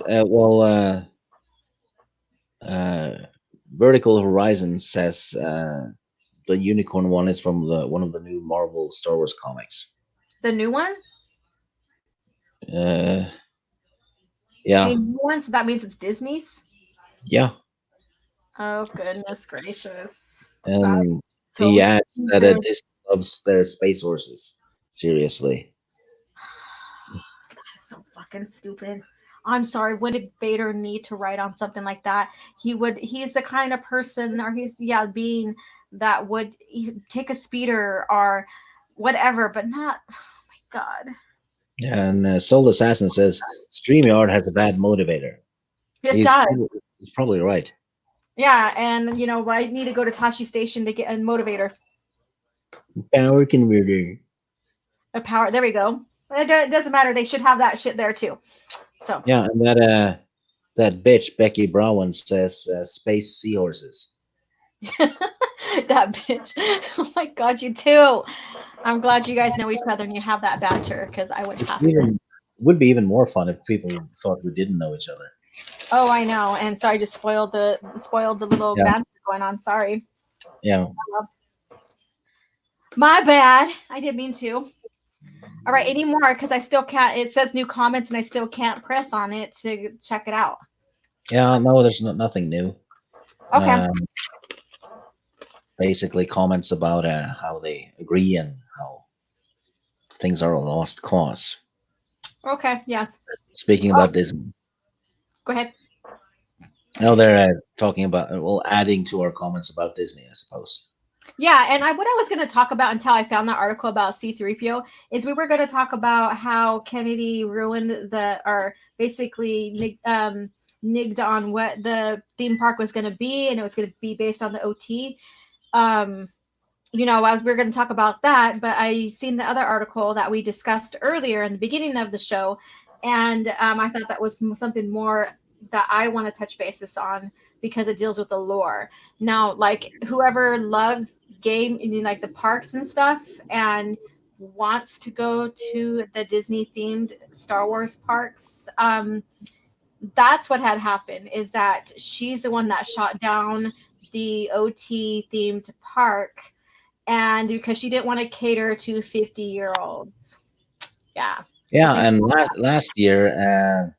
Vertical Horizon says the unicorn one is from one of the new Marvel Star Wars comics. The new one? Yeah. A new one? So that means it's Disney's? Yeah. Oh, goodness gracious. And he adds that Disney loves their Space Horses. Seriously. That's so fucking stupid. I'm sorry. When did Vader need to write on something like that? He's the kind of person, or being that would take a speeder or whatever, but not, oh my God. And Soul Assassin says, StreamYard has a bad motivator. It does. He's probably right. Yeah, and I need to go to Tashi Station to get a motivator. Power converter. A power. There we go. It doesn't matter. They should have that shit there too. So yeah, and that bitch Becky Brown says space seahorses. That bitch. Oh my God, you too. I'm glad you guys know each other and you have that banter because I would have to. Would be even more fun if people thought we didn't know each other. Oh, I know. And so I just spoiled the little banter going on. Sorry. Yeah. My bad. I didn't mean to. All right, any more? Because I still can't. It says new comments, and I still can't press on it to check it out. Yeah, no, there's nothing new. Okay. Basically, comments about how they agree and how things are a lost cause. Okay. Yes. Speaking about Disney. Go ahead. No, they're talking about adding to our comments about Disney, I suppose. Yeah, and what I was going to talk about until I found that article about C-3PO is we were going to talk about how Kennedy ruined basically nigged on what the theme park was going to be, and it was going to be based on the OT. As we were going to talk about that, but I seen the other article that we discussed earlier in the beginning of the show And I thought that was something more that I want to touch basis on because it deals with the lore. Now, like whoever loves game, like the parks and stuff, and wants to go to the Disney themed Star Wars parks, that's what had happened. Is that she's the one that shot down the OT themed park, and because she didn't want to cater to 50-year-olds. Yeah. So Yeah, think and last year,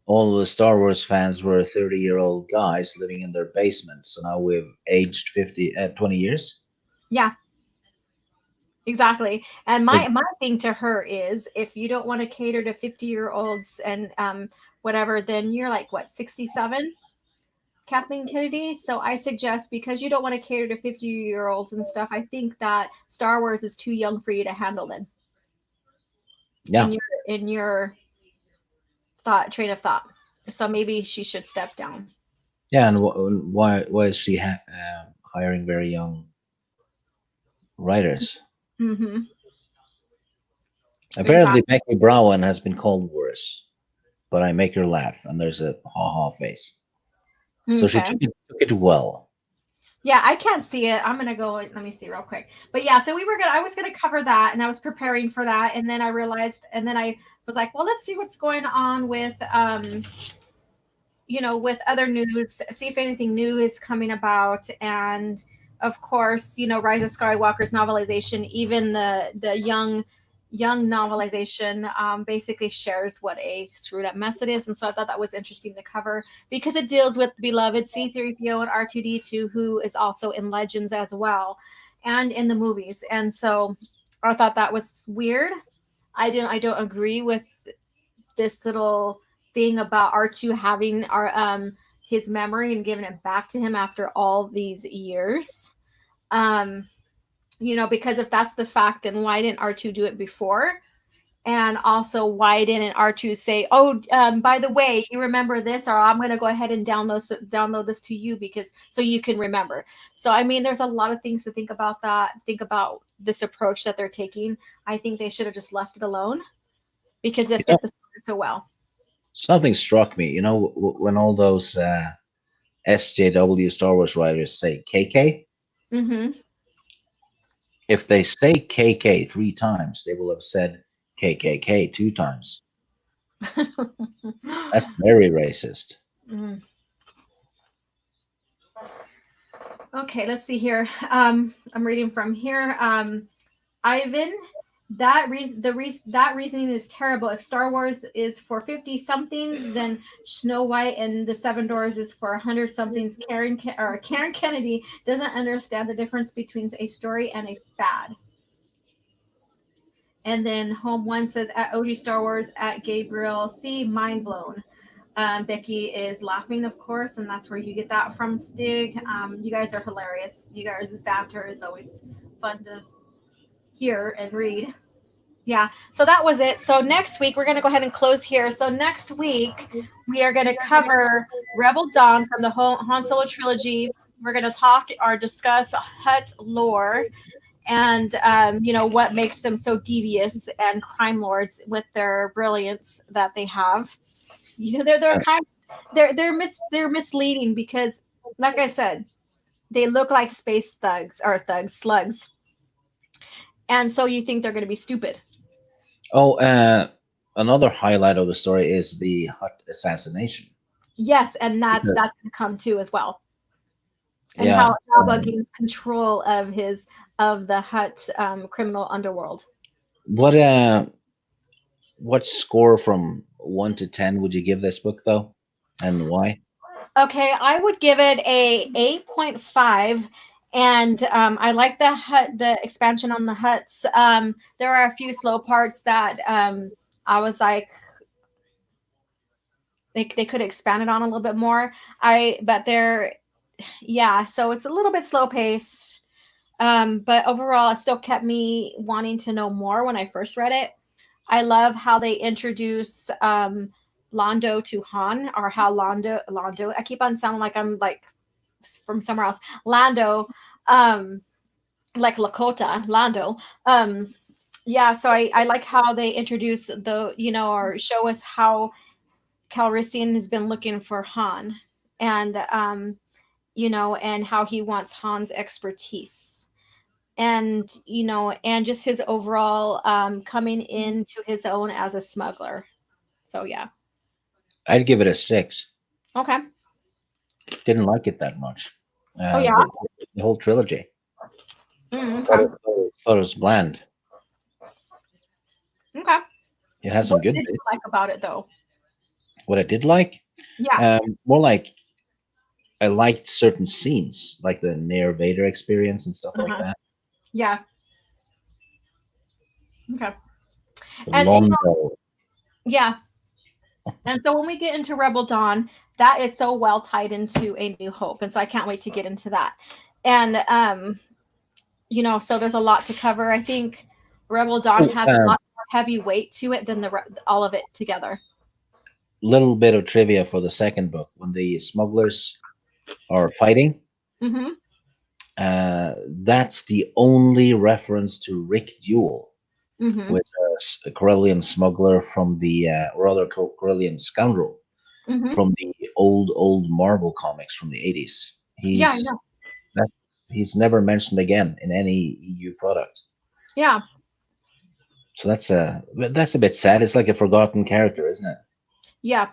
all the Star Wars fans were 30-year-old guys living in their basements. So now we've aged 20 years. yeah, exactly. And Like, my thing to her is if you don't want to cater to 50-year-olds and whatever, then you're like what, 67? Kathleen Kennedy. So I suggest because you don't want to cater to 50-year-olds and stuff, I think that Star Wars is too young for you to handle then yeah, in your thought train of thought. So maybe she should step down. yeah. And why is she hiring very young writers? Mm-hmm. Apparently, Exactly. Becky Brown has been called worse, but I make her laugh, and there's a ha ha face. So she Okay. took it well. Yeah, I can't see it. I'm gonna go. Let me see real quick. But yeah, so we were gonna. I was gonna cover that, and I was preparing for that, and then I realized, and then I was like, well, let's see what's going on with with other news, see if anything new is coming about. And of course, Rise of Skywalker's novelization, even the young novelization, basically shares what a screwed up mess it is. And so I thought that was interesting to cover because it deals with beloved C-3PO and R2D2, who is also in Legends as well and in the movies. And so I thought that was weird. I don't agree with this little thing about R2 having our his memory and giving it back to him after all these years. Um, because if that's the fact, then why didn't R2 do it before? And also, why didn't R2 say, "Oh, by the way, you remember this," or "I'm going to go ahead and download this to you because so you can remember." So, I mean, there's a lot of things to think about that. Think about this approach that they're taking. I think they should have just left it alone because it You know, fit the story so well. something struck me. When all those SJW Star Wars writers say KK, Mm-hmm. if they say KK 3 times, they will have said KKK 2 times. That's very racist. Mm. Okay, let's see here. I'm reading from here. Ivan, that reasoning is terrible. If Star Wars is for 50 somethings, then Snow White and the Seven Doors is for 100 somethings. Karen Kennedy doesn't understand the difference between a story and a fad. And then Home One says at O.G.Starwars at Gabriel C, mind blown. Becky is laughing, of course, and that's where you get that from, Stig. You guys are hilarious. You guys' banter is always fun to hear and read. Yeah, so that was it. So next week, we're going to go ahead and close here. So next week, we are going to cover Rebel Dawn from the Han Solo trilogy. We're going to talk or discuss Hutt lore and what makes them so devious and crime lords with their brilliance that they have. They're Uh, kind they're misleading because, like I said, they look like space thugs or slugs, and so you think they're going to be stupid. Oh, another highlight of the story is the Hutt assassination. Yes, and that's Because, going to come too as well, and yeah, how Alba gains control of the Hutt criminal underworld. what what score from 1 to 10 would you give this book though, and why? Okay, I would give it a 8.5. And I like the expansion on the huts. There are a few slow parts that I was like, they could expand it on a little bit more. But they're, yeah, so it's a little bit slow paced. But overall, it still kept me wanting to know more when I first read it. I love how they introduce Londo to Han, or how Londo. I keep on sounding like I'm like from somewhere else. Lando, like Lakota, Lando, Yeah, so I like how they introduce the, or show us how Calrissian has been looking for Han, and and how he wants Han's expertise, and and just his overall coming into his own as a smuggler. So yeah. I'd give it a 6. Okay. Didn't like it that much. Oh yeah. The whole trilogy. Okay. Thought it was bland. Okay. It has some What good did you bits. like about it though? What I did like, Yeah. more like I liked certain scenes, like the near Vader experience and stuff like Uh-huh. that. Yeah. Okay. The And Londo. yeah. And so when we get into Rebel Dawn, that is so well tied into A New Hope. And so I can't wait to get into that. And so there's a lot to cover. I think Rebel Dawn has a lot more heavy weight to it than all of it together. Little bit of trivia for the second book. When the smugglers are fighting, Mm-hmm. that's the only reference to Rick Duel, Mm-hmm. with a Corellian smuggler from the, or other Corellian scoundrel Mm-hmm. from the old Marvel comics from the 80s. Yeah, I know. He's never mentioned again in any EU product. Yeah. So that's a bit sad. It's like a forgotten character, isn't it? Yeah.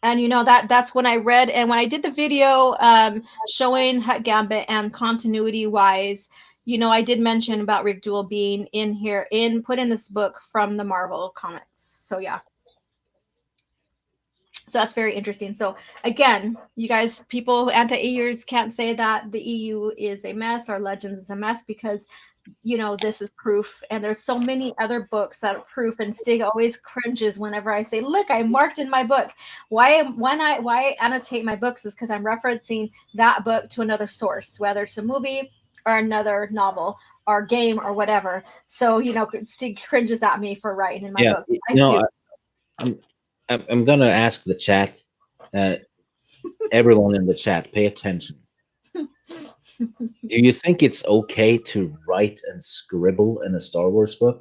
And that's when I read, and when I did the video showing Hutt Gambit and continuity wise, I did mention about Rick Duel being in here, put in this book from the Marvel comics. So yeah. So that's very interesting. So again, you guys, people, anti-EUers can't say that the EU is a mess or Legends is a mess, because this is proof, and there's so many other books that are proof, and Stig always cringes whenever I say, look, I marked in my book. Why I annotate my books is because I'm referencing that book to another source, whether it's a movie or another novel or game or whatever. So Stig cringes at me for writing in my book. I do. I'm gonna ask the chat, everyone in the chat, pay attention. Do you think it's okay to write and scribble in a Star Wars book?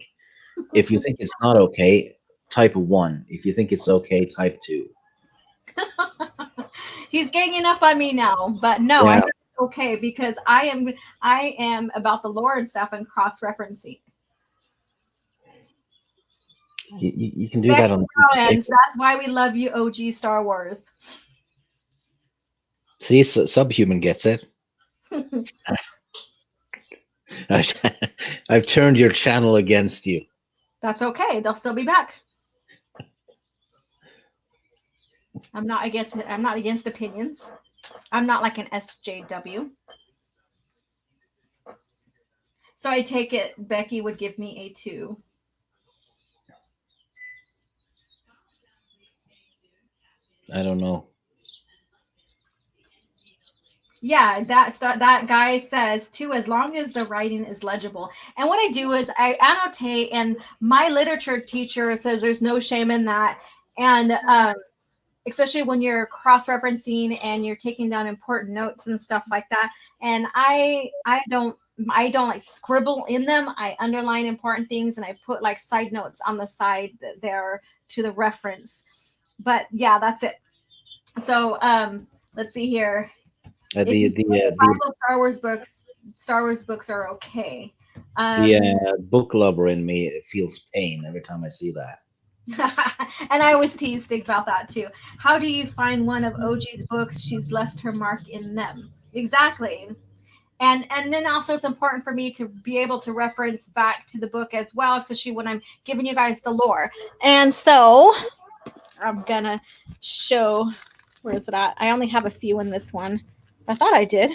If you think it's not okay, type 1. If you think it's okay, type 2. He's ganging up on me now, but no, I Yeah. think it's okay, because I am about the lore and stuff and cross-referencing. You can do that on. That's why we love you, O.G.Starwars. See, Subhuman gets it. I've turned your channel against you. That's okay. They'll still be back. I'm not against opinions. I'm not like an SJW. So I take it Becky would give me a 2. I don't know. Yeah, that guy says 2, as long as the writing is legible. And what I do is I annotate, and my literature teacher says there's no shame in that. And especially when you're cross-referencing and you're taking down important notes and stuff like that. And I don't like scribble in them. I underline important things, and I put like side notes on the side there to the reference. But yeah, that's it. So let's see here. The Star Wars books are okay. book lover in me feels pain every time I see that. And I always tease Stig about that too. How do you find one of OG's books? She's left her mark in them. Exactly. And then also it's important for me to be able to reference back to the book as well, especially when I'm giving you guys the lore. And so I'm gonna show, where is it at? I only have a few in this one. I thought I did.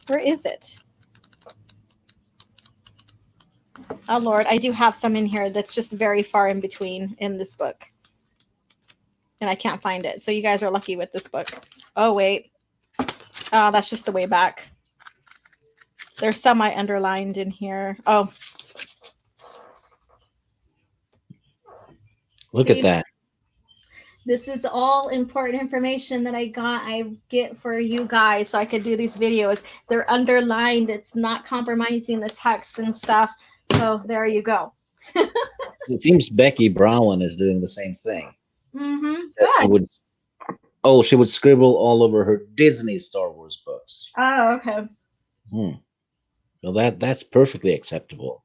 Where is it? Oh Lord, I do have some in here that's just very far in between in this book. And I can't find it. So you guys are lucky with this book. Oh, wait. Oh, that's just the way back. There's some I underlined in here. Oh. Look at that. This is all important information that I get for you guys so I could do these videos. They're underlined. It's not compromising the text and stuff. So there you go. It seems Becky Brown is doing the same thing. Mm-hmm. That she Good. would, she would scribble all over her Disney Star Wars books. Oh, okay. Hmm. Well, that's perfectly acceptable.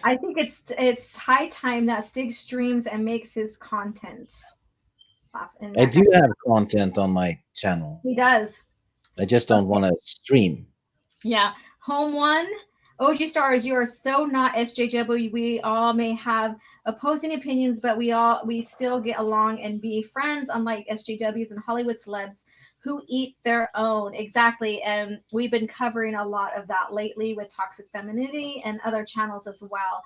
I think it's high time that Stig streams and makes his content. And I that guy, do have content on my channel. he does. I just don't want to stream. Yeah. Home one. O.G.Starwars, you are so not SJW. We all may have opposing opinions, but we still get along and be friends, unlike SJWs and Hollywood celebs who eat their own. Exactly. And we've been covering a lot of that lately with toxic femininity and other channels as well.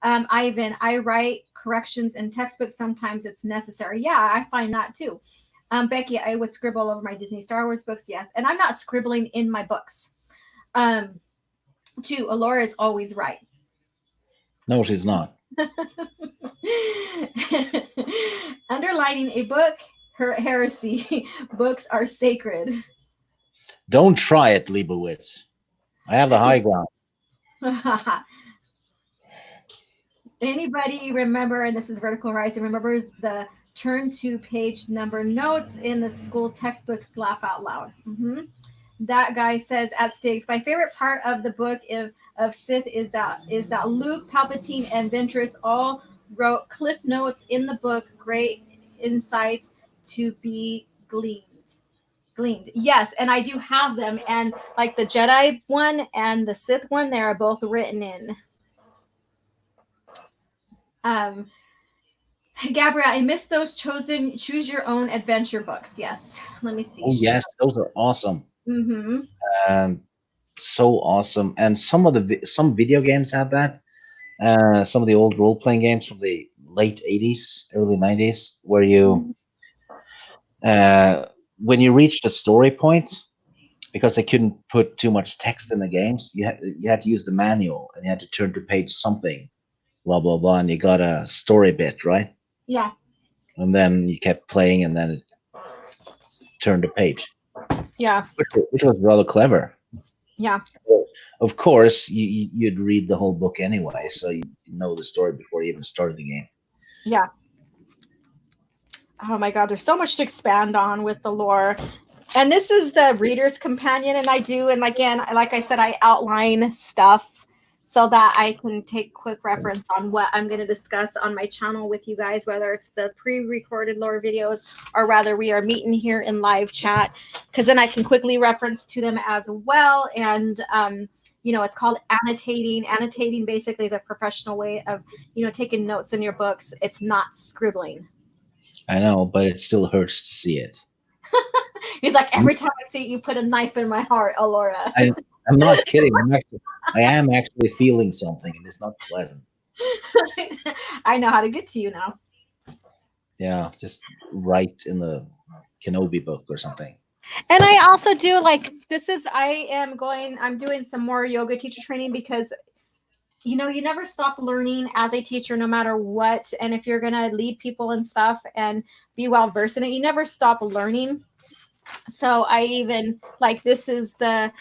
Ivan, I write corrections in textbooks. Sometimes it's necessary. Yeah, I find that too. Becky, I would scribble over my Disney Star Wars books. Yes. And I'm not scribbling in my books. Two, Alora is always right. No, she's not. Underlining a book, her heresy. Books are sacred. Don't try it, Leibowitz. I have the high ground. Anybody remember, and this is Vertical Rising, remembers the turn to page number notes in the school textbooks? Laugh out loud. Mm-hmm. That guy says at Stiggs, my favorite part of the book of Sith is that Luke, Palpatine, and Ventress all wrote cliff notes in the book. Great insights to be gleaned. Yes, and I do have them, and like the Jedi one and the Sith one, they are both written in. Gabrielle, I missed those choose your own adventure books. Yes, let me see. Oh yes, those are awesome. Mm-hmm. So awesome. And some video games have that. Some of the old role playing games from the late '80s, early '90s, where you when you reached a story point, because they couldn't put too much text in the games, you had to use the manual and you had to turn to page something, blah blah blah, and you got a story bit, right? Yeah. And then you kept playing, and then it turned the page. Yeah. Which was rather clever. Yeah. Of course, you'd read the whole book anyway, so you know the story before you even started the game. Yeah. Oh my God, there's so much to expand on with the lore. And this is the reader's companion, and again, like I said, I outline stuff so that I can take quick reference on what I'm going to discuss on my channel with you guys, whether it's the pre-recorded lore videos or rather we are meeting here in live chat, because then I can quickly reference to them as well. And it's called annotating. Annotating basically is a professional way of taking notes in your books. It's not scribbling. I know, but it still hurts to see it. He's like, every time I see it, you put a knife in my heart, Alora. I'm not kidding. I am actually feeling something, and it's not pleasant. I know how to get to you now. Yeah, just write in the Kenobi book or something. And I also do I'm doing some more yoga teacher training because you never stop learning as a teacher, no matter what. And if you're going to lead people and stuff and be well versed in it, you never stop learning. So I even this is the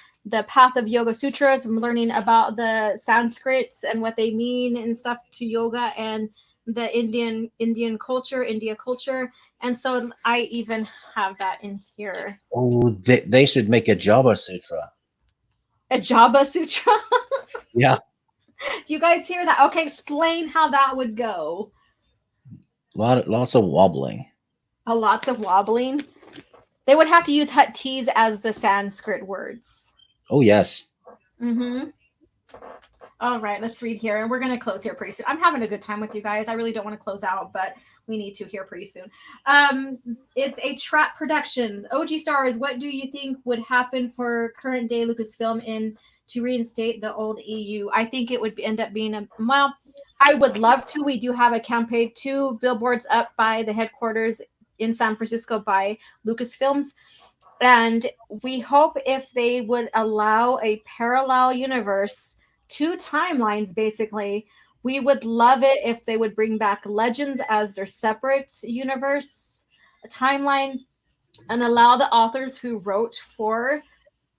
path of Yoga Sutras. I'm learning about the Sanskrits and what they mean and stuff to yoga and the India culture. And so I even have that in here. Oh, they should make a Java Sutra. A Java Sutra? Yeah. Do you guys hear that? Okay, explain how that would go. Lots of wobbling. Lots of wobbling. They would have to use Hutt T's as the Sanskrit words. Oh, yes. Mm-hmm. All right, let's read here. And we're going to close here pretty soon. I'm having a good time with you guys. I really don't want to close out, but we need to here pretty soon. It's a Trap Productions. O.G.Starwars, what do you think would happen for current day Lucasfilm to reinstate the old EU? I think it would end up being I would love to. We do have a campaign, 2 billboards up by the headquarters in San Francisco by Lucasfilms. And we hope if they would allow a parallel universe, 2 timelines, basically. We would love it if they would bring back Legends as their separate universe timeline and allow the authors who wrote for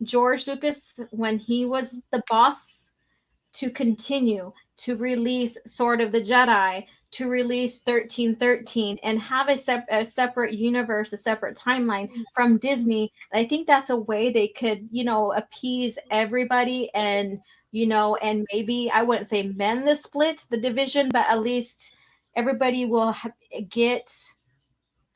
George Lucas when he was the boss to continue to release Sword of the Jedi, to release 1313, and have a separate universe, a separate timeline from Disney. I think that's a way they could, appease everybody, and and maybe, I wouldn't say mend the split, the division, but at least everybody will get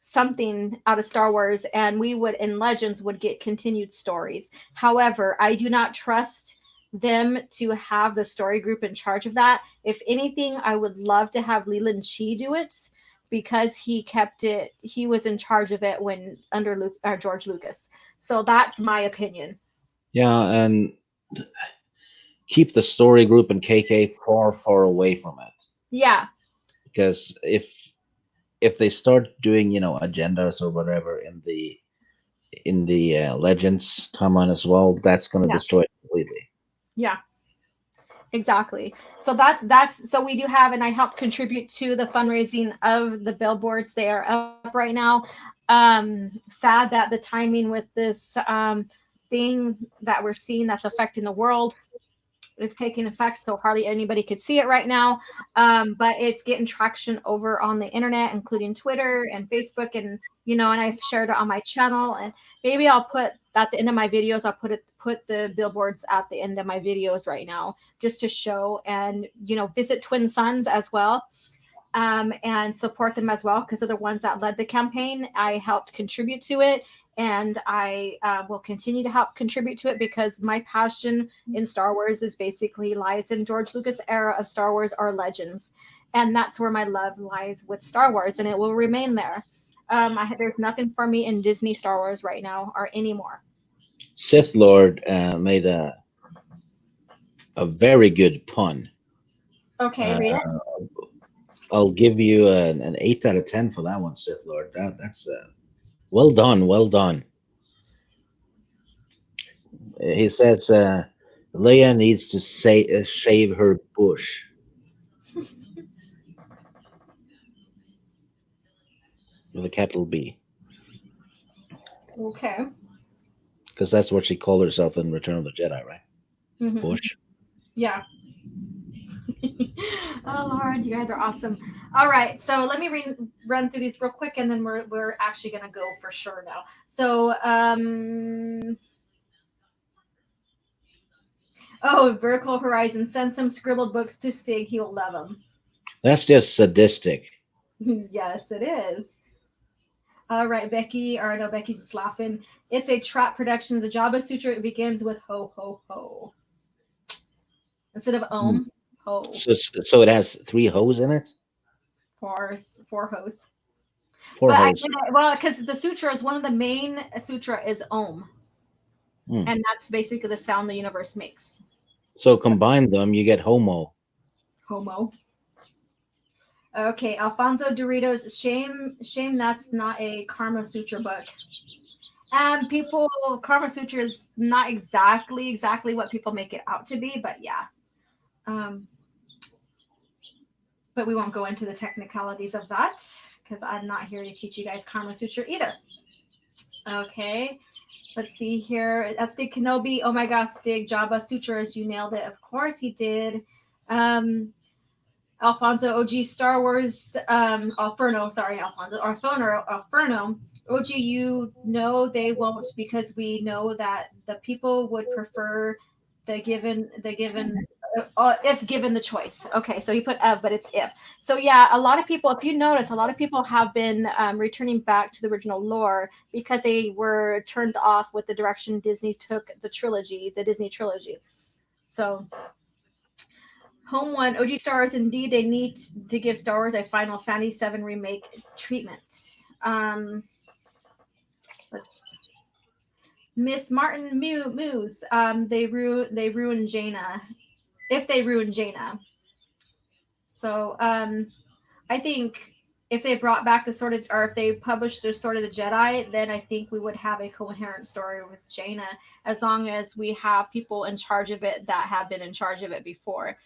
something out of Star Wars, and we would, in Legends, would get continued stories. However, I do not trust them to have the story group in charge of that. If anything, I would love to have Leland Chi do it, because he was in charge of it when under George Lucas. So that's my opinion. Yeah, and keep the story group and KK far, far away from it. Yeah. Because if they start doing agendas or whatever in the Legends timeline as well, that's going to Yeah. destroy it completely. Yeah. Exactly. So that's so we do have, and I helped contribute to the fundraising of the billboards. They are up right now. Sad that the timing with this thing that we're seeing that's affecting the world is taking effect, so hardly anybody could see it right now. But it's getting traction over on the internet, including Twitter and Facebook, and and I've shared it on my channel. And maybe I'll put at the end of my videos, I'll put the billboards at the end of my videos right now, just to show, and visit Twin Suns as well. And support them as well, because they're the ones that led the campaign. I helped contribute to it, and I will continue to help contribute to it, because my passion in Star Wars is basically lies in George Lucas era of Star Wars or Legends, and that's where my love lies with Star Wars, and it will remain there. There's nothing for me in Disney Star Wars right now or anymore. Sith Lord made a very good pun. Okay, read it. I'll give you an 8 out of 10 for that one, Sith Lord. That's well done, well done. He says Leia needs to shave her bush. With a capital B. Okay. Because that's what she called herself in Return of the Jedi, right? Mm-hmm. Bush. Yeah. Oh Lord, you guys are awesome. All right, so let me run through these real quick, and then we're actually gonna go for sure now. So Vertical Horizon, send some scribbled books to Stig, he'll love them. That's just sadistic. Yes, it is. All right, Becky, or no, Becky's just laughing. It's a trap production. The Jabba Sutra, it begins with ho ho ho instead of ho. So it has 3 hoes in it. Four hoes. 4 But hoes. well, because the sutra is one of the main sutra is Om, and that's basically the sound the universe makes. So combine them, you get homo. Homo. Okay, Alfonso Doritos, shame that's not a Karma Sutra book. And people, Karma Sutra is not exactly what people make it out to be, but yeah. But we won't go into the technicalities of that, because I'm not here to teach you guys Karma Sutra either. Okay, let's see here. That's Stig Kenobi. Oh my gosh, Stig, Jabba Sutras, you nailed it. Of course he did. Alfonso, O.G.Starwars, Alferno, sorry, Alfonso, Alferno, OG, they won't, because we know that the people would prefer the given if given the choice. Okay, so you put but it's if. So yeah, a lot of people, if you notice, a lot of people have been returning back to the original lore, because they were turned off with the direction Disney took the Disney trilogy. So Home One, O.G.Starwars, indeed, they need to give Star Wars a Final Fantasy VII remake treatment. Miss Martin Muse, they ruin Jaina. If they ruin Jaina. So I think if they brought back the Sword of, or if they published the Sword of the Jedi, then I think we would have a coherent story with Jaina, as long as we have people in charge of it that have been in charge of it before.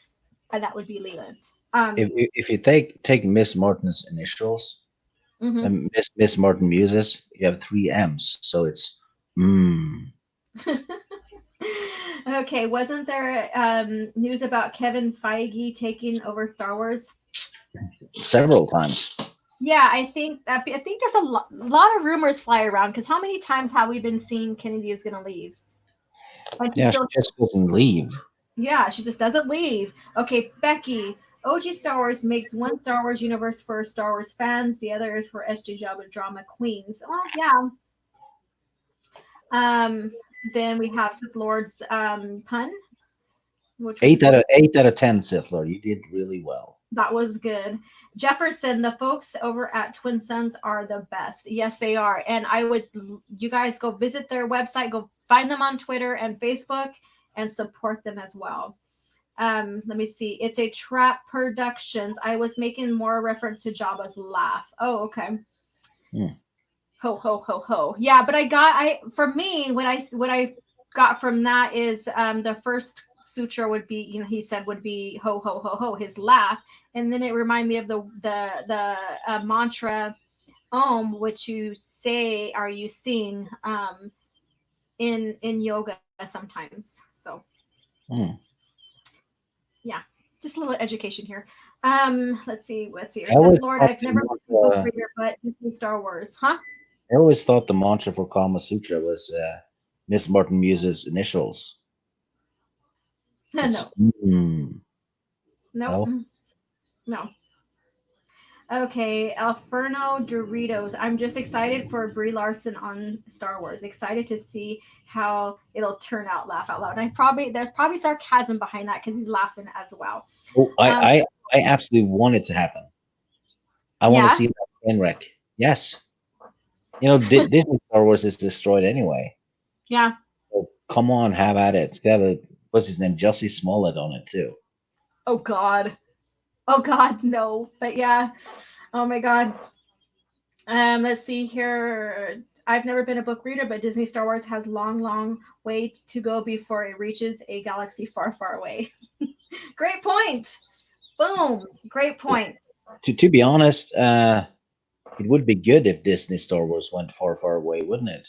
And that would be Leland. If you take Miss Martin's initials, and Miss Martin Muses, you have 3 M's, so it's Okay, wasn't there news about Kevin Feige taking over Star Wars? Several times. Yeah, I think there's a lot of rumors fly around because how many times have we been seeing Kennedy is going to leave? But Yeah, she just doesn't leave. yeah, she just doesn't leave. Okay, Becky. O.G.Starwars makes one Star Wars universe for Star Wars fans, the other is for SJW drama queens. Well, yeah. Then we have Sith Lord's pun, which was 8 out of 10, Sith Lord. You did really well. that was good. Jefferson, the folks over at Twin Suns are the best. Yes, they are. And I would, you guys go visit their website, go find them on Twitter and Facebook, and support them as well. Let me see. It's a Trap Productions. I was making more reference to Jabba's laugh. Oh, okay. Ho ho ho ho. Yeah, but for me, what I got from that is the first sutra would be, he said would be ho ho ho ho, his laugh, and then it reminded me of the mantra Om, which you say or you sing in yoga sometimes. So yeah, just a little education here. Let's see. Sith Lord, I've never been a book reader, but Star Wars, huh? I always thought the mantra for Kama Sutra was Miss Martin Muse's initials. No. Mm. Nope. No. Okay, Alferno Doritos. I'm just excited for Brie Larson on Star Wars. Excited to see how it'll turn out. Laugh out loud. There's probably sarcasm behind that because he's laughing as well. Oh, I absolutely want it to happen. I want to see that train wreck. Yes. Disney Star Wars is destroyed anyway. Yeah. So come on, have at it. It's got what's his name? Jussie Smollett on it too. Oh God. Oh God, no. But yeah. Oh my God. Let's see here. I've never been a book reader, but Disney Star Wars has long way to go before it reaches a galaxy far away. Great point. Boom. Great point. To be honest, it would be good if Disney Star Wars went far away, wouldn't it?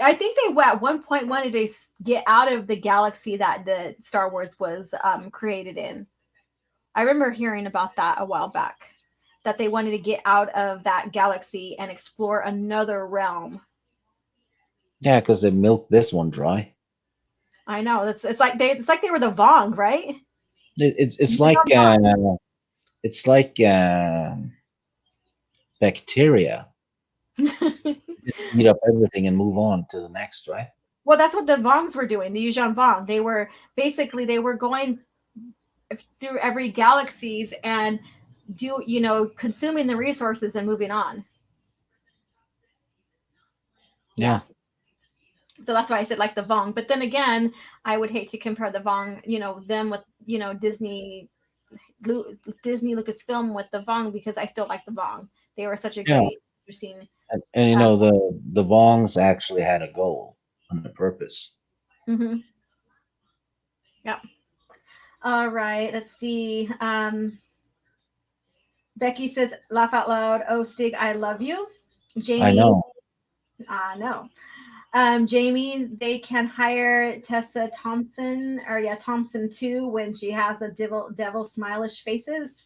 I think they at one point wanted to get out of the galaxy that the Star Wars was created in. I remember hearing about that a while back, that they wanted to get out of that galaxy and explore another realm. Yeah, because they milked this one dry. I know. It's like they were the Vong, right? It's like bacteria. Just eat up everything and move on to the next, right? Well, that's what the Vongs were doing. The Yuuzhan Vong. They were going through every galaxies and consuming the resources and moving on. Yeah. So that's why I said like the Vong. But then again, I would hate to compare the Vong, them with, Disney Lucasfilm with the Vong, because I still like the Vong. They were such a great, interesting. And the Vongs actually had a goal and a purpose. Mm-hmm. Yeah. All right. Let's see. Becky says, laugh out loud. Oh, Stig, I love you. Jamie. I know. Jamie, they can hire Tessa Thompson, Thompson too, when she has the devil smilish faces.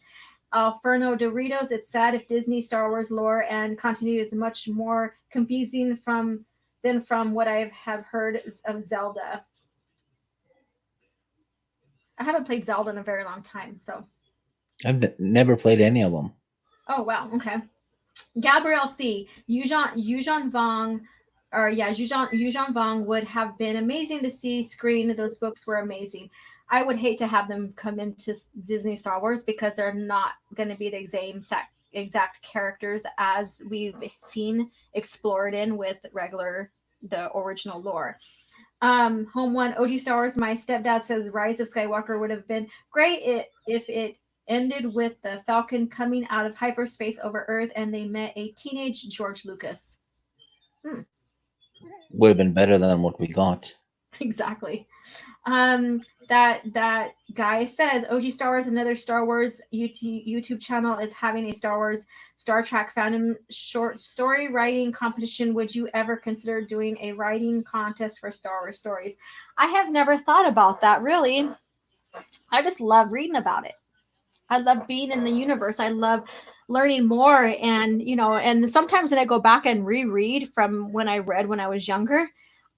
Alferno Doritos, it's sad if Disney Star Wars lore and continuity is much more confusing than from what I have heard of Zelda. I haven't played Zelda in a very long time, so. I've never played any of them. Oh, wow. Okay. Gabrielle C. Yuuzhan Vong, Yuuzhan Vong would have been amazing to see screen. Those books were amazing. I would hate to have them come into Disney Star Wars because they're not going to be the exact characters as we've seen explored in with the original lore. Home One, O.G.Starwars, my stepdad says Rise of Skywalker would have been great if it ended with the Falcon coming out of hyperspace over Earth and they met a teenage George Lucas. Would have been better than what we got. Exactly. That guy says O.G.Starwars, another Star Wars YouTube channel, is having a Star Wars Star Trek fandom short story writing competition. Would you ever consider doing a writing contest for Star Wars stories? I have never thought about that really. I just love reading about it. I love being in the universe. I love learning more. And, and sometimes when I go back and reread from when I read when I was younger,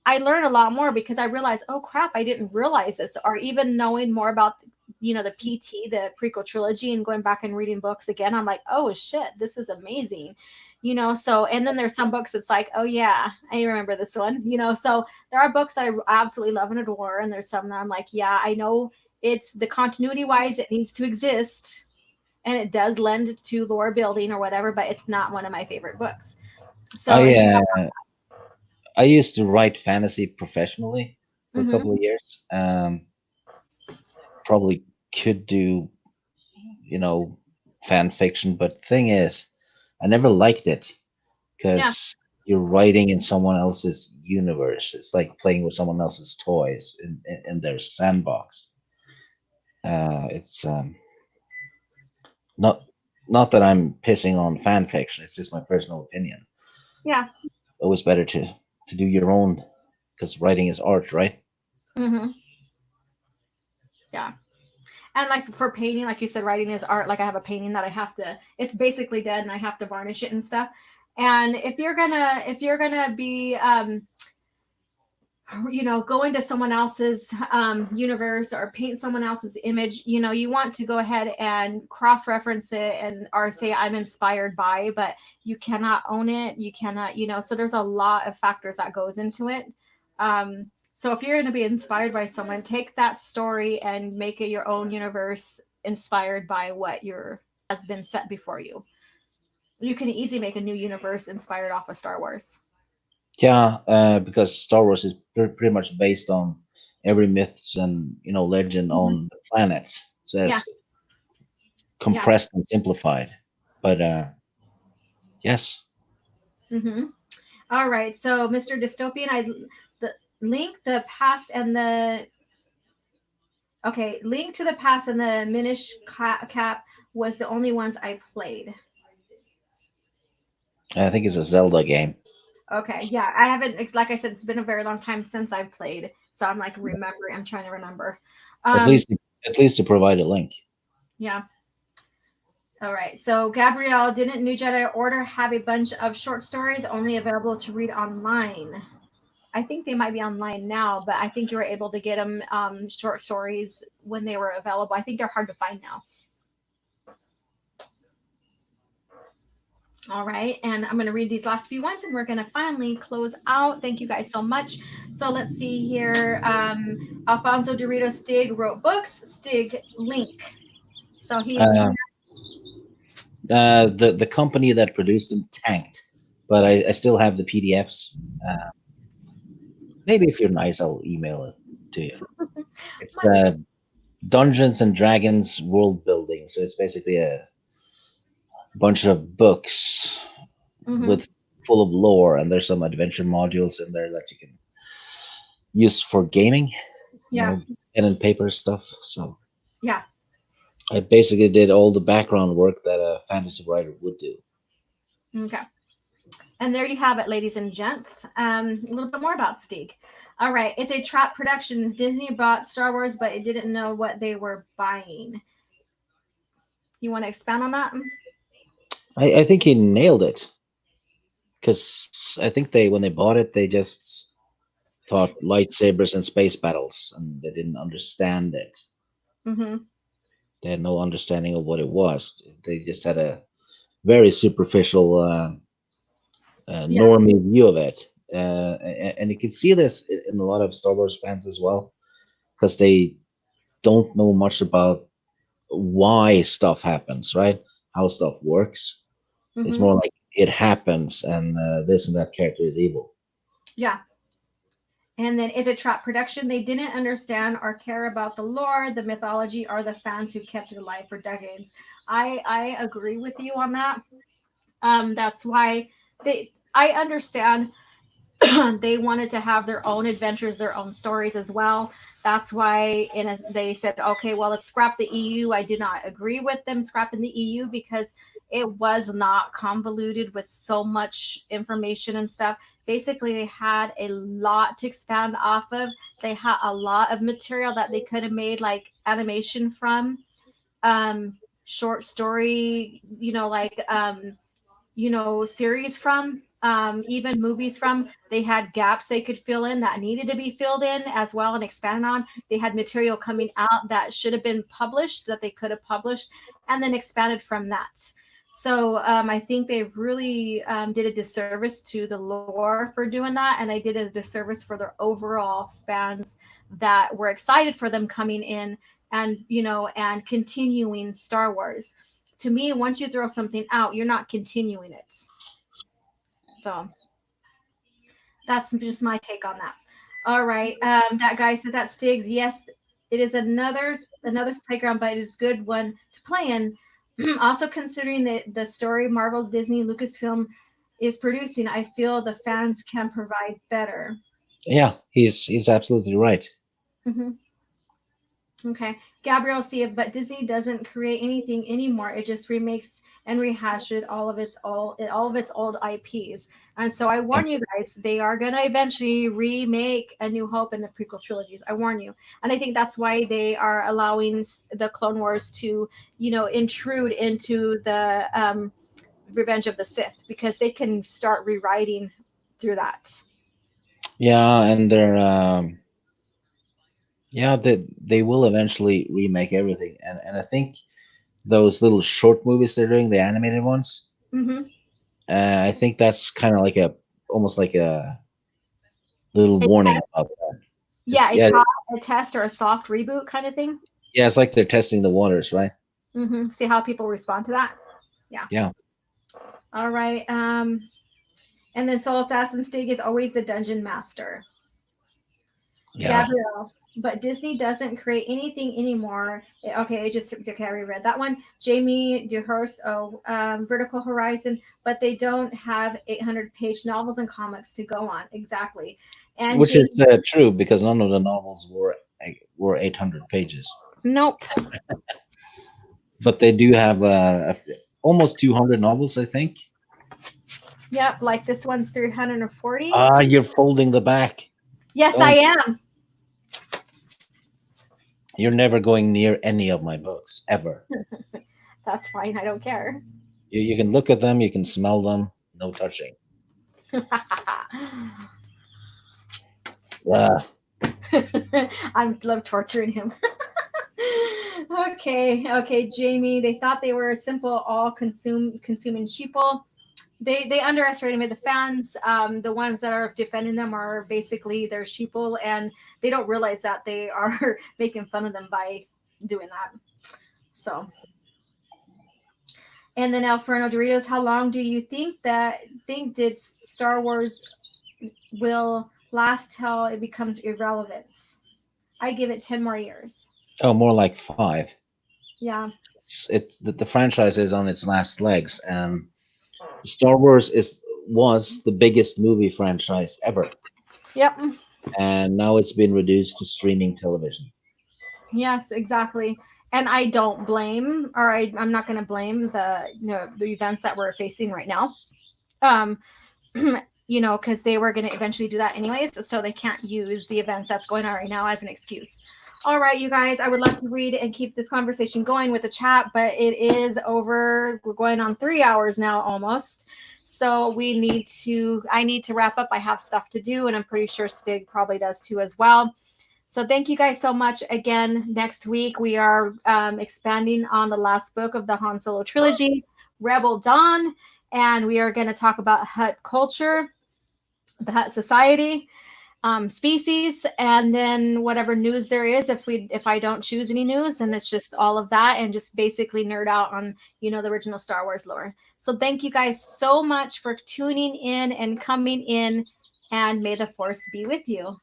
I learn a lot more because I realize, oh crap, I didn't realize this. Or even knowing more about, the PT, the prequel trilogy, and going back and reading books again, I'm like, oh shit, this is amazing. So, and then there's some books it's like, oh yeah, I remember this one, so there are books that I absolutely love and adore. And there's some that I'm like, yeah, I know it's the continuity wise, it needs to exist and it does lend to lore building or whatever, but it's not one of my favorite books. So, I I used to write fantasy professionally for a mhm, couple of years. Probably could do, fan fiction, but thing is, I never liked it yeah, because you're writing in someone else's universe. It's like playing with someone else's toys in their sandbox. It's not not that I'm pissing on fan fiction. It's just my personal opinion. yeah, Always better to do your own because writing is art, right? hmm, yeah. And like for painting, like you said, writing is art. Like I have a painting that I have to, it's basically dead and I have to varnish it and stuff. And if you're gonna be go into someone else's universe or paint someone else's image, you want to go ahead and cross reference it and or say I'm inspired by, but you cannot own it, you cannot, so there's a lot of factors that goes into it. So if you're going to be inspired by someone, take that story and make it your own universe inspired by what your has been set before you. You can easily make a new universe inspired off of Star Wars. Yeah, because Star Wars is pretty much based on every myths and legend Mhm. on the planet. So Yeah, it's yeah. compressed and simplified. But yes, Hmm. All right. So, Mr. Dystopian, the link the past and the okay, link to the past and the Minish Cap was the only ones I played. I think it's a Zelda game. Okay, yeah, I haven't. Like I said, it's been a very long time since I've played, so I'm like remembering. I'm trying to remember. At Um, least at least to provide a link. yeah. All right. So, Gabrielle, didn't New Jedi Order have a bunch of short stories only available to read online? I think they might be online now, but I think you were able to get them short stories when they were available. I think they're hard to find now. All right, and I'm going to read these last few ones and we're going to finally close out. Thank you guys so much. So let's see here. Alfonso Dorito Stig wrote books. Stig link. So he's Uh, the company that produced them tanked, but I still have the PDFs. Uh, Maybe if you're nice, I'll email it to you. It's my bad. Dungeons and Dragons world building. So it's basically a bunch of books Mm-hmm. with full of lore, and there's some adventure modules in there that you can use for gaming. Yeah, Pen and paper stuff. So yeah. I basically did all the background work that a fantasy writer would do. Okay. And there you have it, ladies and gents. A little bit more about Stig. All right, it's a Trap Productions. Disney bought Star Wars, but it didn't know what they were buying. You want to expound on that? I think he nailed it because I think when they bought it, they just thought lightsabers and space battles, and they didn't understand it. Mm-hmm. They had no understanding of what it was. They just had a very superficial, Yeah. normie view of it. And you can see this in a lot of Star Wars fans as well, because they don't know much about why stuff happens, right? How stuff works. It's Mm-hmm. more like it happens, and this and that character is evil. Yeah. And then it's a Trap Production. They didn't understand or care about the lore, the mythology, or the fans who kept it alive for decades. I agree with you on that. That's why I understand they wanted to have their own adventures, their own stories as well. That's why they said, okay, well, let's scrap the EU. I did not agree with them scrapping the EU because it was not convoluted with so much information and stuff. Basically, they had a lot to expand off of. They had a lot of material that they could have made like animation from, short story, series from, even movies from. They had gaps they could fill in that needed to be filled in as well and expanded on. They had material coming out that should have been published that they could have published and then expanded from that. So I think they really did a disservice to the lore for doing that, and they did a disservice for their overall fans that were excited for them coming in and and continuing Star Wars. To me, once you throw something out, you're not continuing it. So that's just my take on that. All right. That guy says that Stigs, yes, it is another playground, but it is a good one to play in. Also considering the story Marvel's Disney Lucasfilm is producing, I feel the fans can provide better. Yeah, he's absolutely right. Mm-hmm. Okay. Gabrielle, see, but Disney doesn't create anything anymore. It just remakes and rehashes all of its old IPs. And so I Yeah. warn you guys, they are gonna eventually remake A New Hope and the prequel trilogies. I warn you. And I think that's why they are allowing the Clone Wars to, intrude into the Revenge of the Sith, because they can start rewriting through that. Yeah, and they will eventually remake everything, and I think those little short movies they're doing, the animated ones, Mm-hmm. I think that's kind of like a almost like a little warning about that. Yeah, Yeah, a test or a soft reboot kind of thing. yeah, it's like they're testing the waters, right? Mm-hmm. See how people respond to that. Yeah. Yeah, All right. And then Soul Assassin Stig is always the dungeon master. yeah. Gabrielle. But Disney doesn't create anything anymore. Okay, I reread that one. Jamie DeHurst, Vertical Horizon, but they don't have 800-page novels and comics to go on. Exactly. And Which is Jamie, true because none of the novels were 800 pages, nope. but they do have almost 200 novels, I think. Yep, like this one's 340. Ah, you're folding the back. Yes, Don't. I am. You're never going near any of my books ever. That's fine. I don't care. You can look at them, you can smell them, no touching. Ah, I love torturing him. Okay, Jamie. They thought they were simple, all consuming sheeple. They underestimated the fans. The ones that are defending them are basically their sheeple, and they don't realize that they are making fun of them by doing that. So, and then Alferno Doritos, how long do you think did Star Wars will last till it becomes irrelevant? I give it 10 more years. oh, more like 5. Yeah. It's the franchise is on its last legs, and Star Wars was the biggest movie franchise ever, Yep. and now it's been reduced to streaming television. Yes, exactly. And I don't blame, or I'm not going to blame the events that we're facing right now. Um, because they were going to eventually do that anyways, so they can't use the events that's going on right now as an excuse. All right, you guys, I would love to read and keep this conversation going with the chat, but it is over. We're going on 3 hours now almost. So I need to wrap up. I have stuff to do, and I'm pretty sure Stig probably does too as well. So thank you guys so much. Again, next week we are expanding on the last book of the Han Solo trilogy, Rebel Dawn, and we are going to talk about Hutt culture, the Hutt society, species, and then whatever news there is. If I don't choose any news, and it's just all of that, and just basically nerd out on the original Star Wars lore. So thank you guys so much for tuning in and coming in, and may the Force be with you.